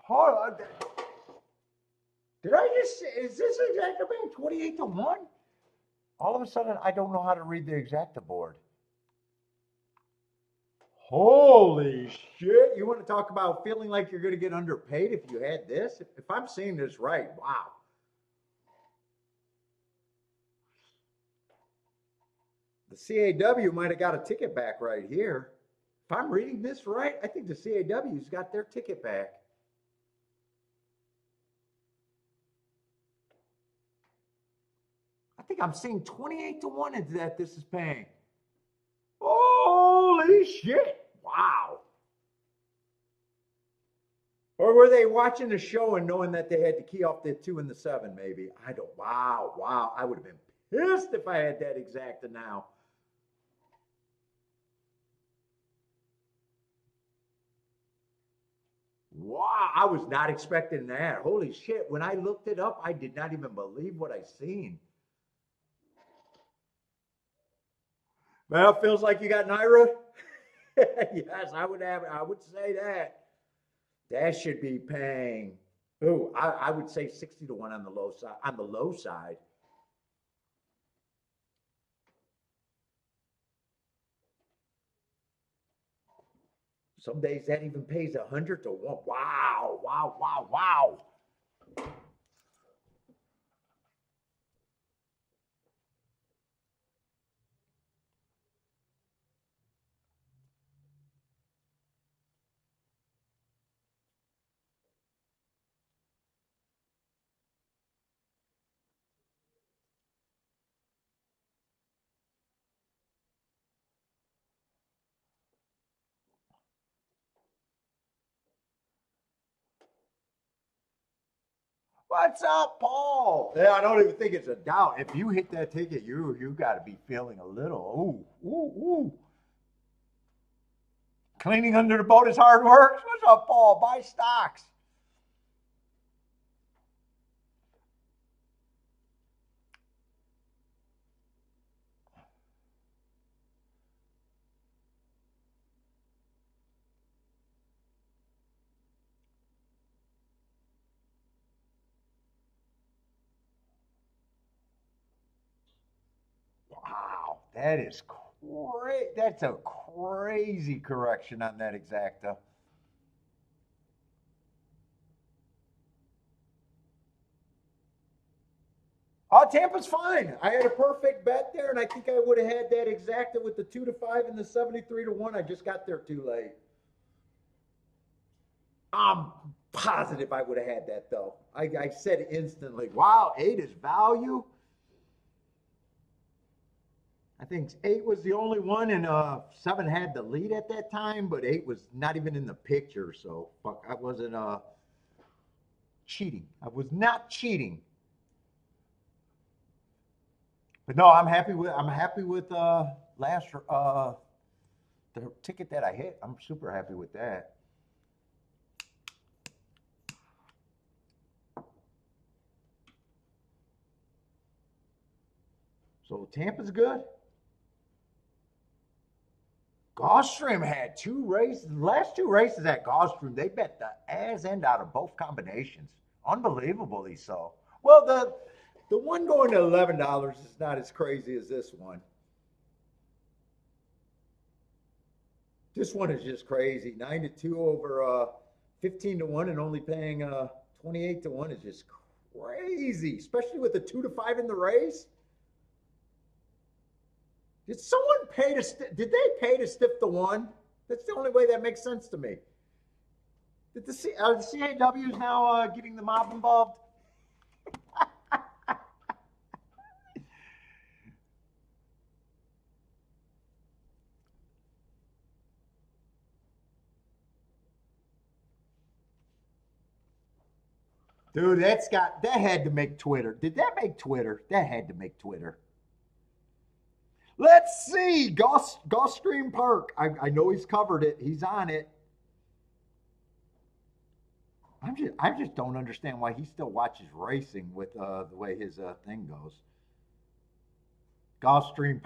Hold on. Did I just? Is this exacta being 28 to 1? All of a sudden, I don't know how to read the exacta board. Holy shit! You want to talk about feeling like you're going to get underpaid if you had this? If I'm seeing this right, wow. The CAW might have got a ticket back right here. If I'm reading this right, I think the CAW's got their ticket back. I think I'm seeing 28 to 1 into that this is paying. Holy shit. Wow. Or were they watching the show and knowing that they had to key off the 2 and the 7, maybe? I don't. Wow. I would have been pissed if I had that exacta now. Wow, I was not expecting that. Holy shit. When I looked it up, I did not even believe what I seen. Well, it feels like you got Naira. Yes, I would say that. That should be paying. Ooh, I would say 60 to 1 on the low side. On the low side. Some days that even pays 100 to 1. Wow. What's up, Paul? Yeah, I don't even think it's a doubt. If you hit that ticket, you got to be feeling a little. Ooh. Cleaning under the boat is hard work. What's up, Paul? Buy stocks. Wow, that is great. That's a crazy correction on that exacta. Oh, Tampa's fine. I had a perfect bet there, and I think I would have had that exacta with the 2 to 5 and the 73 to 1. I just got there too late. I'm positive I would have had that though. I said instantly, wow, 8 is value. I think 8 was the only one, and 7 had the lead at that time, but 8 was not even in the picture. So fuck, I wasn't cheating. I was not cheating. But no, I'm happy with last the ticket that I hit. I'm super happy with that. So Tampa's good. Gulfstream had 2 races. The last 2 races at Gulfstream, they bet the ass end out of both combinations. Unbelievably so. Well, The one going to $11 is not as crazy as this one. This one is just crazy. 9-2 over 15-1 and only paying 28-1 is just crazy, especially with the 2-5 in the race. Did someone pay to? Did they pay to stiff the one? That's the only way that makes sense to me. Did the CAWs now getting the mob involved? Dude, that had to make Twitter. Did that make Twitter? That had to make Twitter. Let's see. Gulfstream Park. I know he's covered it. He's on it. I just don't understand why he still watches racing with the way his thing goes. Golf Scheme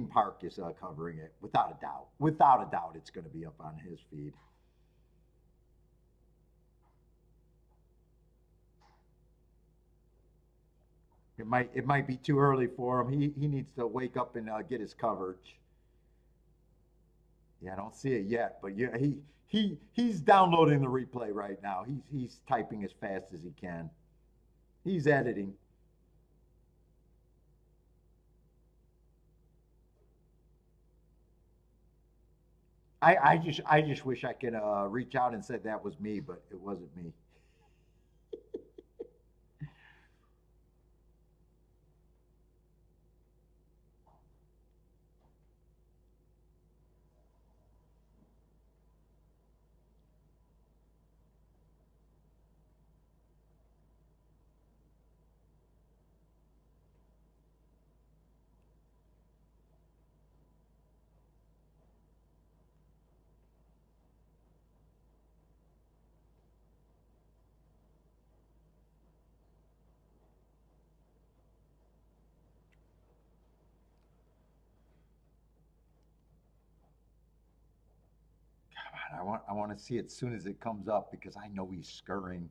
Park is covering it without a doubt. Without a doubt, it's going to be up on his feed. It might be too early for him. He needs to wake up and get his coverage. Yeah, I don't see it yet, but yeah, he's downloading the replay right now. He's typing as fast as he can. He's editing. I just wish I could reach out and said that was me, but it wasn't me. God, I want to see it as soon as it comes up because I know he's scurrying.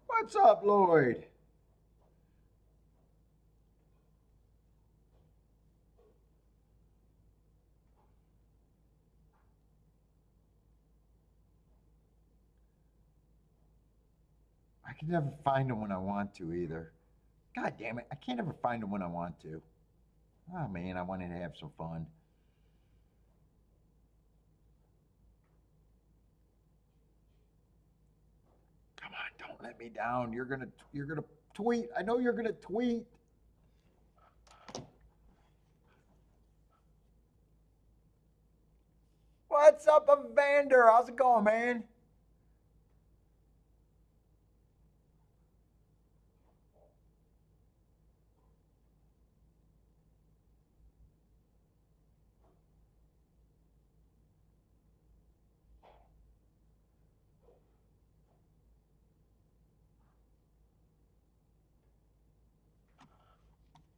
What's up, Lloyd? I can never find him when I want to either. God damn it, I can't ever find him when I want to. Oh man, I wanted to have some fun. Come on, don't let me down. You're gonna tweet. I know you're gonna tweet. What's up, Evander? How's it going, man?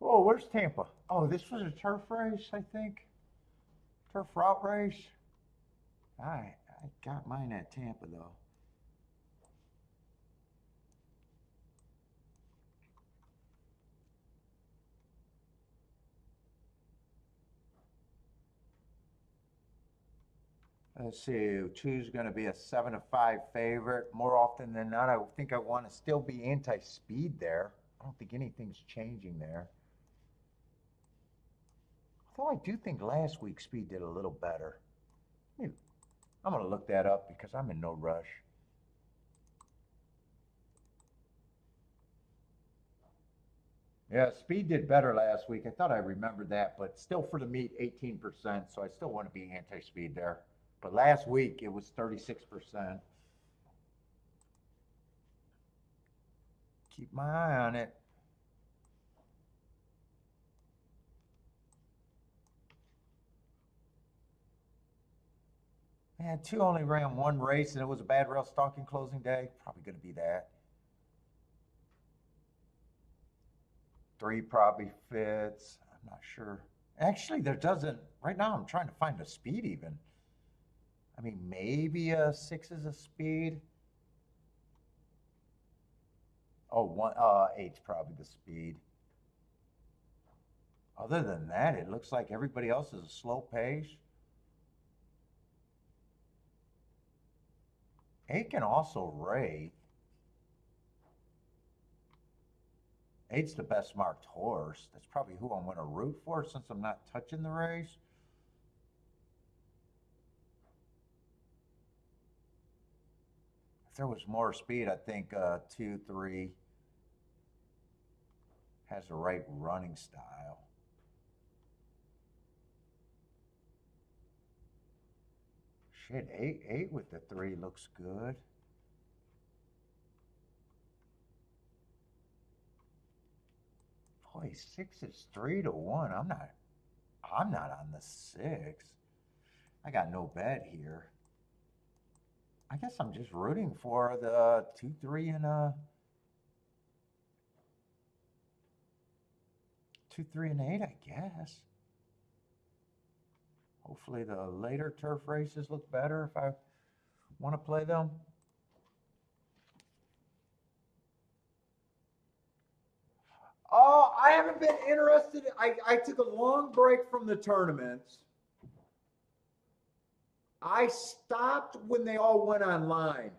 Oh, where's Tampa? Oh, this was a turf race, I think. Turf route race. I got mine at Tampa though. Let's see. Two's going to be a 7-5 favorite. More often than not, I think I want to still be anti-speed there. I don't think anything's changing there. Although I do think last week speed did a little better. I'm going to look that up because I'm in no rush. Yeah, speed did better last week. I thought I remembered that, but still for the meet, 18%. So I still want to be anti-speed there. But last week it was 36%. Keep my eye on it. Yeah, 2 only ran 1 race and it was a bad rail stalking closing day. Probably going to be that. 3 probably fits. I'm not sure. Actually, there doesn't. Right now, I'm trying to find a speed even. I mean, maybe a 6 is a speed. Oh, 8's probably the speed. Other than that, it looks like everybody else is a slow pace. 8 can also rate. 8's the best marked horse. That's probably who I'm going to root for since I'm not touching the race. If there was more speed, I think 2, 3 has the right running style. Shit, 8 with the 3 looks good. Boy, 6 is 3-1. I'm not on the 6. I got no bet here. I guess I'm just rooting for the 2, 3, and 2, 3, and 8, I guess. Hopefully the later turf races look better if I want to play them. Oh, I haven't been interested. I took a long break from the tournaments. I stopped when they all went online.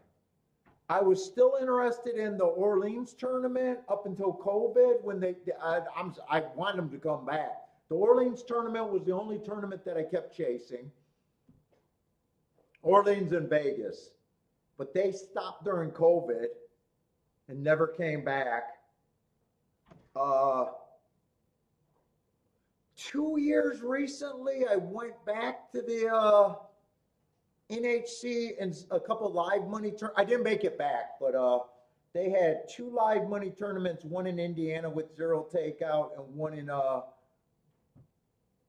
I was still interested in the Orleans tournament up until COVID when I want them to come back. The Orleans tournament was the only tournament that I kept chasing. Orleans and Vegas. But they stopped during COVID and never came back. 2 years recently, I went back to the NHC and a couple live money I didn't make it back, but they had 2 live money tournaments, one in Indiana with 0 takeout and one in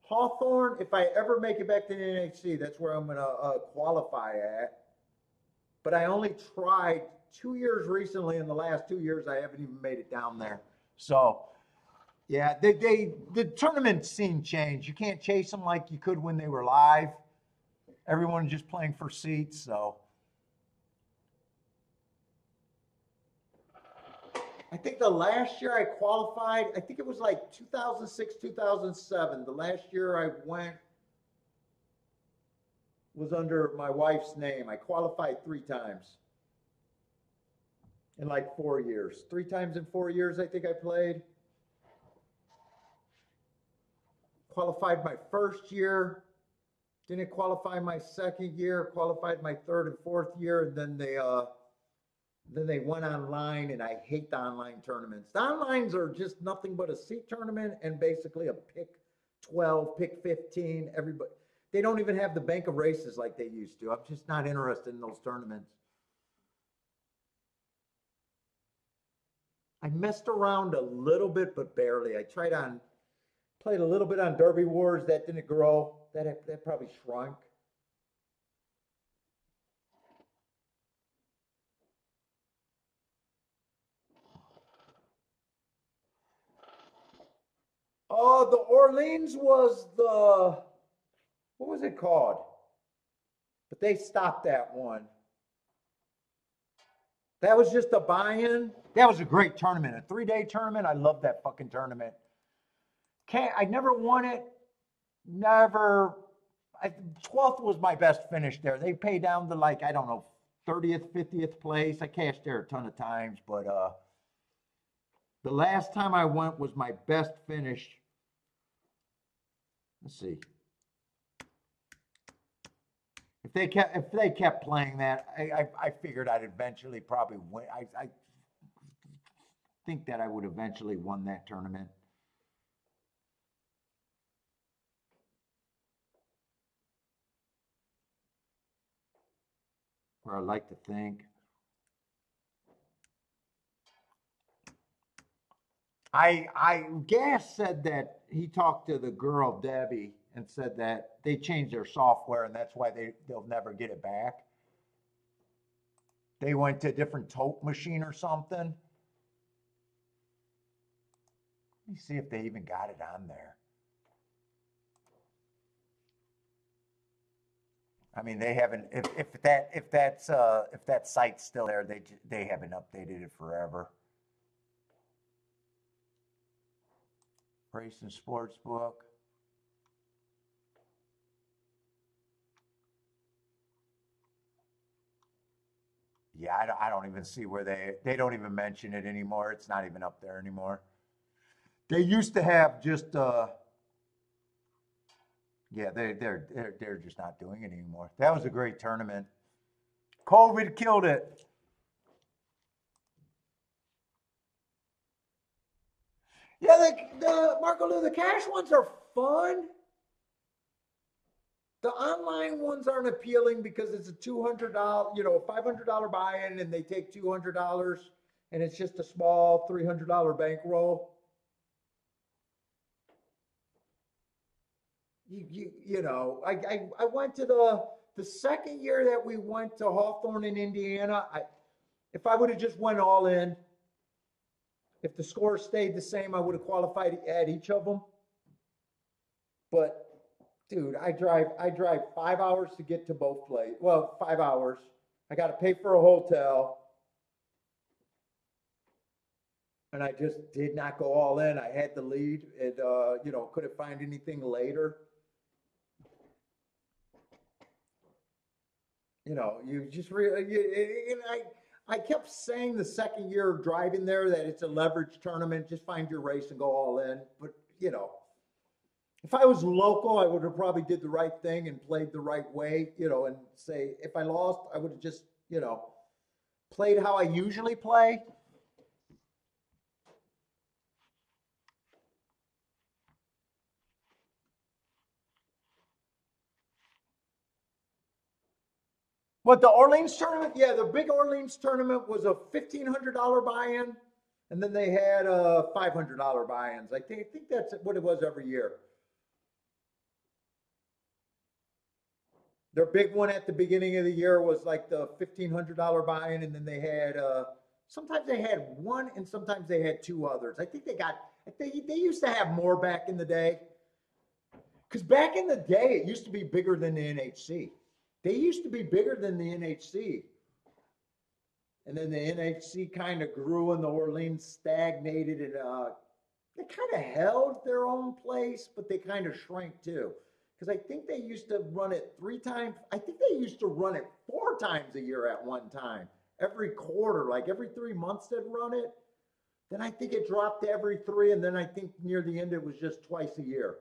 Hawthorne. If I ever make it back to the NHC, that's where I'm going to qualify at. But I only tried 2 years recently. In the last 2 years, I haven't even made it down there. So, yeah, the tournament scene changed. You can't chase them like you could when they were live. Everyone's just playing for seats, so. I think the last year I qualified, I think it was like 2006, 2007. The last year I went was under my wife's name. I qualified 3 times in like 4 years. 3 times in 4 years, I think I played. Qualified my first year, didn't qualify my second year, qualified my third and fourth year, and then they went online, and I hate the online tournaments. The onlines are just nothing but a seat tournament and basically a pick 12, pick 15. Everybody, they don't even have the bank of races like they used to. I'm just not interested in those tournaments. I messed around a little bit, but barely. I played a little bit on Derby Wars. That didn't grow. That probably shrunk. Oh, the Orleans was what was it called? But they stopped that one. That was just a buy-in. That was a great tournament. A 3-day tournament. I love that fucking tournament. I never won it. Never. 12th was my best finish there. They pay down to like, I don't know, 30th, 50th place. I cashed there a ton of times, but the last time I went was my best finish. Let's see. If they kept playing that, I figured I'd eventually probably win. I think that I would eventually won that tournament. Or I like to think. Gas said that he talked to the girl Debbie, and said that they changed their software and that's why they'll never get it back. They went to a different tote machine or something. Let me see if they even got it on there. I mean, they haven't. If that site's still there, they haven't updated it forever. Race and sports book. Yeah, I don't even see where they don't even mention it anymore. It's not even up there anymore. They used to have just yeah, they're just not doing it anymore. That was a great tournament. COVID killed it. Yeah, the Marco Lou, the cash ones are fun. The online ones aren't appealing because it's a $200, $500 buy-in, and they take $200, and it's just a small $300 bankroll. I went to the second year that we went to Hawthorne in Indiana. If I would have just went all in, if the score stayed the same, I would have qualified at each of them. But dude, I drive 5 hours to get to both places. Well, 5 hours. I got to pay for a hotel, and I just did not go all in. I had the lead, and couldn't find anything later. You just I kept saying the second year of driving there that it's a leverage tournament. Just find your race and go all in. But if I was local, I would have probably did the right thing and played the right way. And say if I lost, I would have just played how I usually play. What, the Orleans tournament? Yeah, the big Orleans tournament was a $1,500 buy-in, and then they had $500 buy-ins. I think that's what it was every year. Their big one at the beginning of the year was like the $1,500 buy-in, and then they had sometimes they had one, and sometimes they had two others. I think they used to have more back in the day, because back in the day it used to be bigger than the NHC. They used to be bigger than the NHC. And then the NHC kind of grew and the Orleans stagnated, and they kind of held their own place, but they kind of shrank too. Because I think they used to run it 3 times. I think they used to run it 4 times a year at one time. Every quarter, like every 3 months they'd run it. Then I think it dropped to every 3, and then I think near the end it was just twice a year.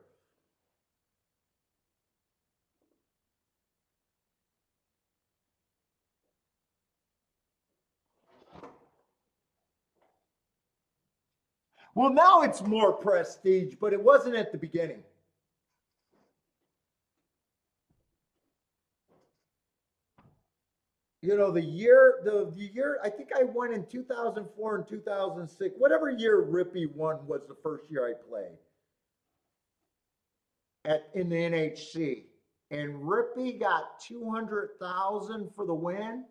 Well, now it's more prestige, but it wasn't at the beginning. The year I think I won in 2004 and 2006. Whatever year Rippy won was the first year I played in the NHC, and Rippy got 200,000 for the win.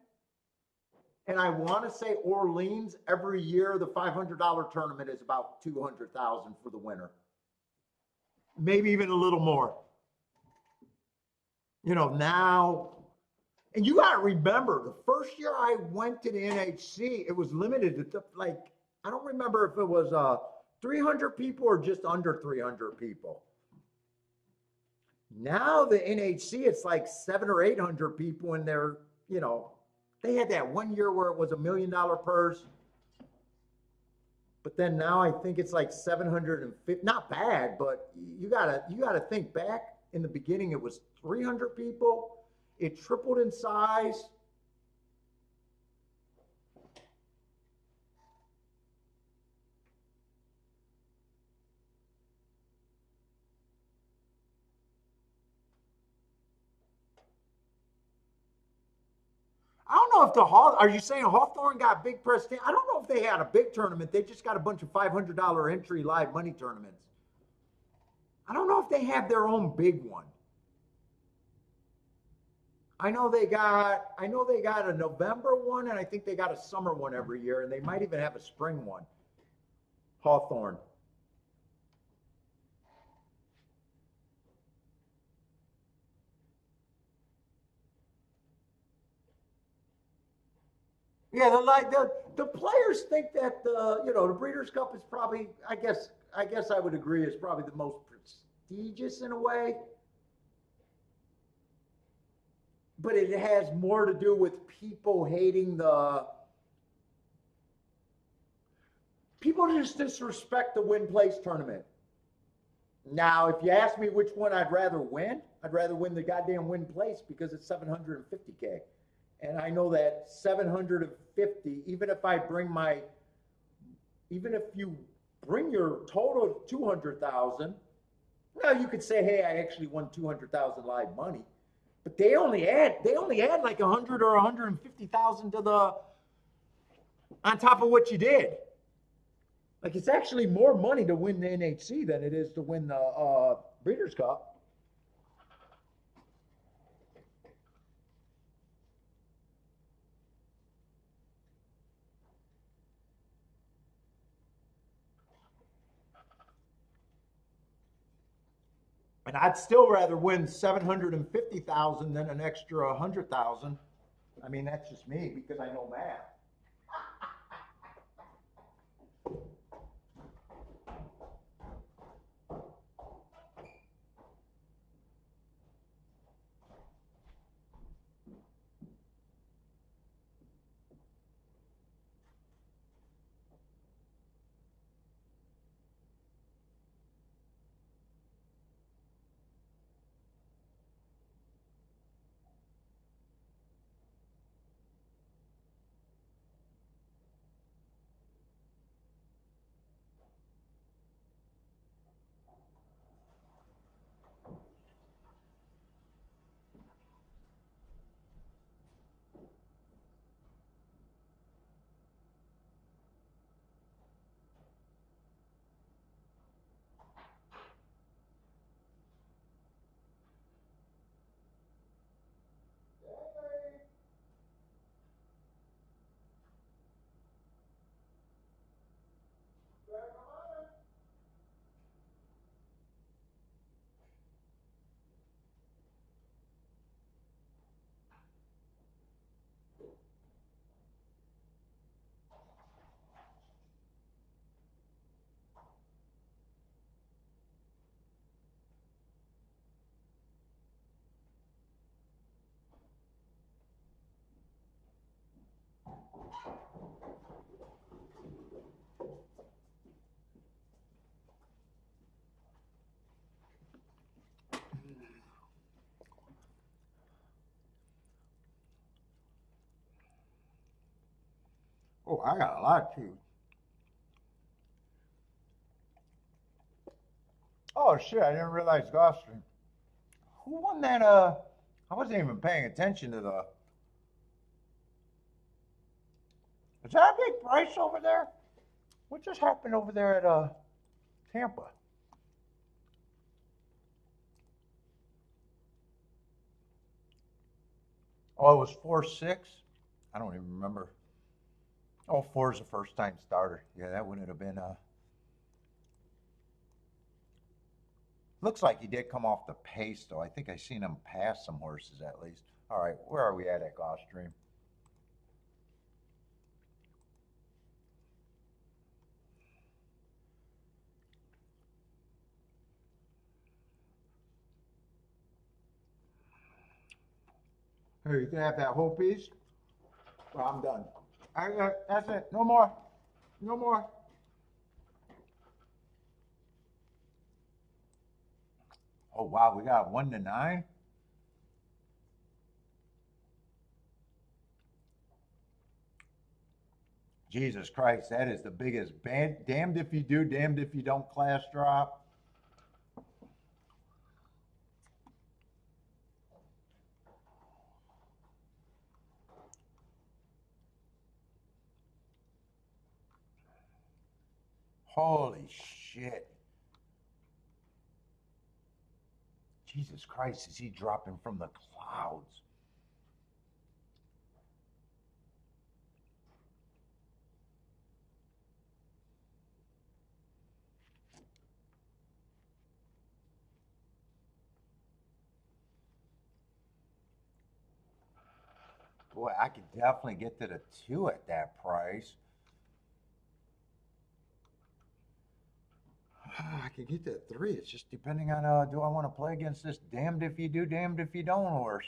And I want to say Orleans every year the $500 tournament is about 200,000 for the winner, maybe even a little more. Now, and you got to remember the first year I went to the NHC, it was limited to I don't remember if it was 300 people or just under 300 people. Now the NHC, it's like 700 or 800 people, and they had that one year where it was $1 million purse. But then now I think it's like 750. Not bad, but you gotta think back in the beginning it was 300 people. It tripled in size. I don't know if are you saying Hawthorne got big prestige? I don't know if they had a big tournament. They just got a bunch of $500 entry live money tournaments. I don't know if they have their own big one. I know they got a November one, and I think they got a summer one every year, and they might even have a spring one. Hawthorne. Yeah, the players think that the Breeders' Cup is probably, I guess I would agree, is probably the most prestigious in a way, but it has more to do with people just disrespect the win place tournament. Now, if you ask me which one I'd rather win the goddamn win place because it's 750K. And I know that 750, even if you bring your total of 200,000, now you could say, hey, I actually won 200,000 live money. But they only add like 100 or 150,000 to the on top of what you did. Like it's actually more money to win the NHC than it is to win the Breeders' Cup. And I'd still rather win 750,000 than an extra 100,000. I mean, that's just me because I know math. Oh, I got a lot too. Oh shit, I didn't realize Gulfstream. Who won that? I wasn't even paying attention to the. Is that a big price over there? What just happened over there at Tampa? Oh, it was 4-6. I don't even remember. Oh, four is the first time starter. Yeah, that wouldn't have been. Looks like he did come off the pace though. I think I seen him pass some horses at least. All right, where are we at Gulfstream? Here, you can have that whole piece. Well, I'm done. That's it. No more. No more. Oh wow, we got 1 to 9. Jesus Christ, that is the biggest band. Damned if you do, damned if you don't class drop. Holy shit. Jesus Christ, is he dropping from the clouds? Boy, I could definitely get to the two at that price. I could get to three. It's just depending on do I want to play against this damned if you do, damned if you don't horse.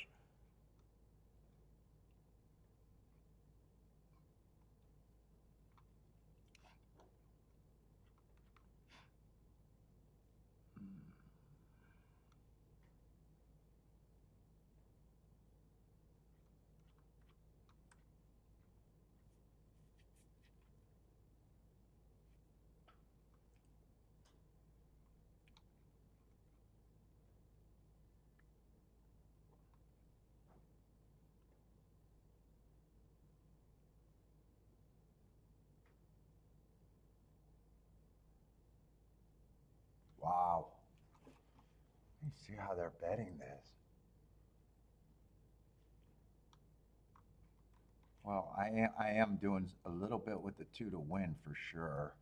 Wow. Let me see how they're betting this. Well, I am doing a little bit with the two to win for sure.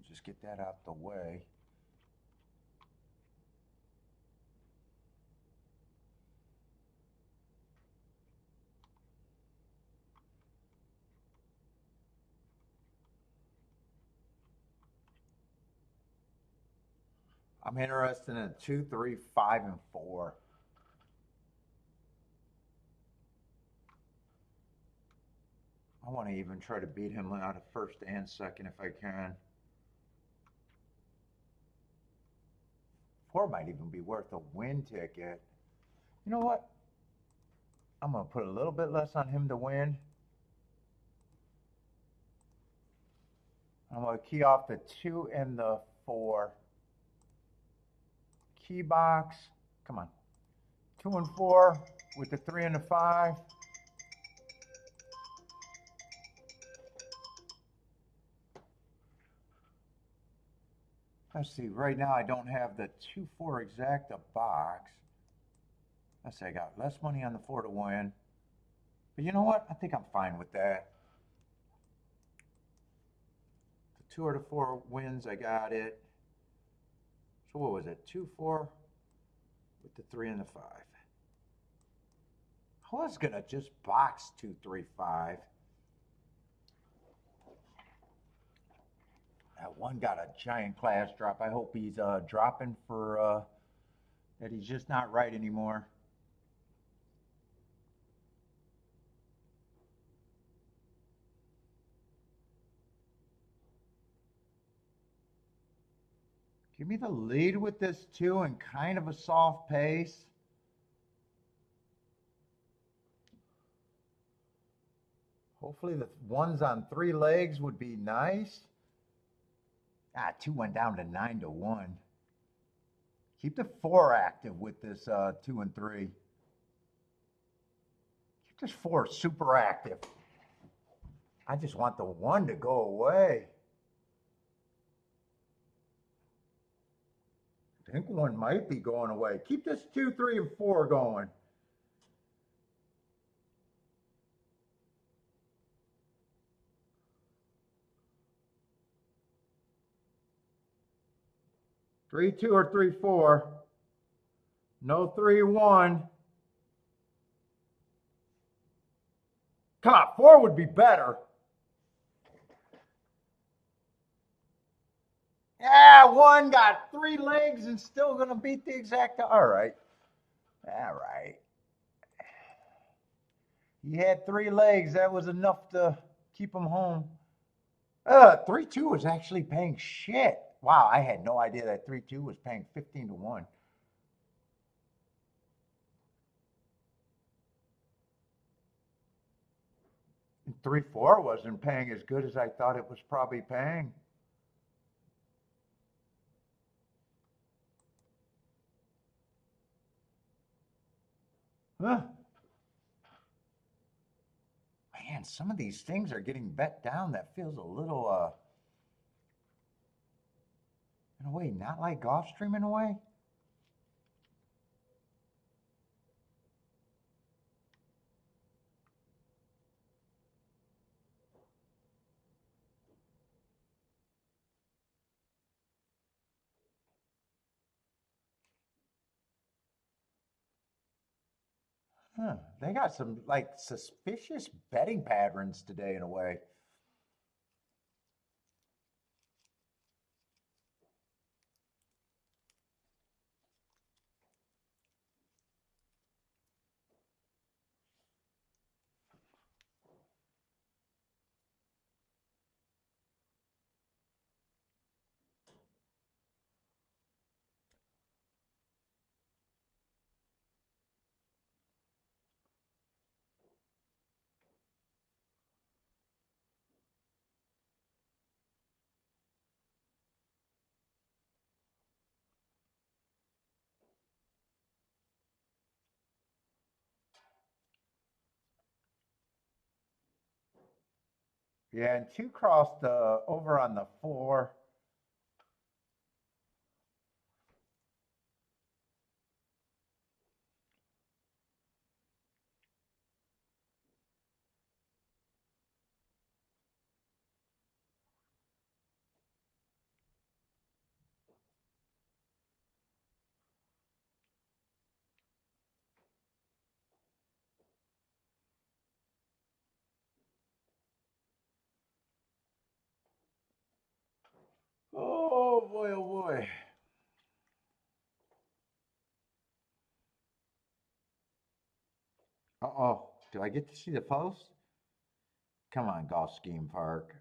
Just get that out the way. I'm interested in 2, 3, 5, and 4. I want to even try to beat him out of first and second if I can. 4 might even be worth a win ticket. You know what? I'm going to put a little bit less on him to win. I'm going to key off the 2 and the 4. Key box. Come on. 2 and 4 with the 3 and the 5. Let's see. Right now I don't have the 2-4 exacta box. Let's say I got less money on the 4 to win. But you know what? I think I'm fine with that. The 2 or the 4 wins, I got it. So what was it? 2, 4 with the 3 and the 5. I was gonna just box 2, 3, 5. That one got a giant class drop. I hope he's dropping for that he's just not right anymore. Give me the lead with this 2 and kind of a soft pace. Hopefully the ones on 3 legs would be nice. 2 went down to 9 to 1. Keep the 4 active with this 2 and 3. Keep this 4 super active. I just want the 1 to go away. I think 1 might be going away. Keep this 2, 3, and 4 going. Three, 2, or 3, 4. No 3, 1. Come on, 4 would be better. Yeah, 1 got 3 legs and still gonna beat the exacta. All right. He had 3 legs. That was enough to keep him home. 3-2 was actually paying shit. Wow, I had no idea that 3-2 was paying 15 to 1. 3-4 wasn't paying as good as I thought it was probably paying. Man, Man, some of these things are getting bet down that feels a little, in a way, not like Gulfstream in a way. Huh. They got some like suspicious betting patterns today in a way. Yeah, and two crossed over on the four. Oh boy, oh boy. Uh-oh. Do I get to see the post? Come on, Gulfstream Park.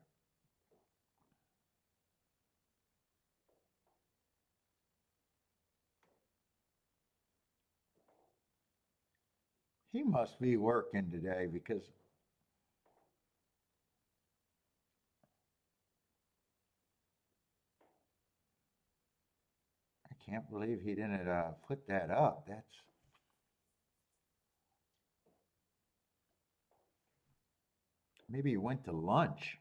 He must be working today because I can't believe he didn't put that up. That's maybe he went to lunch.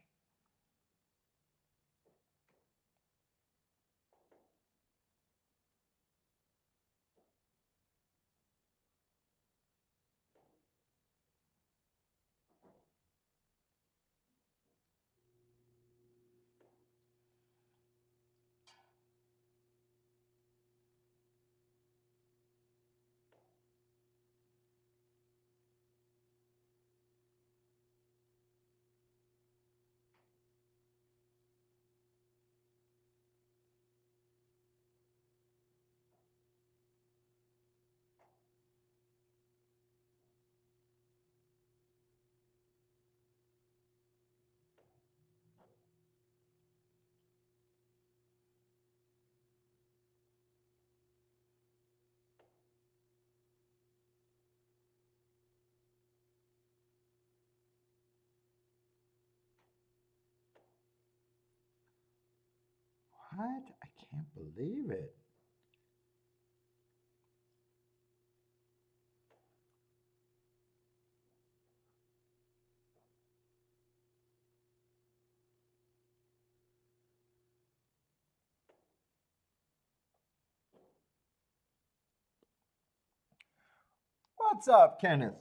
What? I can't believe it. What's up, Kenneth?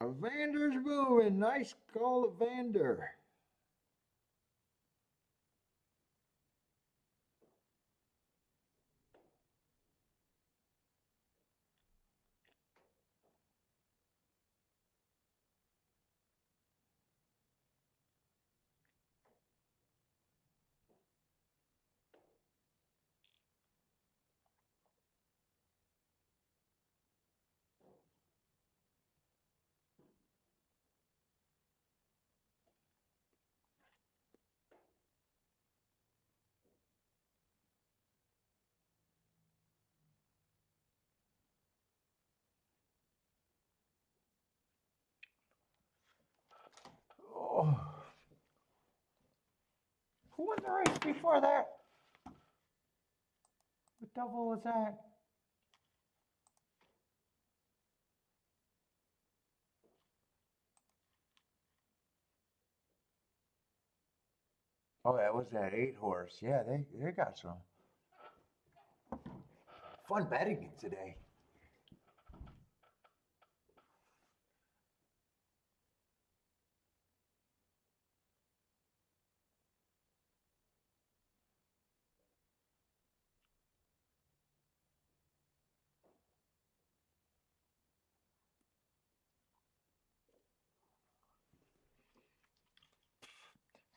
Evander's moving. Nice call, Evander. Oh. Who won the race before that? What devil was that? Oh, that was that 8-horse. Yeah, they got some fun betting today.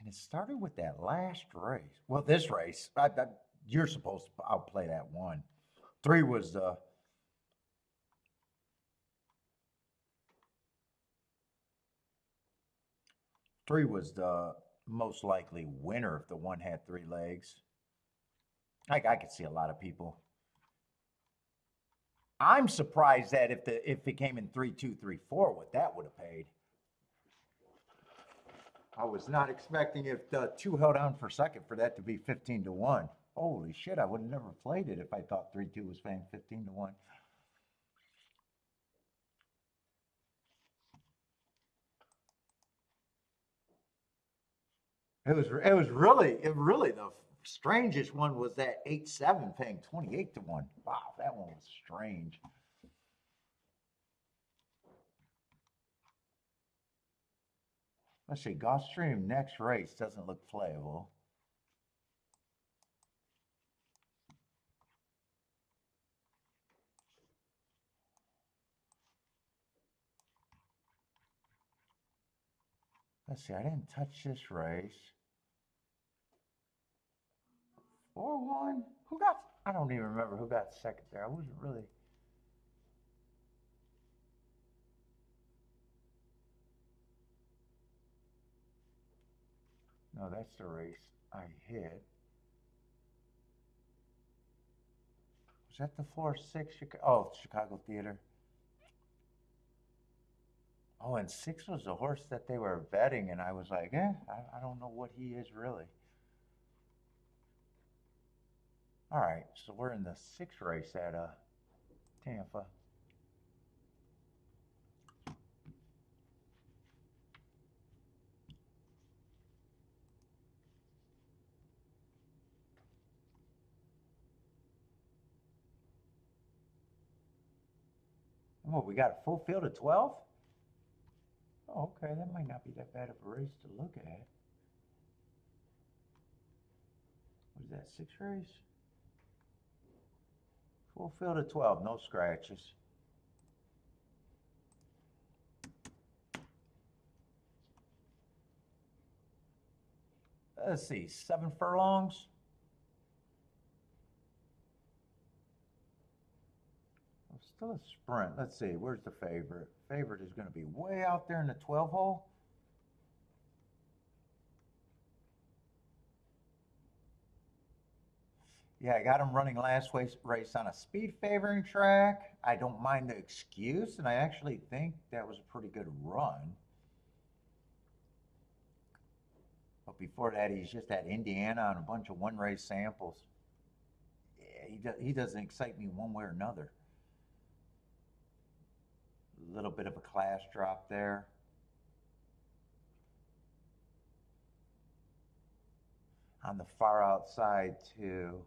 And it started with that last race. Well, this race, you're supposed to outplay that one. 3 was the 3 was the most likely winner if the one had 3 legs. I could see a lot of people. I'm surprised that if it came in 3-2-3-4, what that would have paid. I was not expecting if the 2 held on for second for that to be 15-1. Holy shit! I would have never played it if I thought 3-2 was paying 15-1. It really the strangest one was that 8-7 paying 28-1. Wow, that one was strange. Let's see, Gulfstream next race doesn't look playable. Let's see, I didn't touch this race. 4-1. Who got? I don't even remember who got second there. I wasn't really. No, that's the race I hit. Was that the 4-6? Oh, Chicago Theater. Oh, and 6 was the horse that they were betting, and I was like, I don't know what he is really. All right, so we're in the 6th race at Tampa. Oh, we got a full field of 12? Oh, okay, that might not be that bad of a race to look at. What is that, 6th race? Full field of 12, no scratches. Let's see, 7 furlongs. Still a sprint. Let's see, where's the favorite? Favorite is going to be way out there in the 12 hole. Yeah, I got him running last race on a speed favoring track. I don't mind the excuse, and I actually think that was a pretty good run. But before that, he's just at Indiana on a bunch of one race samples. Yeah, he doesn't excite me one way or another. A little bit of a class drop there. On the far outside, too.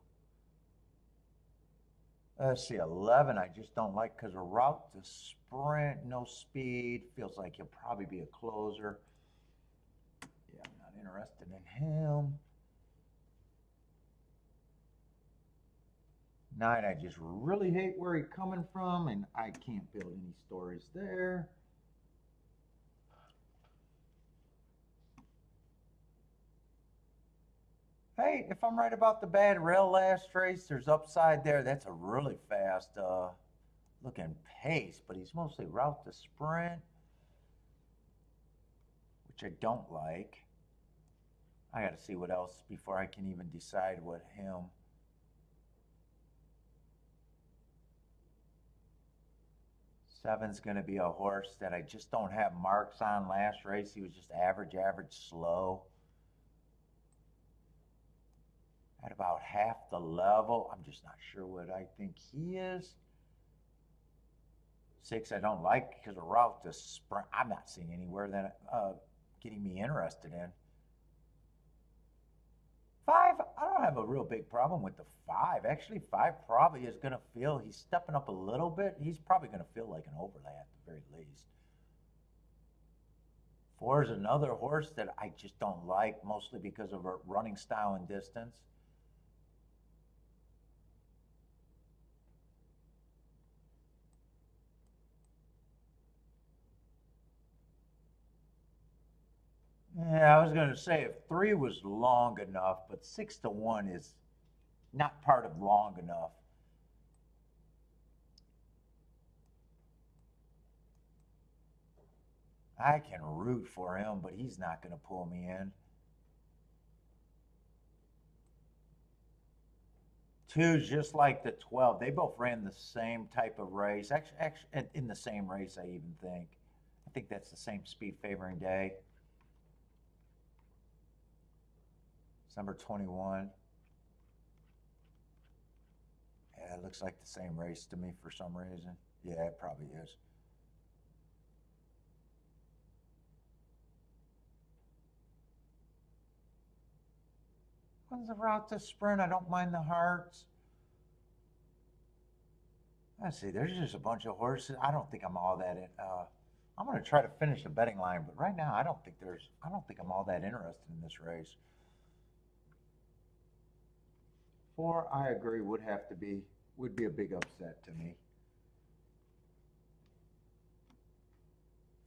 Let's see, 11, I just don't like because a route to sprint, no speed. Feels like he'll probably be a closer. Yeah, I'm not interested in him. 9, I just really hate where he's coming from, and I can't build any stories there. Hey, if I'm right about the bad rail last race, there's upside there. That's a really fast looking pace, but he's mostly route to sprint, which I don't like. I got to see what else before I can even decide what him. Seven's going to be a horse that I just don't have marks on. Last race, he was just average, slow. At about half the level. I'm just not sure what I think he is. 6, I don't like because of route to sprint. I'm not seeing anywhere that getting me interested in. 5, I don't have a real big problem with the 5. Actually, 5 probably is going to feel, he's stepping up a little bit. He's probably going to feel like an overlay at the very least. 4 is another horse that I just don't like, mostly because of her running style and distance. Yeah, I was going to say if 3 was long enough, but 6 to 1 is not part of long enough. I can root for him, but he's not going to pull me in. 2's just like the 12. They both ran the same type of race. Actually, in the same race, I even think. I think that's the same speed favoring day. December 21. Yeah, it looks like the same race to me for some reason. Yeah, it probably is. When's the route to sprint? I don't mind the hearts. Let's see, there's just a bunch of horses. I don't think I'm all that in. I'm going to try to finish the betting line, but right now I don't think I'm all that interested in this race. 4, I agree, would be a big upset to me.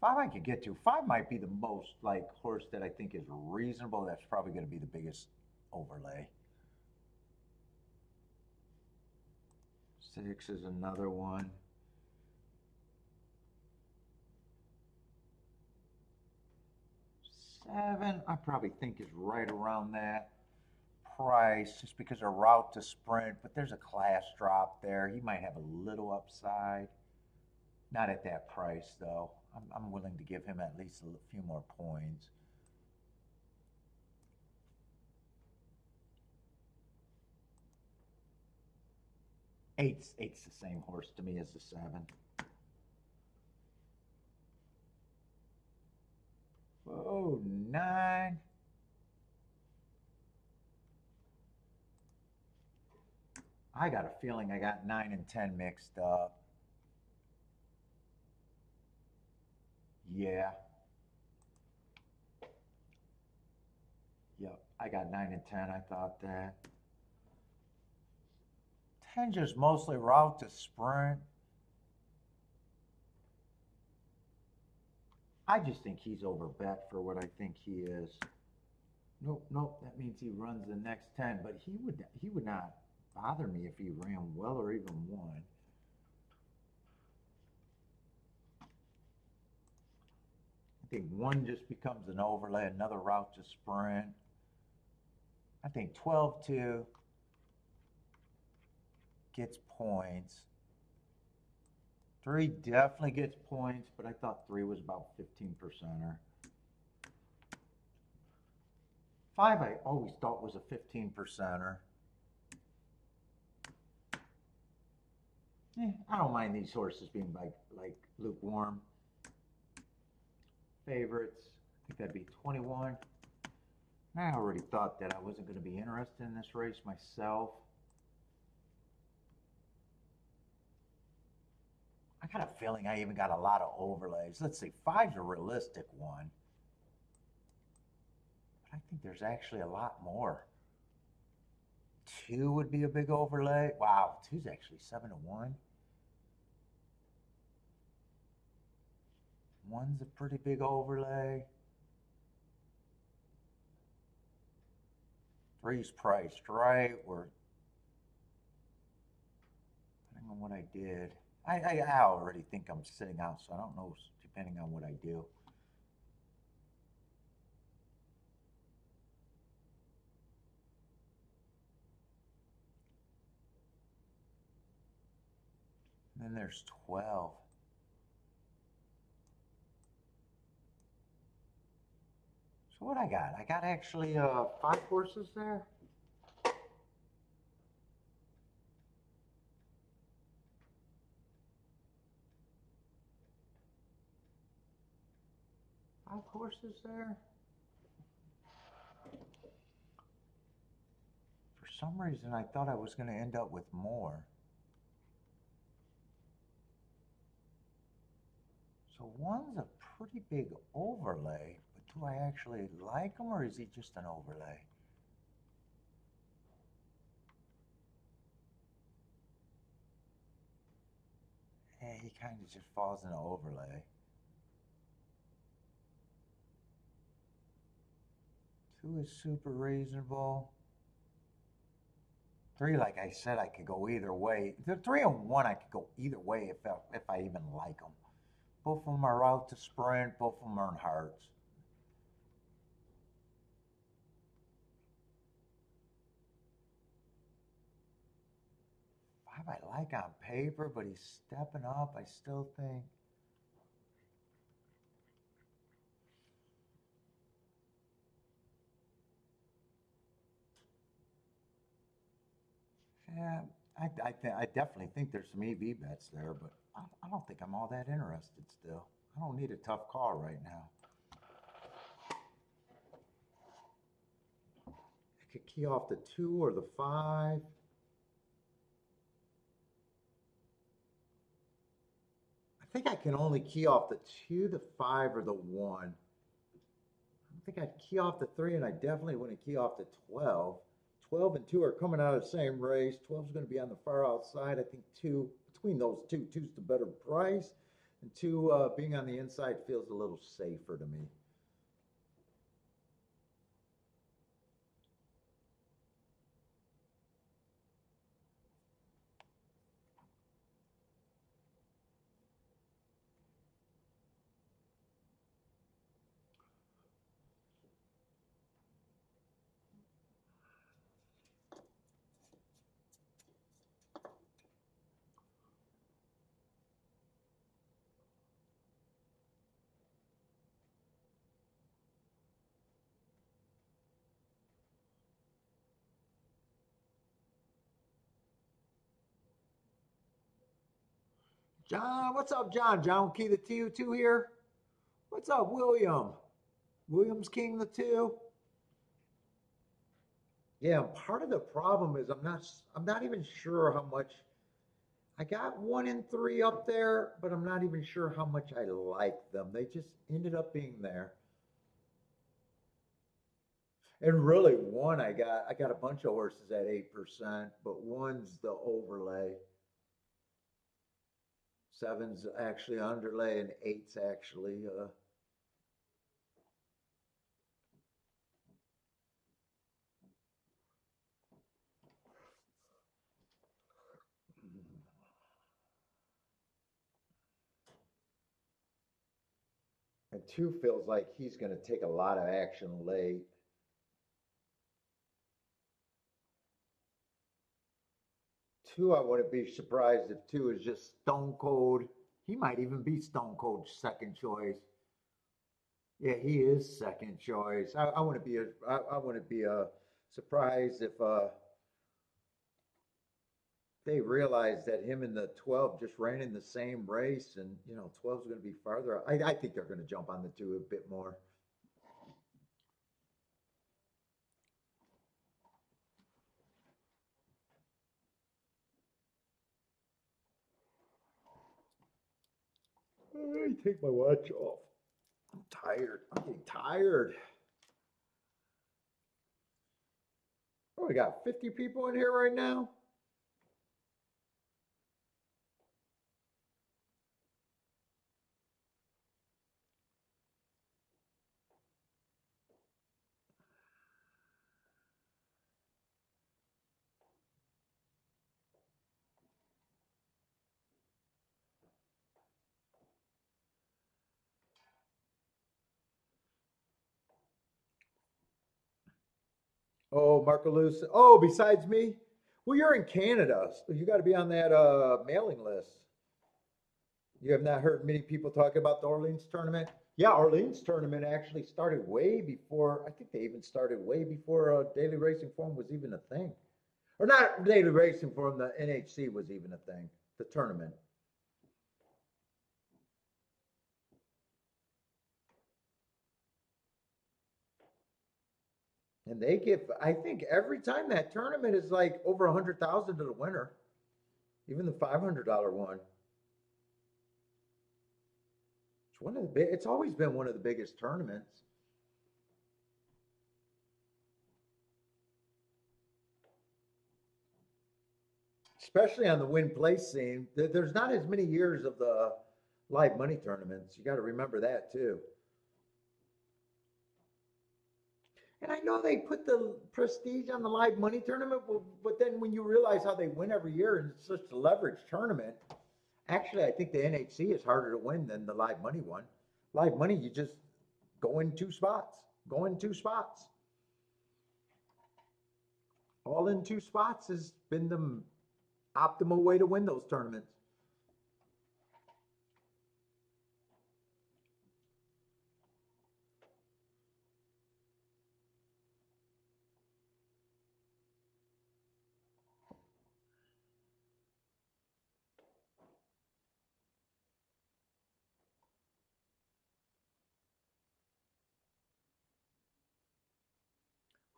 5 I could get to. 5 might be the most like horse that I think is reasonable. That's probably going to be the biggest overlay. 6 is another one. 7, I probably think is right around that price just because of route to sprint, but there's a class drop there. He might have a little upside. Not at that price, though. I'm willing to give him at least a few more points. Eight's the same horse to me as the 7. Oh, 9. I got a feeling I got 9 and 10 mixed up. Yeah. Yep, I got 9 and 10. I thought that. 10 just mostly route to sprint. I just think he's over bet for what I think he is. Nope, that means he runs the next 10, but he would not bother me if he ran well or even won. I think 1 just becomes an overlay, another route to sprint. I think 12-2 gets points. 3 definitely gets points, but I thought 3 was about 15%er. 5 I always thought was a 15%er. I don't mind these horses being like lukewarm. Favorites, I think that'd be 21. I already thought that I wasn't going to be interested in this race myself. I got a feeling I even got a lot of overlays. Let's see, 5's a realistic one. But I think there's actually a lot more. 2 would be a big overlay. Wow, 2's actually 7 to 1. 1's a pretty big overlay. 3's priced right. Or I don't know what I did. I already think I'm sitting out, so I don't know, depending on what I do. And then there's 12. So what I got? I got actually 5 horses there. Five horses there. For some reason, I thought I was going to end up with more. So one's a pretty big overlay, but do I actually like him or is he just an overlay? Yeah, he kind of just falls in an overlay. 2 is super reasonable. 3, like I said, I could go either way. The 3 and 1, I could go either way if I even like them. Both of them are out to sprint. Both of them are in hearts. 5 I like on paper, but he's stepping up. I still think. Yeah, I definitely think there's some EV bets there, but I don't think I'm all that interested still. I don't need a tough call right now. I could key off the 2 or the 5. I think I can only key off the 2, the 5, or the 1. I think I'd key off the 3, and I definitely wouldn't key off the 12. 12 and 2 are coming out of the same race. 12 is going to be on the far outside. I think 2, between those two, 2's the better price. And 2 being on the inside feels a little safer to me. John, what's up, John? John Key the T2 here. What's up, William? Williams King the 2. Yeah, part of the problem is I'm not even sure how much I got 1 and 3 up there, but I'm not even sure how much I like them. They just ended up being there. And really, 1 I got a bunch of horses at 8%, but 1's the overlay. 7's actually underlay, and 8's actually and 2 feels like he's going to take a lot of action late. 2, I wouldn't be surprised if 2 is just stone cold. He might even be stone cold second choice. Yeah, he is second choice. I wouldn't be I wouldn't be surprised if they realized that him and the 12 just ran in the same race, and 12's going to be farther. I think they're going to jump on the 2 a bit more. I take my watch off. I'm tired. I'm getting tired. Oh, we got 50 people in here right now. Oh, Marco Luce. Oh, besides me? Well, you're in Canada, so you got to be on that mailing list. You have not heard many people talk about the Orleans tournament? Yeah, Orleans tournament actually started way before, I think they even started way before Daily Racing Form was even a thing. Or not Daily Racing Form, the NHC was even a thing, the tournament. And they give, I think every time that tournament is like over 100,000 to the winner, even the $500 one. It's one of the big, it's always been one of the biggest tournaments. Especially on the win place scene. There's not as many years of the live money tournaments. You got to remember that too. And I know they put the prestige on the live money tournament, but then when you realize how they win every year and it's such a leveraged tournament, actually, I think the NHC is harder to win than the live money one. Live money, you just go in two spots, go in two spots. All in two spots has been the optimal way to win those tournaments.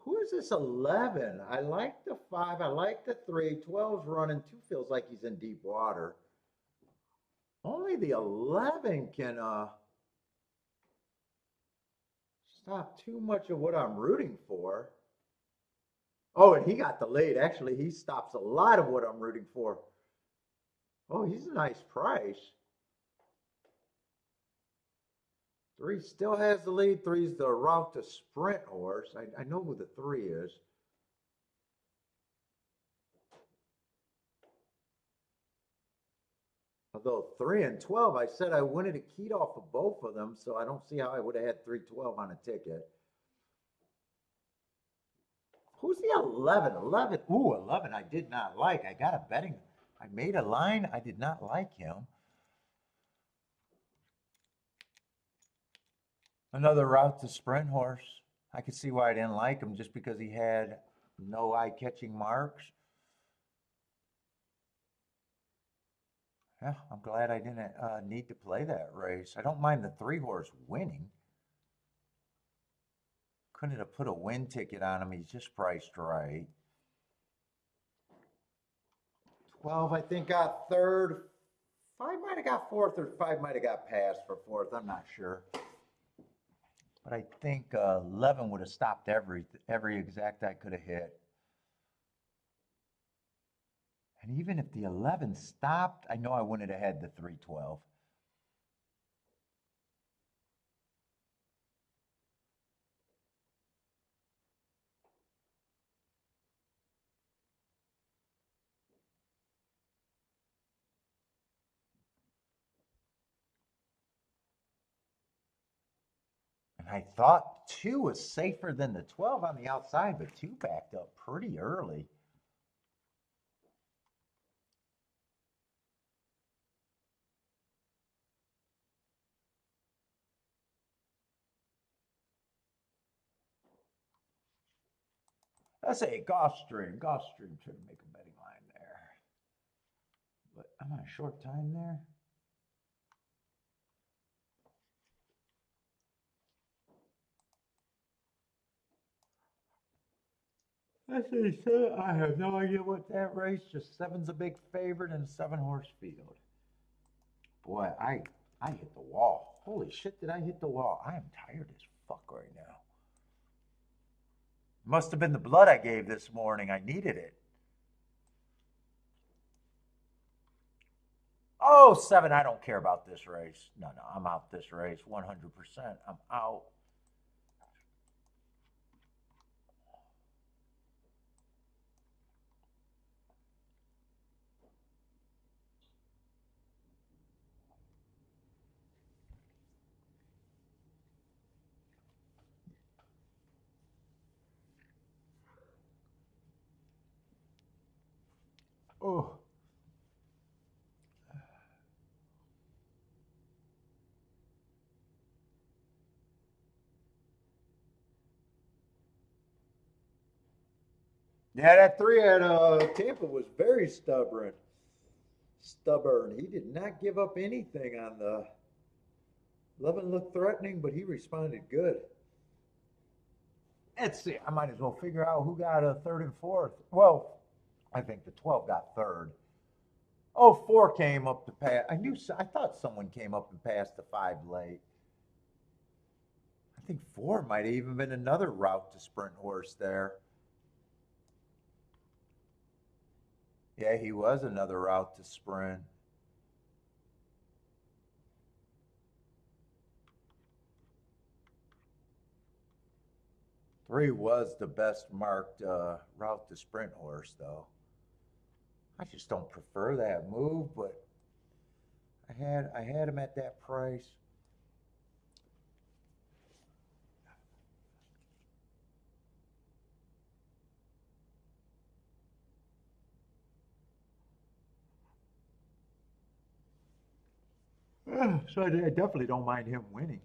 Who is this 11? I like the 5. I like the 3. 12's running. 2 feels like he's in deep water. Only the 11 can stop too much of what I'm rooting for. Oh, and he got the lead. Actually, he stops a lot of what I'm rooting for. Oh, he's a nice price. 3 still has the lead. 3's the route to sprint horse. I know who the 3 is. Although 3 and 12, I said I wanted a keyed off of both of them, so I don't see how I would have had 312 on a ticket. Who's the 11? 11. Ooh, 11 I did not like. I got a betting. I made a line. I did not like him. Another route to sprint horse. I could see why I didn't like him just because he had no eye-catching marks. Yeah, I'm glad I didn't need to play that race. I don't mind the 3 horse winning. Couldn't have put a win ticket on him. He's just priced right. 12, I think, got third. 5 might have got fourth, or 5 might have got passed for fourth. I'm not sure. But I think 11 would have stopped every exact I could have hit. And even if the 11 stopped, I know I wouldn't have had the 312. And I thought 2 was safer than the 12 on the outside, but 2 backed up pretty early. Let's say Gulfstream. Gulfstream trying to make a betting line there. But I'm on a short time there. I say seven. I have no idea what that race. Just seven's a big favorite in a 7 horse field. Boy, I hit the wall. Holy shit, did I hit the wall? I am tired as fuck right now. Must have been the blood I gave this morning. I needed it. Oh, 7. I don't care about this race. No, no, I'm out this race. 100%. I'm out. Oh. Yeah, that three at Tampa was very stubborn. Stubborn. He did not give up anything on the 11 looked threatening, but he responded good. Let's see. I might as well figure out who got a third and fourth. Well, I think the 12 got third. Oh, four came up to pass. I thought someone came up and passed the five late. I think four might have even been another route to sprint horse there. Yeah, he was another route to sprint. Three was the best marked route to sprint horse, though. I just don't prefer that move, but I had him at that price. So I definitely don't mind him winning.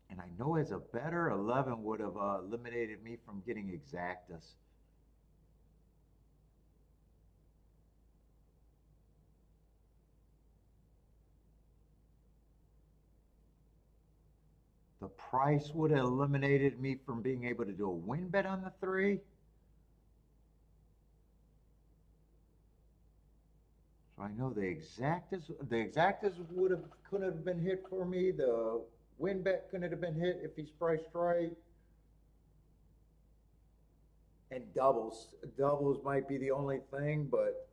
And I know as a better 11 would have eliminated me from getting exactus. The price would have eliminated me from being able to do a win bet on the three. So I know the exactas would have couldn't have been hit for me. The win bet couldn't have been hit if he's priced right. And doubles might be the only thing, but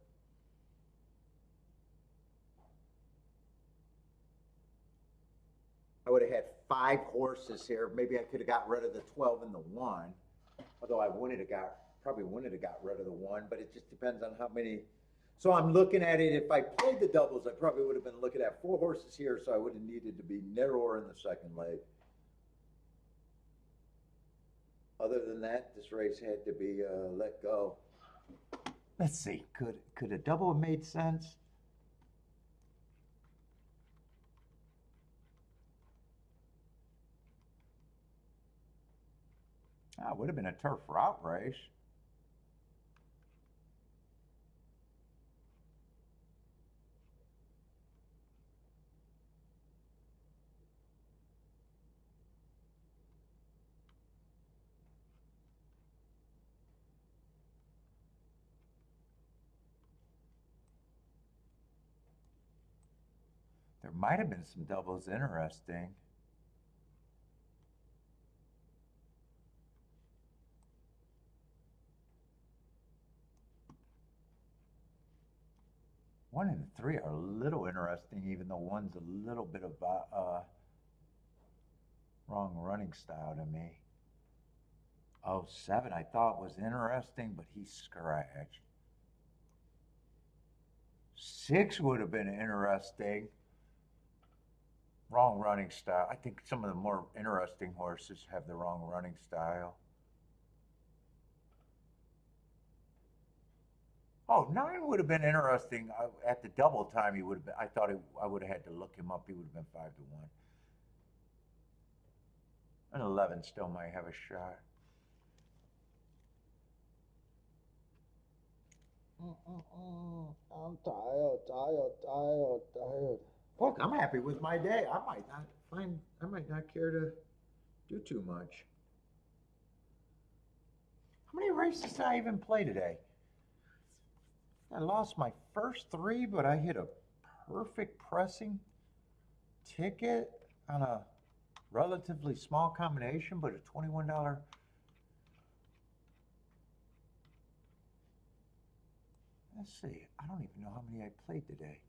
I would have had five horses here. Maybe I could have got rid of the 12 and the one. Although I wouldn't have got rid of the one, but it just depends on how many. So I'm looking at it. If I played the doubles, I probably would have been looking at four horses here, so I would have needed to be narrower in the second leg. Other than that, this race had to be let go. Let's see. Could a double have made sense? Ah, it would have been a turf route race. There might have been some doubles interesting. One and three are a little interesting, even though one's a little bit of wrong running style to me. Oh, seven, I thought was interesting, but he scratched. Six would have been interesting. Wrong running style. I think some of the more interesting horses have the wrong running style. Oh, nine would have been interesting. At the double time, he would have been. I would have had to look him up. He would have been 5-1. And 11 still might have a shot. I'm tired, tired, tired, tired. Look, I'm happy with my day. I might not care to do too much. How many races did I even play today? I lost my first three, but I hit a perfect pressing ticket on a relatively small combination, but a $21. Let's see. I don't even know how many I played today.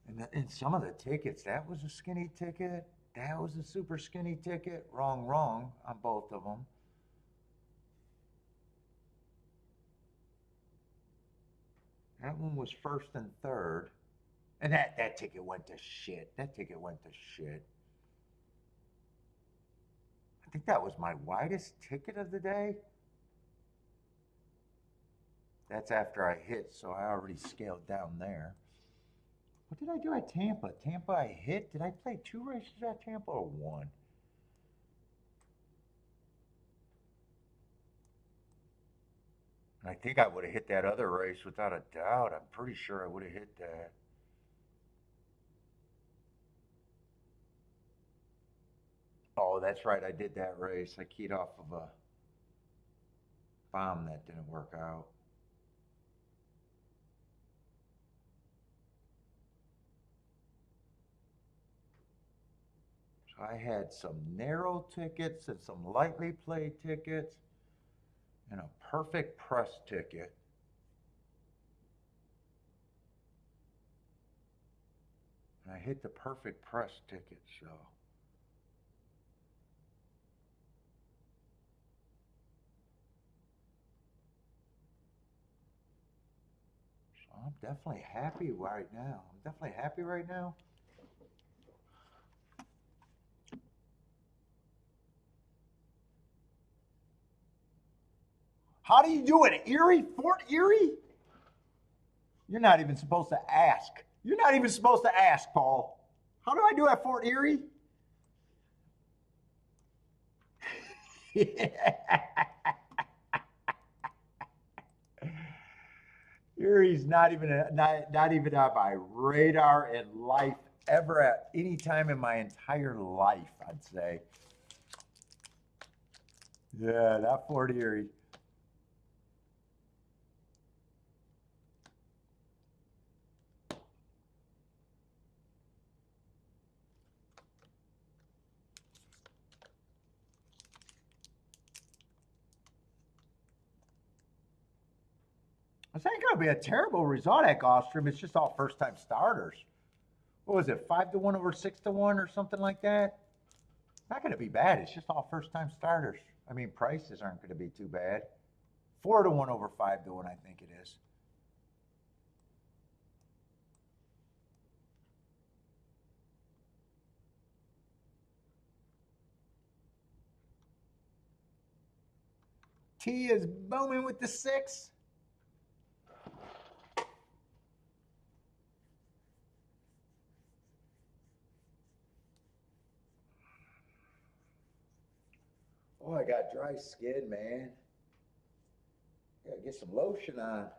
And in some of the tickets, that was a skinny ticket. That was a super skinny ticket. Wrong, wrong on both of them. That one was first and third. And that ticket went to shit. That ticket went to shit. I think that was my widest ticket of the day. That's after I hit, so I already scaled down there. What did I do at Tampa? Tampa, I hit. Did I play 2 races at Tampa or one? And I think I would have hit that other race without a doubt. I'm pretty sure I would have hit that. Oh, that's right. I did that race. I keyed off of a bomb that didn't work out. So I had some narrow tickets and some lightly played tickets and a perfect press ticket. And I hit the perfect press ticket, so I'm definitely happy right now. I'm definitely happy right now. How do you do it? Erie? Fort Erie? You're not even supposed to ask. You're not even supposed to ask, Paul. How do I do at Fort Erie? Erie's not even on my radar in life ever at any time in my entire life, I'd say. Yeah, not Fort Erie. This ain't gonna be a terrible result at Gulfstream. It's just all first time starters. What was it, 5-1 over 6-1 or something like that? Not gonna be bad. It's just all first time starters. I mean, prices aren't gonna be too bad. 4-1 over 5-1, I think it is. T is booming with the 6. Oh, I got dry skin, man. Gotta get some lotion on.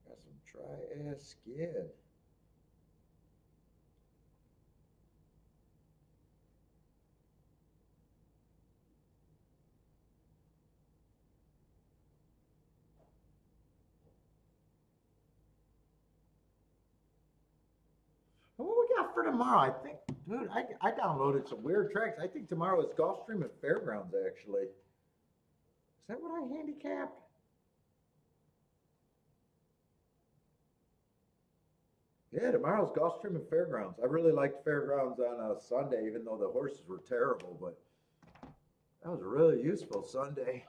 Got some dry ass skin. What we got for tomorrow? I think, dude, I downloaded some weird tracks. I think tomorrow is Gulfstream and Fairgrounds, actually. Is that what I handicapped? Yeah, tomorrow's Gulfstream and Fairgrounds. I really liked Fairgrounds on a Sunday, even though the horses were terrible, but that was a really useful Sunday.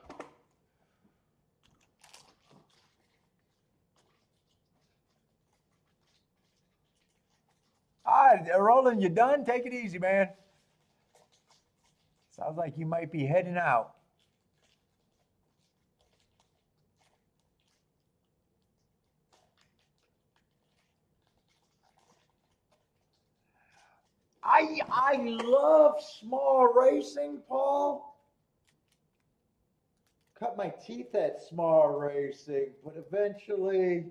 All right, Roland, you done? Take it easy, man. Sounds like you might be heading out. I love small racing, Paul. Cut my teeth at small racing, but eventually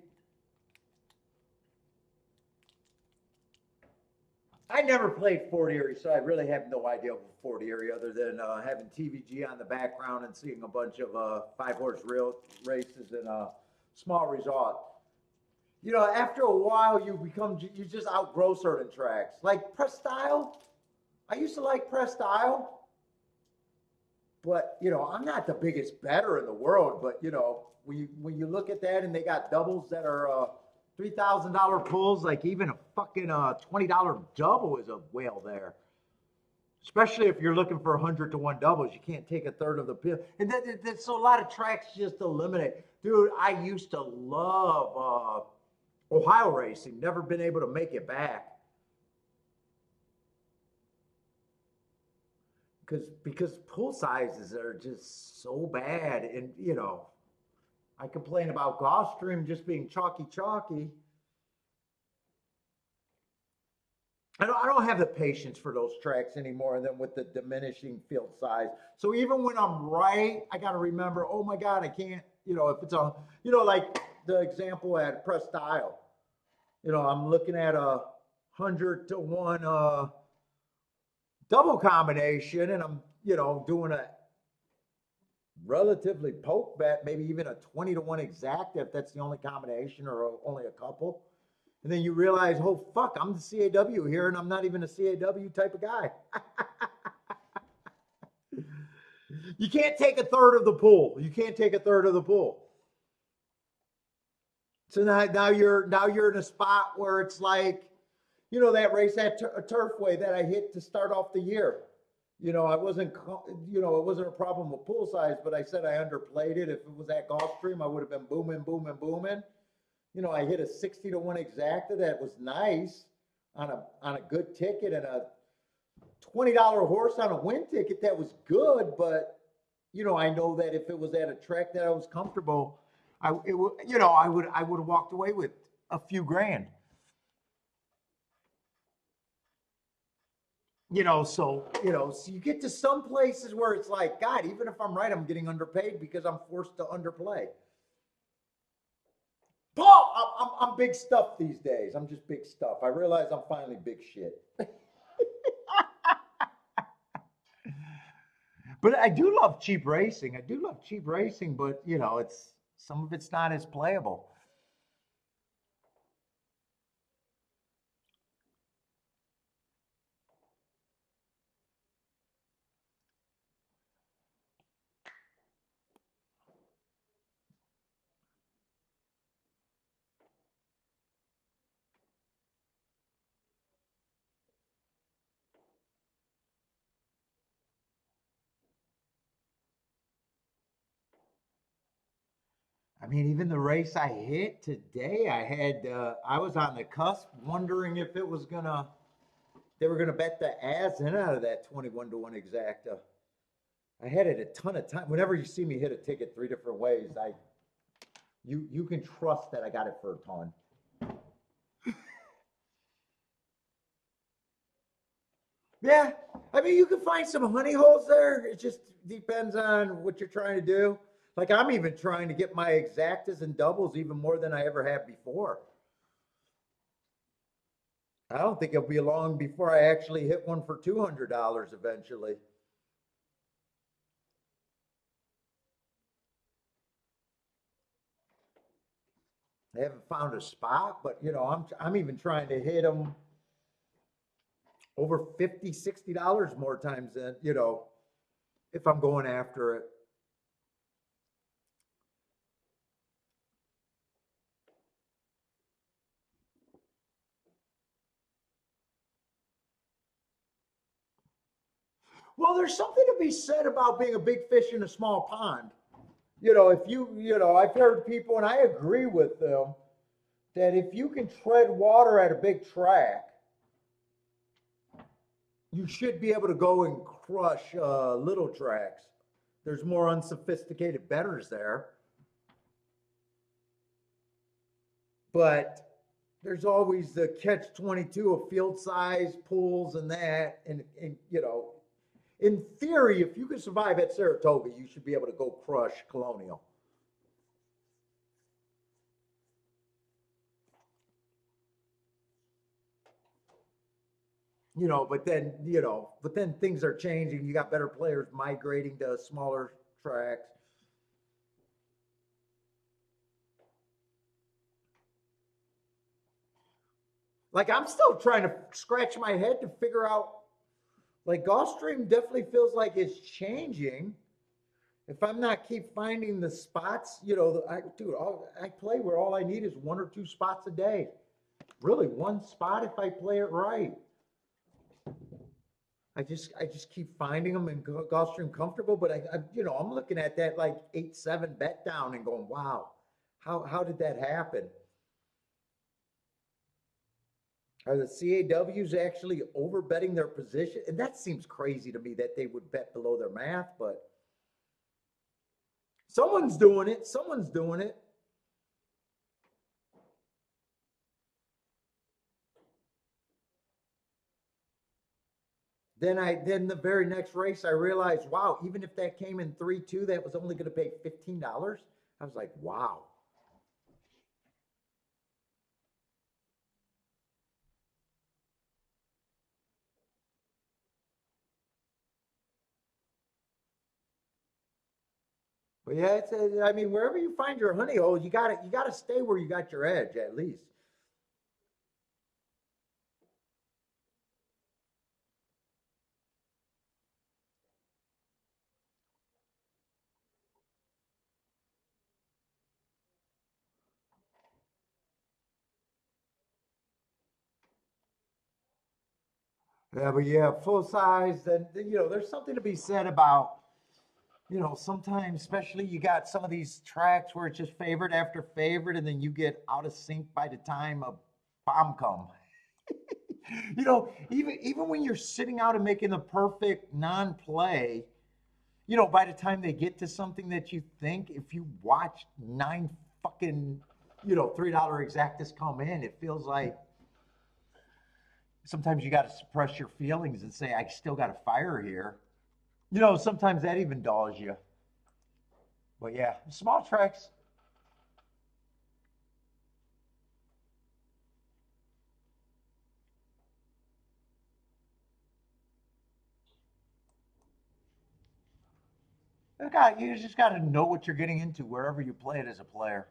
I never played Fort Erie, so I really have no idea what Fort Erie other than having TVG on the background and seeing a bunch of 5 horse real races and small resort. You know, after a while, you just outgrow certain tracks. Like press style, I used to like press style, but you know, I'm not the biggest bettor in the world. But you know, when you look at that and they got doubles that are $3,000 pulls, like even a fucking $20 double is a whale there. Especially if you're looking for 100-1 doubles, you can't take a third of the bill. And so a lot of tracks just eliminate. Dude, I used to love Ohio racing. Never been able to make it back because pool sizes are just so bad, and you know, I complain about Gulfstream just being chalky. I don't have the patience for those tracks anymore, and then with the diminishing field size. So even when I'm right, I got to remember, oh my God, I can't, if it's a, like the example at Presque Isle, I'm looking at a 100-to-1 double combination, and I'm, doing a relatively poke bet, maybe even a 20-to-1 exact if that's the only combination or only a couple. And then you realize, oh, fuck, I'm the CAW here, and I'm not even a CAW type of guy. You can't take a third of the pool. You can't take a third of the pool. So now you're in a spot where it's like, that race at Turfway that I hit to start off the year. I wasn't, it wasn't a problem with pool size, but I said I underplayed it. If it was at Gulfstream, I would have been booming. I hit a 60-to-1 exacta that was nice on a good ticket, and a $20 horse on a win ticket that was good. But I know that if it was at a track that I was comfortable, I would have walked away with a few grand. So you get to some places where it's like, God, even if I'm right, I'm getting underpaid because I'm forced to underplay. Paul, I'm big stuff these days. I'm just big stuff. I realize I'm finally big shit. But I do love cheap racing. But it's some of it's not as playable. I mean, even the race I hit today, I was on the cusp, wondering if they were gonna bet the ass in out of that 21-to-1 exacta. I had it a ton of time. Whenever you see me hit a ticket 3 different ways, you can trust that I got it for a ton. Yeah, I mean, you can find some honey holes there. It just depends on what you're trying to do. Like I'm even trying to get my exactas and doubles even more than I ever have before. I don't think it'll be long before I actually hit one for $200 eventually. I haven't found a spot, but I'm even trying to hit them over $50, $60 more times than, if I'm going after it. Well, there's something to be said about being a big fish in a small pond. If I've heard people, and I agree with them, that if you can tread water at a big track, you should be able to go and crush little tracks. There's more unsophisticated bettors there. But there's always the catch 22 of field size, pools, and that. And in theory, if you can survive at Saratoga, you should be able to go crush Colonial. But then things are changing. You got better players migrating to smaller tracks. Like I'm still trying to scratch my head to figure out. Like Gulfstream definitely feels like it's changing. If I'm not keep finding the spots, I play where all I need is 1 or 2 spots a day. Really, one spot if I play it right. I just keep finding them and Gulfstream comfortable, but I'm looking at that like 8-7 bet down and going, wow, how did that happen? Are the CAWs actually over betting their position? And that seems crazy to me that they would bet below their math, but Someone's doing it. Someone's doing it. Then the very next race I realized, wow, even if that came in 3-2, that was only going to pay $15. I was like, wow. But yeah, I mean, wherever you find your honey hole, you gotta stay where you got your edge at least. Yeah, but yeah, full size. Then there's something to be said about sometimes, especially you got some of these tracks where it's just favorite after favorite, and then you get out of sync by the time a bomb come. Even when you're sitting out and making the perfect non-play, by the time they get to something that you think, if you watch nine fucking, $3 exactas come in, it feels like sometimes you got to suppress your feelings and say, I still got a fire here. Sometimes that even dulls you. But yeah, small tracks. You just got to know what you're getting into wherever you play it as a player.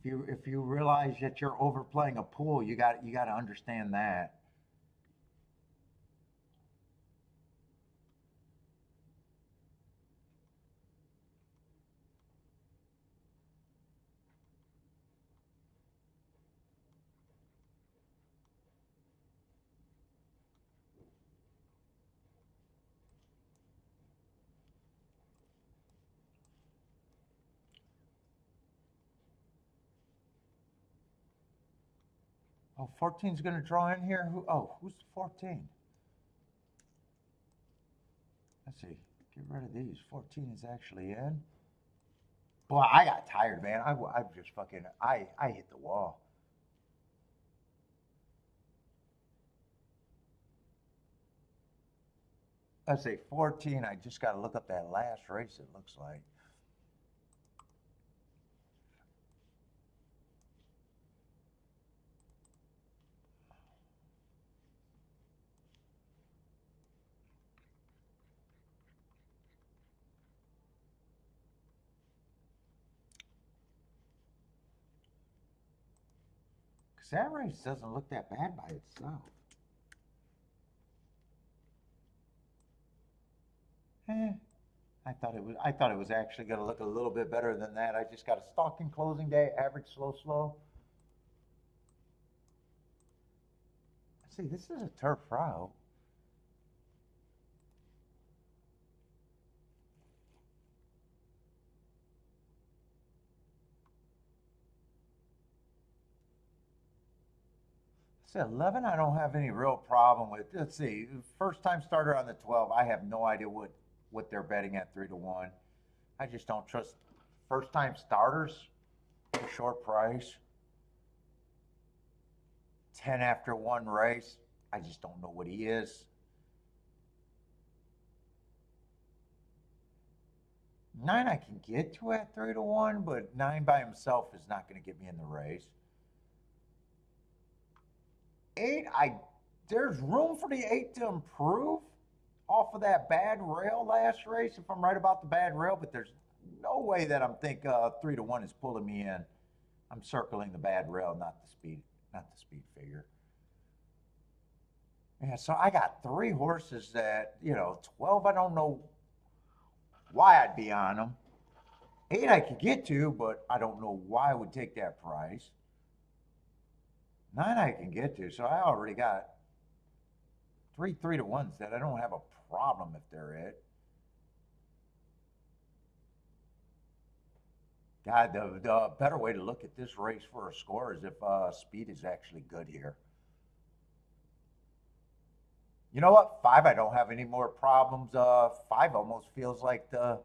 If you realize that you're overplaying a pool, you got to understand that. Oh, 14's going to draw in here. Who's 14? Let's see. Get rid of these. 14 is actually in. Boy, I got tired, man. I just fucking I hit the wall. Let's say 14. I just got to look up that last race. It looks like. Cause that race doesn't look that bad by itself. Eh, I thought it was actually going to look a little bit better than that. I just got a stalking closing day, average slow slow. See, this is a turf route. See, 11, I don't have any real problem with. Let's see, first time starter on the 12. I have no idea what they're betting at 3-1. I just don't trust first time starters. A short price. 10 after one race. I just don't know what he is. 9 I can get to at 3-1, but 9 by himself is not going to get me in the race. 8, there's room for the 8 to improve off of that bad rail last race, if I'm right about the bad rail, but there's no way that I'm thinking 3-1 is pulling me in. I'm circling the bad rail, not the speed figure. Yeah, so I got 3 horses that, 12, I don't know why I'd be on them. 8 I could get to, but I don't know why I would take that price. 9 I can get to, so I already got 3-1s that I don't have a problem if they're it. God, the better way to look at this race for a score is if speed is actually good here. You know what? 5, I don't have any more problems. 5 almost feels like the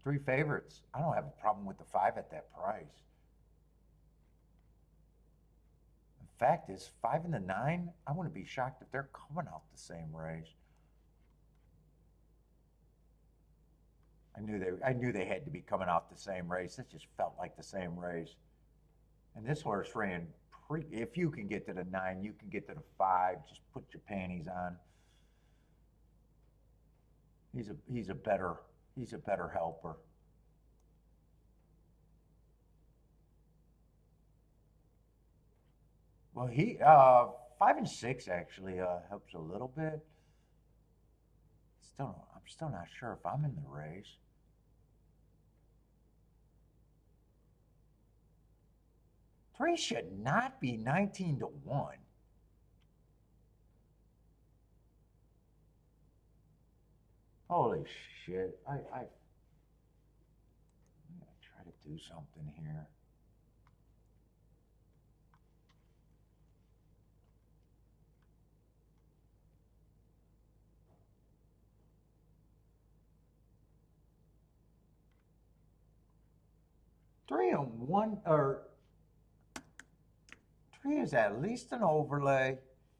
3 favorites. I don't have a problem with the 5 at that price. The fact is, 5 and the 9, I wouldn't be shocked if they're coming out the same race. I knew they had to be coming out the same race. It just felt like the same race. And this horse ran if you can get to the 9, you can get to the 5. Just put your panties on. He's a better helper. Well, 5 and 6 actually helps a little bit. I'm still not sure if I'm in the race. Three should not be 19-1. Holy shit! I gotta try to do something here. Three is at least an overlay.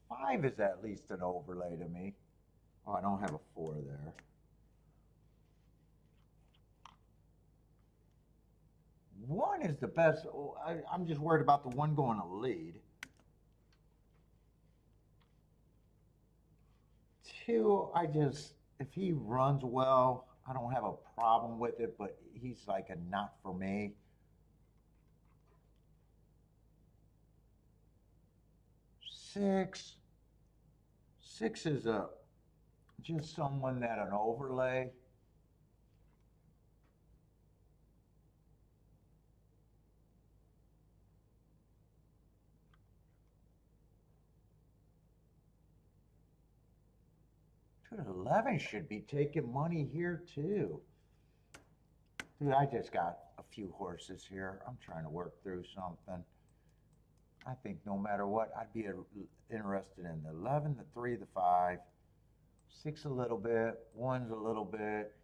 5 is at least an overlay to me. Oh, I don't have a 4 there. One is the best. Oh, I'm just worried about the 1 going to lead. 2, if he runs well, I don't have a problem with it, but he's like a not for me. 6 is just someone that an overlay. Dude, 11 should be taking money here too. Dude, I just got a few horses here. I'm trying to work through something. I think no matter what, I'd be interested in the 11, the 3, the 5, 6 a little bit, 1's a little bit,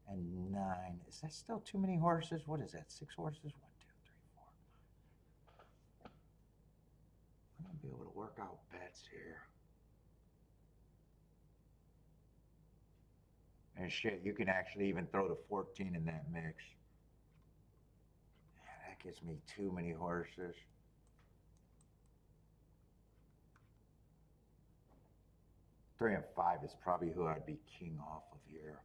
and 9. Is that still too many horses? What is that? 6 horses? 1, 2, 3, 4. I'm gonna be able to work out bets here. And shit, you can actually even throw the 14 in that mix. Yeah, that gives me too many horses. Three and 5 is probably who I'd be king off of here.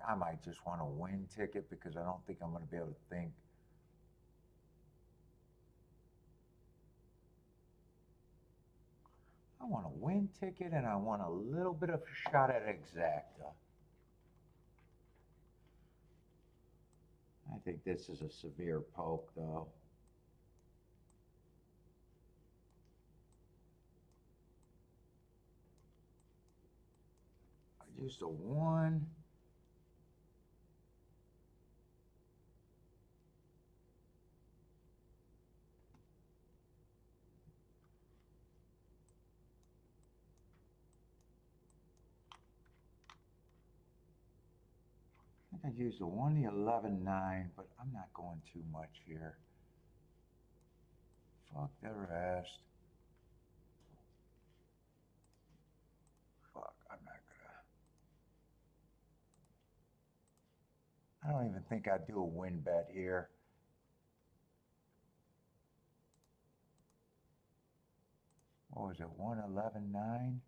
I might just want a win ticket because I don't think I'm going to be able to think. I want a win ticket and I want a little bit of a shot at exacta. I think this is a severe poke though. I used a 1. I think I used the 1, the 11, 9, but I'm not going too much here. Fuck the rest. Fuck, I'm not gonna. I don't even think I'd do a win bet here. What was it? 1, 11, 9?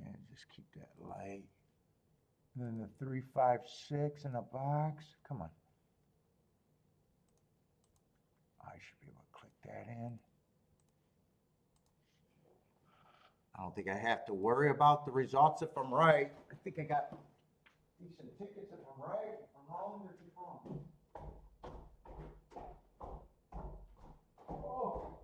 And just keep that light. And then the 3, 5, 6 in a box. Come on. I should be able to click that in. I don't think I have to worry about the results if I'm right. I think I got decent tickets if I'm right. If I'm wrong, they're just wrong. Oh.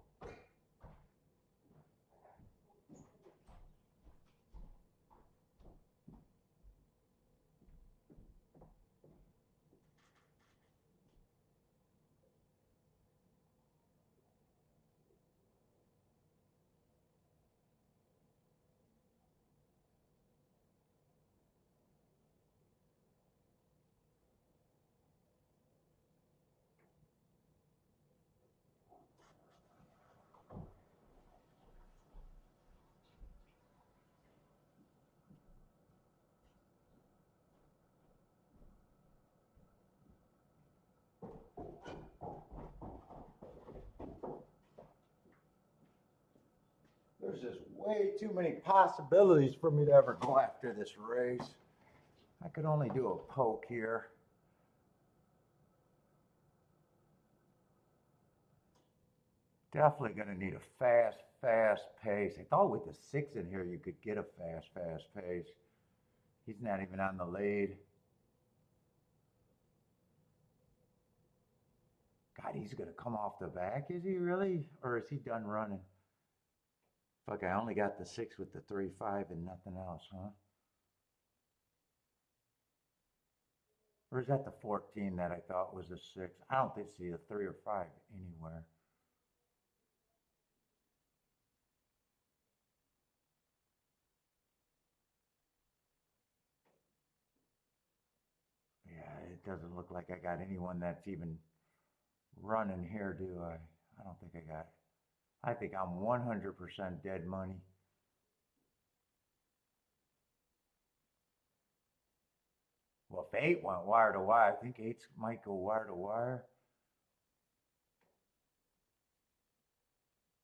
There's just way too many possibilities for me to ever go after this race. I could only do a poke here. Definitely going to need a fast pace. I thought with the 6 in here you could get a fast pace. He's not even on the lead. God, he's going to come off the back. Is he really? Or is he done running? Fuck, I only got the 6 with the 3-5 and nothing else, huh? Or is that the 14 that I thought was a 6? I don't think see a 3 or 5 anywhere. Yeah, it doesn't look like I got anyone that's even running here, do I? I don't think I got it. I think I'm 100% dead money. Well, if 8 went wire to wire, I think 8 might go wire to wire.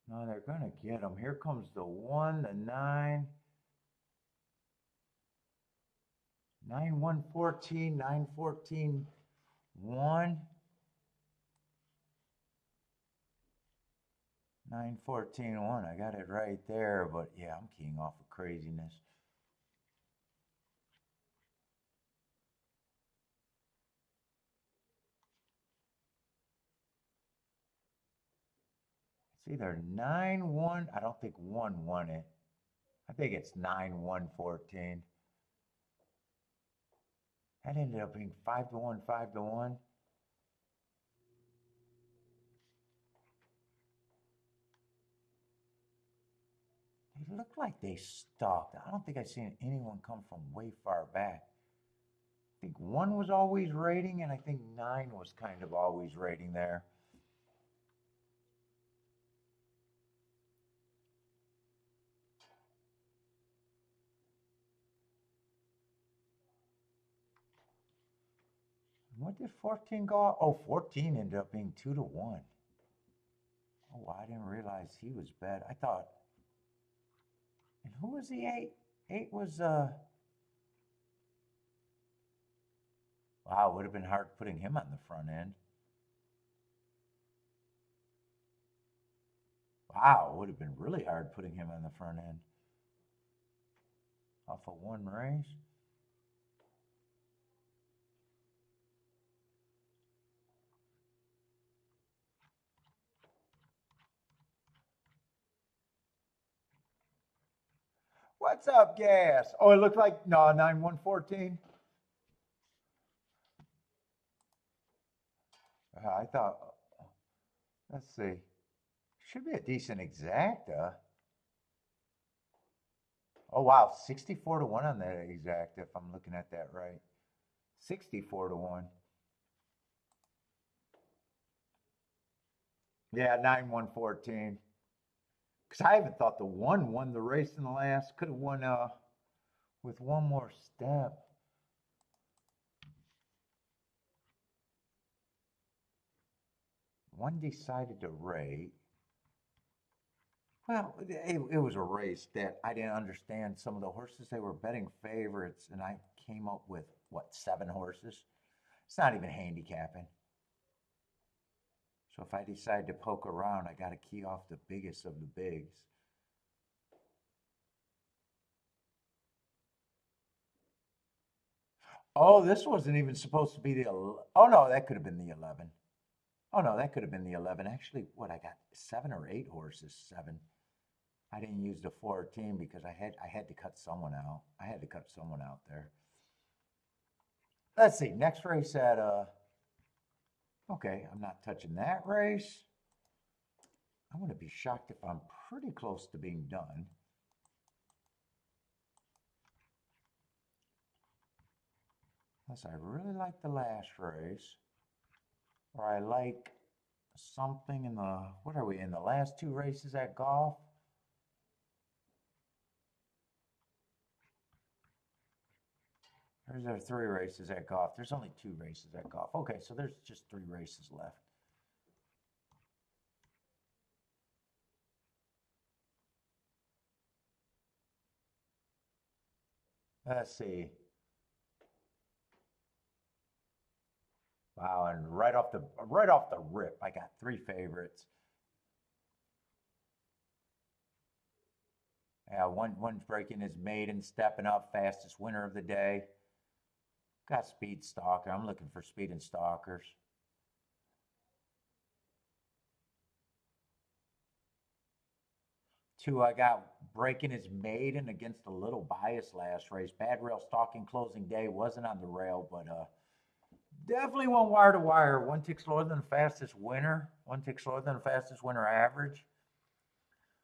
No, they're going to get them. Here comes the 1, the 9. 9, 1, 14, 9, 14, 1. 9, 14, 1. I got it right there, but yeah, I'm keying off of craziness. It's either 9, 1. I don't think 1 won it. I think it's 9, 1, 14. That ended up being 5 to 1, 5 to 1. They look like they stalked. I don't think I've seen anyone come from way far back. I think 1 was always rating, and I think 9 was kind of always rating there. What did 14 go out? Oh, 14 ended up being 2 to 1. Oh, I didn't realize he was bad. I thought. And who was the 8? 8 was, wow, it would have been hard putting him on the front end. Wow, it would have been really hard putting him on the front end. Off of 1 race. What's up, gas? Oh, it looked like, no, 9114. I thought, let's see. Should be a decent exacta. Oh, wow, 64 to 1 on that exact, if I'm looking at that right. 64 to 1. Yeah, 9114. Because I even thought the 1 won the race in the last. Could have won with one more step. One decided to rate. Well, it was a race that I didn't understand some of the horses. They were betting favorites, and I came up with, what, 7 horses? It's not even handicapping. So if I decide to poke around, I got to key off the biggest of the bigs. Oh, this wasn't even supposed to be the. Oh no, that could have been the 11. Oh no, that could have been the 11. Actually, what I got 7 or 8 horses. 7. I didn't use the 14 because I had to cut someone out. I had to cut someone out there. Let's see. Next race at okay, I'm not touching that race. I'm going to be shocked if I'm pretty close to being done. Unless I really like the last race, or I like something in the, what are we, in the last 2 races at golf? There's our 3 races at golf. There's only 2 races at golf. Okay, so there's just 3 races left. Let's see. Wow, and right off the rip, I got three favorites. Yeah, one's breaking his maiden, stepping up, fastest winner of the day. Got Speed Stalker. I'm looking for Speed and Stalkers. Two, I got breaking his maiden against a little bias last race. Bad rail stalking closing day wasn't on the rail, but definitely went wire to wire. One tick slower than the fastest winner. One tick slower than the fastest winner average.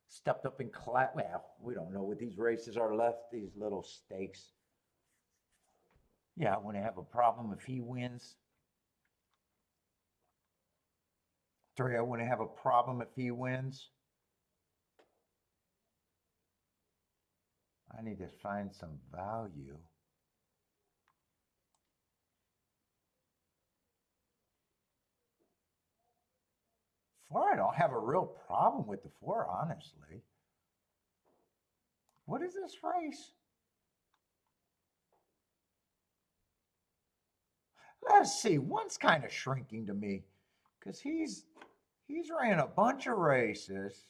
Stepped up in class. Well, we don't know what these races are left. These little stakes. Yeah, I wouldn't have a problem if he wins. Three, I wouldn't have a problem if he wins. I need to find some value. Four, I don't have a real problem with the four, honestly. What is this race? Let's see. One's kind of shrinking to me because he's ran a bunch of races.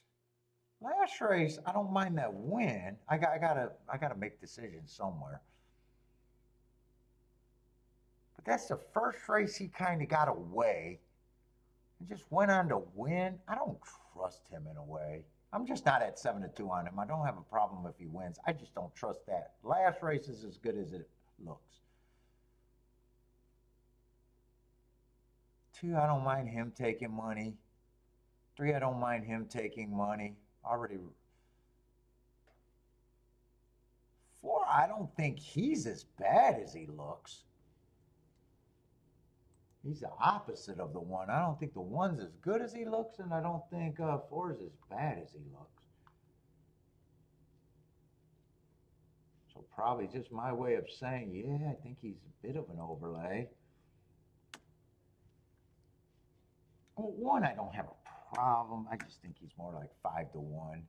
Last race, I don't mind that win. I gotta make decisions somewhere. But that's the first race he kind of got away and just went on to win. I don't trust him in a way. I'm just not at 7-2 on him. I don't have a problem if he wins. I just don't trust that. Last race is as good as it looks. Two, I don't mind him taking money. Three, I don't mind him taking money. Already. Four, I don't think he's as bad as he looks. He's the opposite of the one. I don't think the one's as good as he looks, and I don't think four is as bad as he looks. So probably just my way of saying, yeah, I think he's a bit of an overlay. Well, one, I don't have a problem. I just think he's more like 5-1.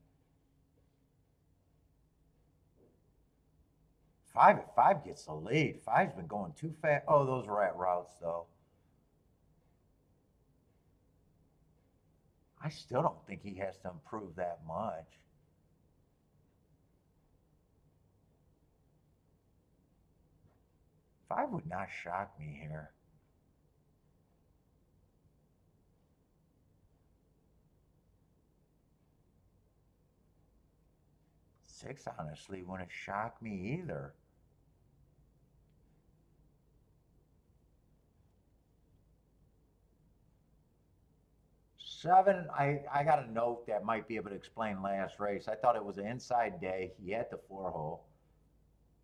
Five at five gets the lead. Five's been going too fast. Oh, those rat routes though. I still don't think he has to improve that much. Five would not shock me here. Six honestly wouldn't shock me either. Seven, I got a note that might be able to explain last race. I thought it was an inside day. He had the four hole,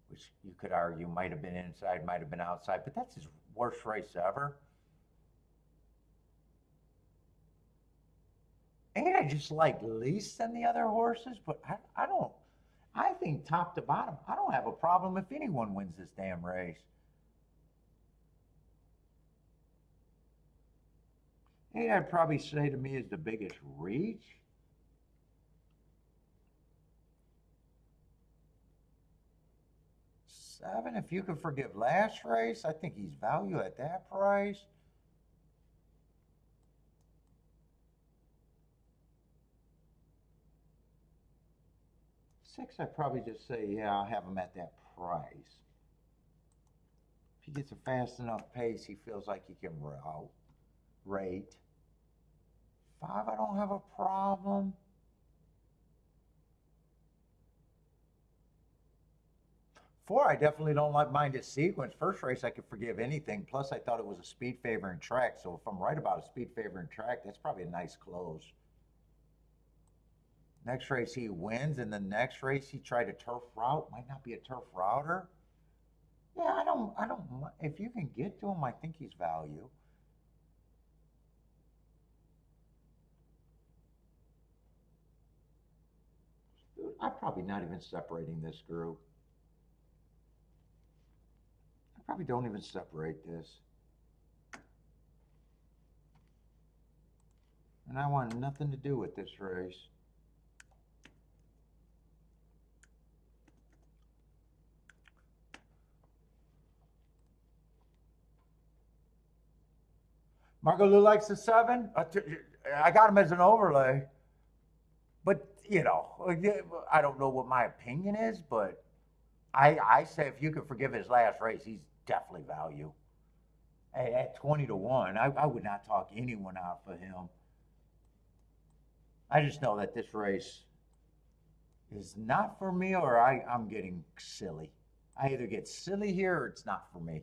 which you could argue might have been inside, might have been outside, but that's his worst race ever. And I just like least than the other horses, but I don't. I think top to bottom, I don't have a problem if anyone wins this damn race. Eight, I'd probably say to me is the biggest reach. Seven, if you could forgive last race, I think he's value at that price. Six, I'd probably just say, yeah, I'll have him at that price. If he gets a fast enough pace, he feels like he can route, rate. Five, I don't have a problem. Four, I definitely don't like mind his sequence. First race, I could forgive anything. Plus, I thought it was a speed favoring track. So if I'm right about a speed favoring track, that's probably a nice close. Next race he wins, and the next race he tried a turf route. Might not be a turf router. Yeah, I don't. If you can get to him, I think he's value. Dude, I'm probably not even separating this group. I probably don't even separate this. And I want nothing to do with this race. Marco Lou likes the 7. I got him as an overlay. But, you know, I don't know what my opinion is, but I say if you could forgive his last race, he's definitely value. At 20 to 1, I would not talk anyone out for him. I just know that this race is not for me, or I'm getting silly. I either get silly here or it's not for me.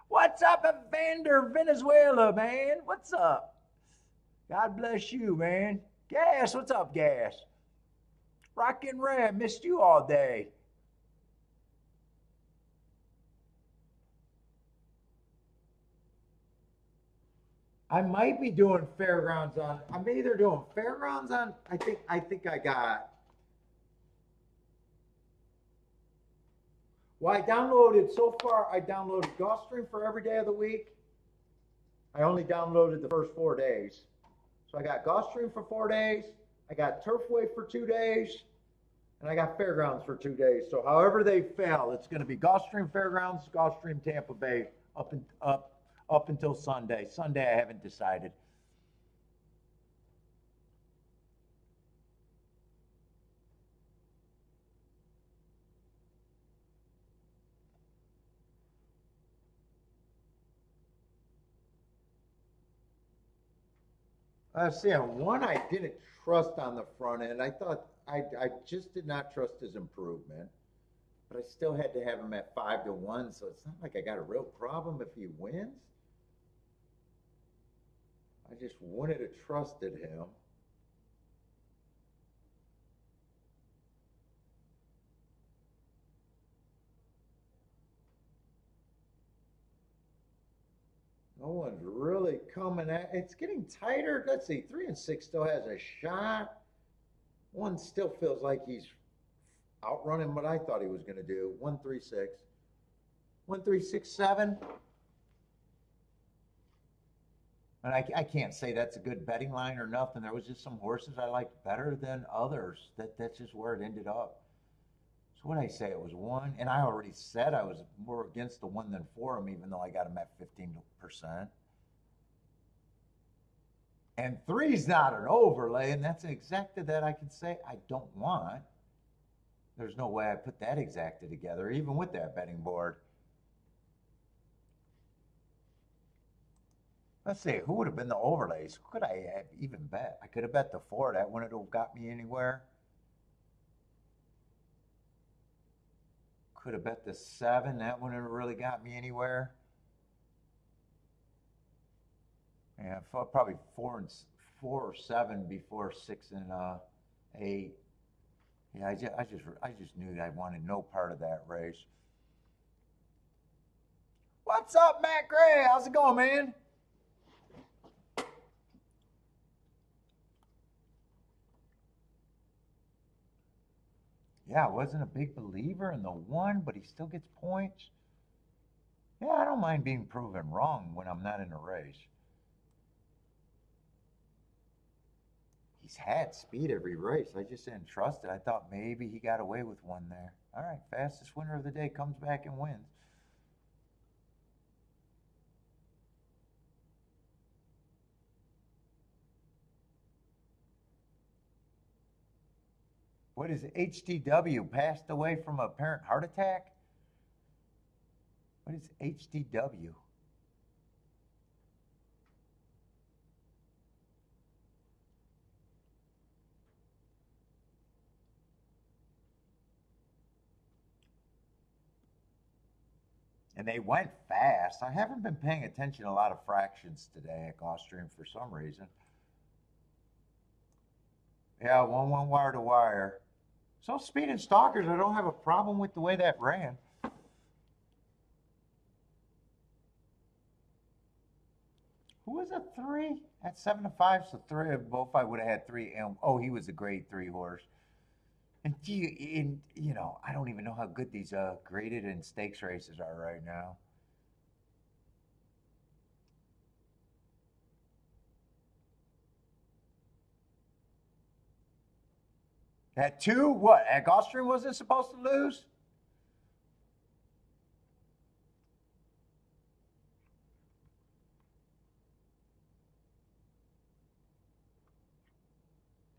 What's up, Evander Venezuela, man? What's up? God bless you, man. Gas, what's up, Gas? Rockin' Red, missed you all day. I might be doing fairgrounds on. I'm either doing fairgrounds on. I think I got. Well, I downloaded so far. I downloaded Gulfstream for every day of the week. I only downloaded the first 4 days, so I got Gulfstream for 4 days. I got Turfway for 2 days, and I got Fairgrounds for 2 days. So however they fell, it's going to be Gulfstream Fairgrounds, Gulfstream Tampa Bay up until Sunday. Sunday I haven't decided. See, on one I didn't trust on the front end. I thought I just did not trust his improvement, but I still had to have him at 5 to 1. So it's not like I got a real problem if he wins. I just wouldn't have trusted him. No one's really coming at. It's getting tighter. Let's see. 3 and 6 still has a shot. One still feels like he's outrunning what I thought he was going to do. 1-3-6. 1-3-6-7. And I can't say that's a good betting line or nothing. There was just some horses I liked better than others. That's just where it ended up. So what did I say? It was 1, and I already said I was more against the 1 than for him, even though I got him at 15%. And 3's not an overlay, and that's an exacta that I can say I don't want. There's no way I put that exacta together, even with that betting board. Let's see, who would have been the overlays? Who could I have even bet? I could have bet the 4. That wouldn't have got me anywhere. Could have bet the 7. That wouldn't have really got me anywhere. Yeah, probably 4 or 7 before 6 and 8. Yeah, I just knew I wanted no part of that race. What's up, Matt Gray? How's it going, man? Yeah, I wasn't a big believer in the 1, but he still gets points. Yeah, I don't mind being proven wrong when I'm not in a race. He's had speed every race. I just didn't trust it. I thought maybe he got away with 1 there. All right, fastest winner of the day comes back and wins. What is HDW? Passed away from apparent heart attack? What is HDW? And they went fast. I haven't been paying attention to a lot of fractions today at Gulfstream for some reason. Yeah, 1-1 wire to wire. So speed and stalkers, I don't have a problem with the way that ran. Who was a 3 at 7 to 5? So 3 of both I would have had 3. And oh, he was a grade 3 horse. And you know, I don't even know how good these graded and stakes races are right now. At 2, what? At Gulfstream wasn't supposed to lose?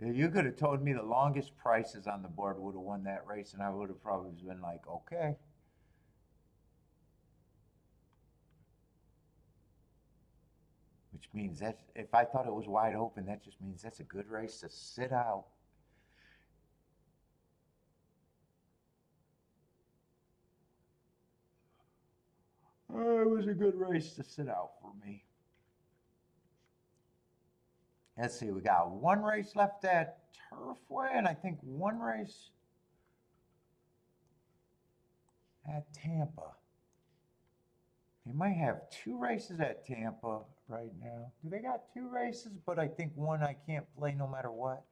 You could have told me the longest prices on the board would have won that race, and I would have probably been like, okay. Which means that if I thought it was wide open, that just means that's a good race to sit out. It was a good race to sit out for me. Let's see, we got one race left at Turfway, and I think one race at Tampa. They might have two races at Tampa right now. Do they got two races? But I think one I can't play no matter what.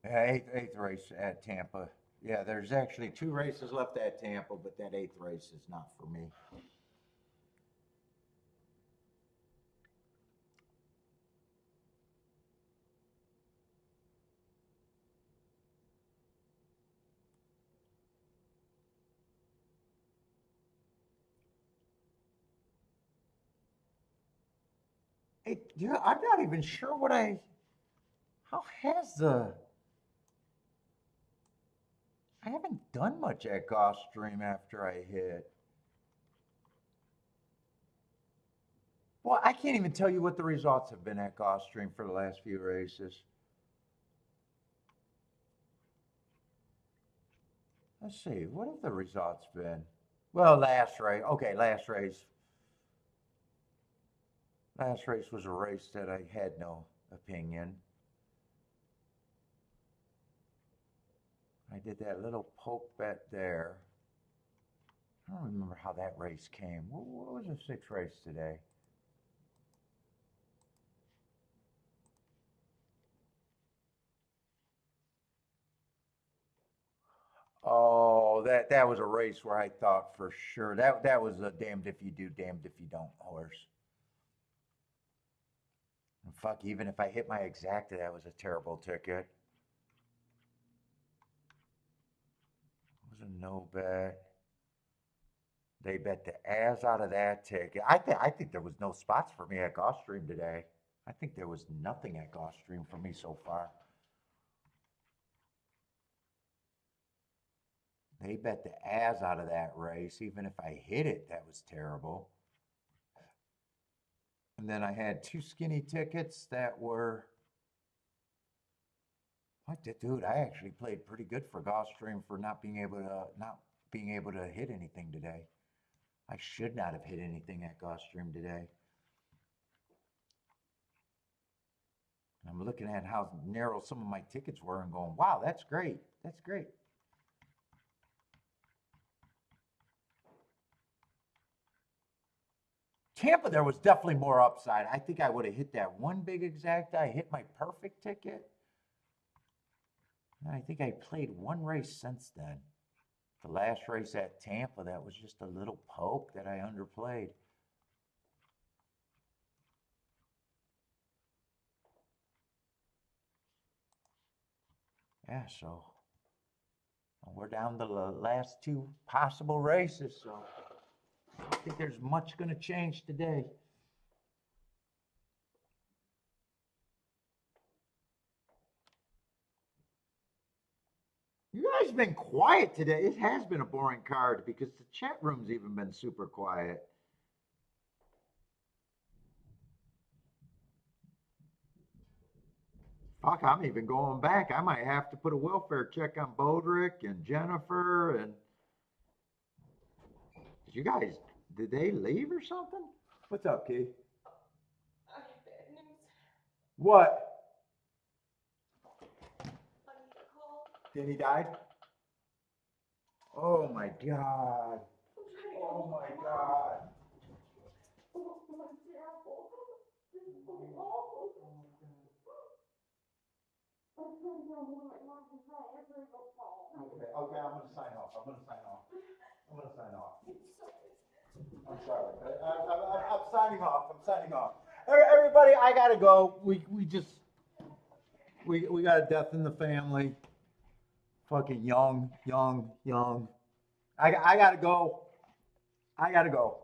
Yeah, eighth race at Tampa. Yeah, there's actually two races left at Tampa, but that eighth race is not for me. Yeah, I'm not even sure what I. How has the. I haven't done much at Gulfstream after I hit. Well, I can't even tell you what the results have been at Gulfstream for the last few races. Let's see, what have the results been? Well, last race. Okay, last race. Last race was a race that I had no opinion. I did that little poke bet there. I don't remember how that race came. What was the sixth race today? Oh, that was a race where I thought for sure that was a damned if you do, damned if you don't horse. And fuck, even if I hit my exacta, that was a terrible ticket. It was a no bet. They bet the ass out of that ticket. I think there was no spots for me at Gulfstream today. I think there was nothing at Gulfstream for me so far. They bet the ass out of that race. Even if I hit it, that was terrible. And then I had two skinny tickets that were. What did, dude? I actually played pretty good for Gulfstream for not being able to hit anything today. I should not have hit anything at Gulfstream today. I'm looking at how narrow some of my tickets were and going, wow, that's great. That's great. Tampa, there was definitely more upside. I think I would have hit that one big exact. I hit my perfect ticket. And I think I played one race since then. The last race at Tampa, that was just a little poke that I underplayed. Yeah, so we're down to the last two possible races. So I don't think there's much going to change today. You guys been quiet today. It has been a boring card because the chat room's even been super quiet. Fuck, I'm even going back. I might have to put a welfare check on Bodrick and Jennifer and did you guys did they leave or something? What's up, Key? I have bad news. What? Did he die? Oh my god. Oh my god. Okay, okay, I'm gonna sign off. I'm gonna sign off. I'm gonna sign off. I'm sorry. I'm signing off. I'm signing off. Everybody, I gotta go. We got a death in the family. Fucking young. I gotta go. I gotta go.